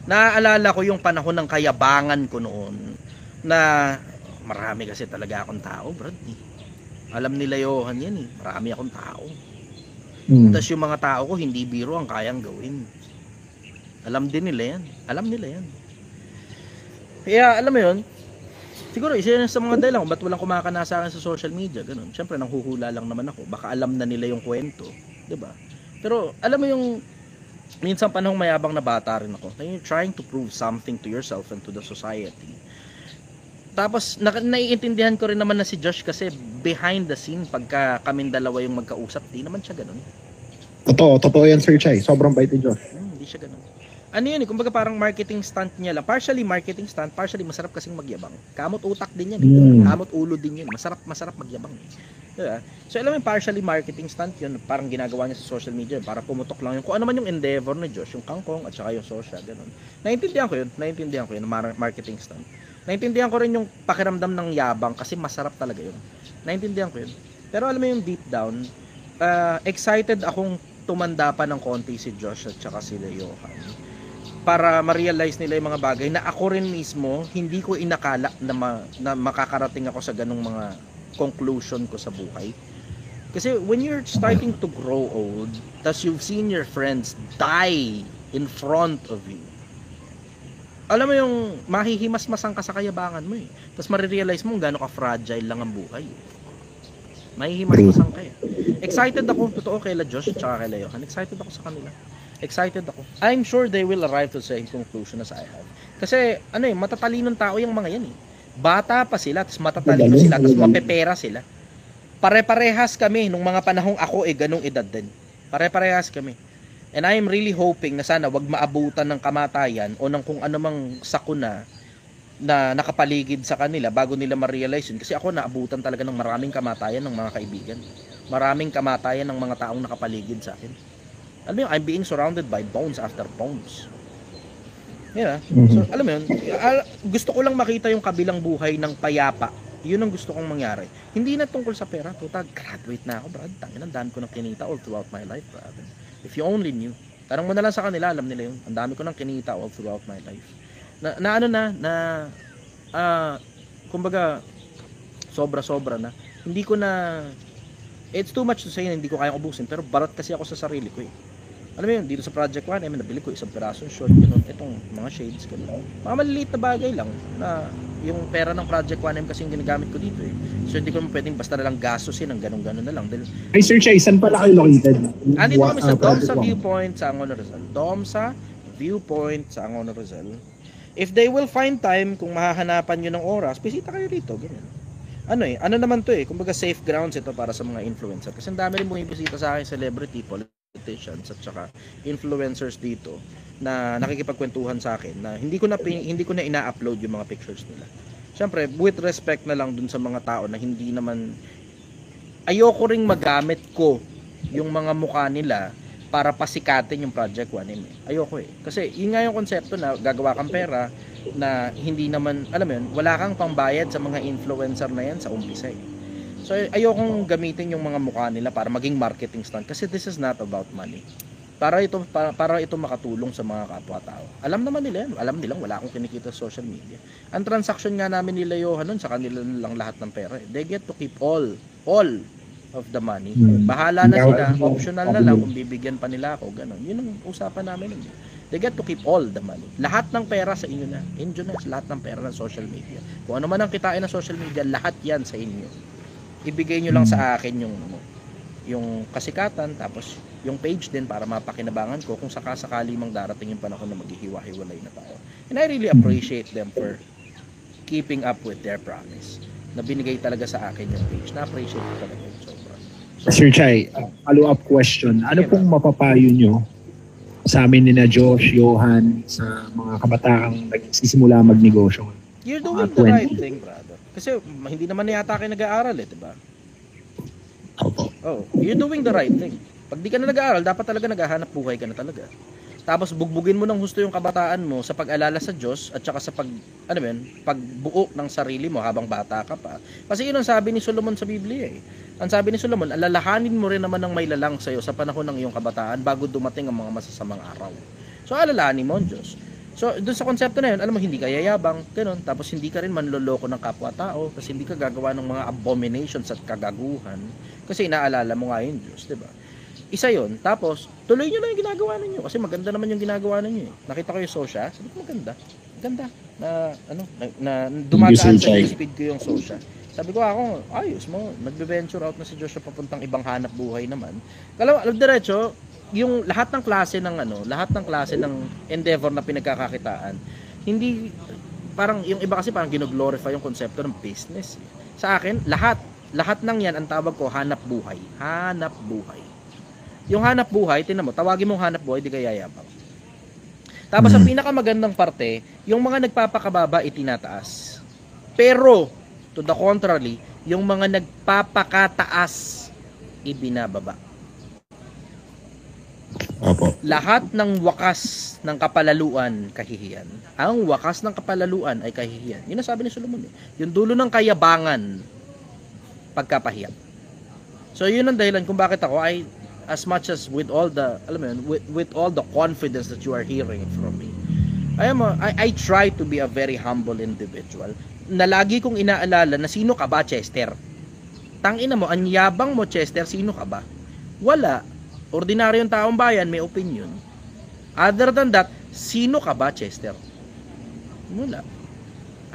Naaalala ko yung panahon ng kayabangan ko noon na marami kasi talaga akong tao, Brad. Alam nila Johan yan eh. Marami akong tao. Tapos yung mga tao ko, hindi biro ang kayang gawin. Alam nila yan. Kaya alam mo yun, siguro isa yun sa mga dahilan kung ba't walang kumakana sa akin sa social media, ganun. Siyempre nanghuhula lang naman ako. Baka alam na nila yung kwento, 'di ba? Pero alam mo yung minsan panahong mayabang na bata rin ako. You're trying to prove something to yourself and to the society. Tapos naiintindihan ko rin naman na si Josh kasi behind the scene pagka kaming dalawa yung magkausap, di naman siya ganun. Totoo yan, Sir Chai. Sobrang bait ni Josh. Hindi siya ganun. Ano yun, kumbaga parang marketing stunt niya lang. Partially marketing stunt, partially masarap kasing magyabang. Kamot utak din yan. Kamot ulo din yun. Masarap magyabang. Diba? So alam mo yung partially marketing stunt yun, parang ginagawa niya sa social media para pumutok lang yung kung ano man yung endeavor ni Josh, yung kangkong at saka yung social, ganun. Naintindihan ko yun, marketing stunt. Naintindihan ko rin yung pakiramdam ng yabang kasi masarap talaga yun. Naintindihan ko yun. Pero alam mo yung deep down, excited akong tumanda pa ng konti si Josh at saka si Johan para ma-realize nila yung mga bagay na ako rin mismo hindi ko inakala na makakarating ako sa ganung mga conclusion ko sa buhay. Kasi when you're starting to grow old, tas you've seen your friends die in front of you, alam mo yung mahihimas-masang ka sa kayabangan mo eh. Tas marirealize mo gaano ka fragile lang ang buhay. Mahihimas-masang ka eh. Excited ako, totoo, kay Josh at saka kay Johan. Excited ako sa kanila. Excited ako. I'm sure they will arrive to the same conclusion as I have. Kasi matatalinong tao yung mga yan eh. Bata pa sila, tapos matatalino sila, tapos mapepera sila. Pare-parehas kami nung mga panahong ako ganung edad din. Pare-parehas kami. And I am really hoping na sana wag maabutan ng kamatayan o ng kung anumang sakuna na nakapaligid sa kanila bago nila ma-realize yun. Kasi ako naabutan talaga ng maraming kamatayan ng mga kaibigan. Maraming kamatayan ng mga taong nakapaligid sa akin. Alam mo yun, I'm being surrounded by bones after bones. Yeah. So, alam mo yun, gusto ko lang makita yung kabilang buhay ng payapa. Yun ang gusto kong mangyari. Hindi na tungkol sa pera. Puta, graduate na ako, brad. Tangin, ang dami ko nang kinita all throughout my life, brad. If you only knew. Tanong mo na lang sa kanila, alam nila yun. Ang dami ko nang kinita all throughout my life. Kumbaga, sobra-sobra na. Hindi ko na, it's too much to say na hindi ko kayang ubusin, pero barat kasi ako sa sarili ko eh. Alam mo yun, dito sa Project 1, nabili ko isang pirasong short, yun, itong mga shades, gano'n. Mga maliliit na bagay lang, na yung pera ng Project 1M kasi yung ginagamit ko dito eh. So hindi ko naman pwedeng basta na lang gastusin ng ganun-ganun na lang. Dahil, Ay, Sir Chai, saan pala kayo located? andito kami sa Project Domsa 1. Viewpoint sa Angono Rizal. Domsa Viewpoint sa Angono Rizal. If they will find time, kung mahahanapan nyo ng oras, bisita kayo dito, ganyan. Ano naman to eh, kumbaga safe grounds ito para sa mga influencer. Kasi ang dami rin bumibisita sa akin, celebrity, politicians, at saka influencers dito na nakikipagkwentuhan sa akin na hindi ko na ina-upload yung mga pictures nila. Siyempre, with respect na lang dun sa mga tao na hindi naman, ayoko ring magamit ko yung mga mukha nila para pasikatin yung Project 1M. Ayoko eh. Kasi yun nga yung konsepto na gagawa kang pera na hindi naman, alam mo yun, wala kang pangbayad sa mga influencer na yan sa umpisa eh. So ayokong gamitin yung mga mukha nila para maging marketing stunt kasi this is not about money. Para ito makatulong sa mga kapwa-tao. Alam naman nila yan. Alam nilang wala akong kinikita sa social media. Ang transaction nga namin nila Johan nun, sa kanila lang lahat ng pera. They get to keep all of the money. Bahala na sila. Optional na lang kung bibigyan pa nila ako. Ganon. Yun ang usapan namin nun. They get to keep all the money. Lahat ng pera sa inyo na. Inyo na lahat ng pera ng social media. Kung ano man ang kitain ng social media, lahat yan sa inyo. Ibigay nyo lang sa akin yung kasikatan, tapos yung page din para mapakinabangan ko kung sakasakali mang darating yung panahon na maghihiwa-hiwalay na tayo. And I really appreciate them for keeping up with their promise. Na binigay talaga sa akin yung page. Na-appreciate ko talaga yung sobra. So, Sir Chai, follow-up question. Ano pong mapapayo nyo sa amin ni na Josh, Johan, sa mga kabataang nagsisimula magnegosyo? You're doing the right thing, brother. Kasi hindi naman yata kayo nag-aaral eh, diba? Oh, you're doing the right thing. Pag di ka na nag-aaral, dapat talaga naghahanap buhay ka na talaga. Tapos bugbugin mo ng husto yung kabataan mo sa pag-alala sa Diyos at saka sa pagbuo ng sarili mo habang bata ka pa. Kasi yun ang sabi ni Solomon sa Biblia eh. Ang sabi ni Solomon, alalahanin mo rin naman ng may lalang sa'yo sa panahon ng iyong kabataan bago dumating ang mga masasamang araw. So alalahanin mo ang Diyos. So, dun sa konsepto na yun, alam mo, hindi ka yayabang, ganun, tapos hindi ka rin manloloko ng kapwa-tao, kasi hindi ka gagawa ng mga abominations at kagaguhan, kasi inaalala mo nga yung Diyos, diba? Isa yun, tapos, tuloy nyo lang yung ginagawa ninyo, kasi maganda naman yung ginagawa ninyo eh. Nakita ko yung Sosya, sabi ko maganda, na dumadaan sa speed ko yung Sosya. Sabi ko ako, ayos mo, nagbe-venture out na si Joshua papuntang ibang hanap buhay naman. Alam diretso, yung lahat ng klase ng endeavor na pinagkakakitaan, hindi parang yung iba kasi parang gino-glorify yung konsepto ng business. Sa akin, lahat ng yan ang tawag ko hanap buhay. Hanap buhay. Yung hanap buhay, tingnan mo, tawagin mong hanap buhay, di ka yayabang. Tapos ang pinakamagandang parte, yung mga nagpapakababa itinataas. Pero to the contrary, yung mga nagpapakataas ibinababa. Opo. Lahat ng wakas ng kapalaluan kahihiyan. Ang wakas ng kapalaluan ay kahihiyan. Yun ang sabi ni Solomon. Yung dulo ng kayabangan, pagkapahiya. So yun ang dahilan kung bakit ako ay as much as with all the, alam mo yun, with all the confidence that you are hearing from me. I try to be a very humble individual na lagi kong inaalala na sino ka ba, Chester? Tangina mo, ang yabang mo, Chester, sino ka ba? Wala. Ordinaryong taong bayan may opinion. Other than that, sino ka ba, Chester? Wala.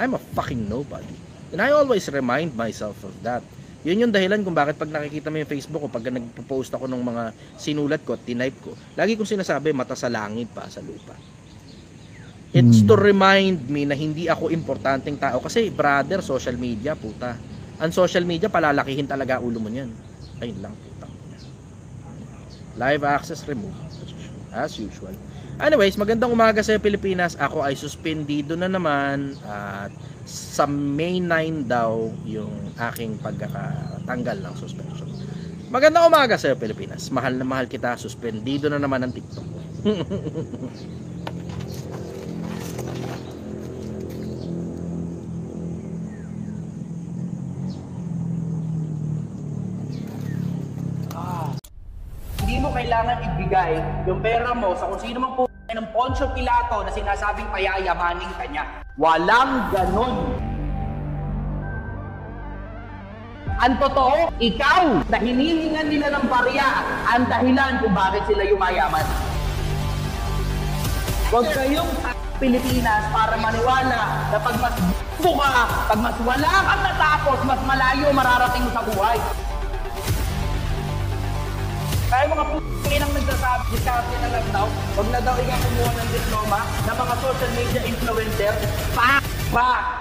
I'm a fucking nobody. And I always remind myself of that. Yun yung dahilan kung bakit pag nakikita mo yung Facebook ko, pag nagpo-post ako ng mga sinulat ko at tinype ko, lagi kong sinasabi, mata sa langit pa sa lupa. It's to remind me na hindi ako importanteng tao. Kasi brother, social media, puta. Ang social media, palalakihin talaga ulo mo niyan. Ayun lang, puta. Live access removed as usual. Anyways, magandang umaga sa Pilipinas. Ako ay suspendido na naman at sa May 9 daw yung aking pagkakatanggal ng suspension. Magandang umaga sa Pilipinas. Mahal na mahal kita. Suspendido na naman ang TikTok. Hindi mo kailangan ibigay yung pera mo sa kung sino mang ng Poncio Pilato na sinasabing payayamanin ka niya. Walang ganon. Ang totoo, ikaw na hinihingan nila ng barya ang dahilan kung bakit sila yumayaman. Huwag kayong Pilipinas para maniwala na pag mas buka, pag mas wala kang natapos, mas malayo mararating mo sa buhay. Kaya mga p***in ang nagsasabi, diskarte na lang daw, huwag na daw ikaw kumuha ng diploma ng mga social media influencer. Pa!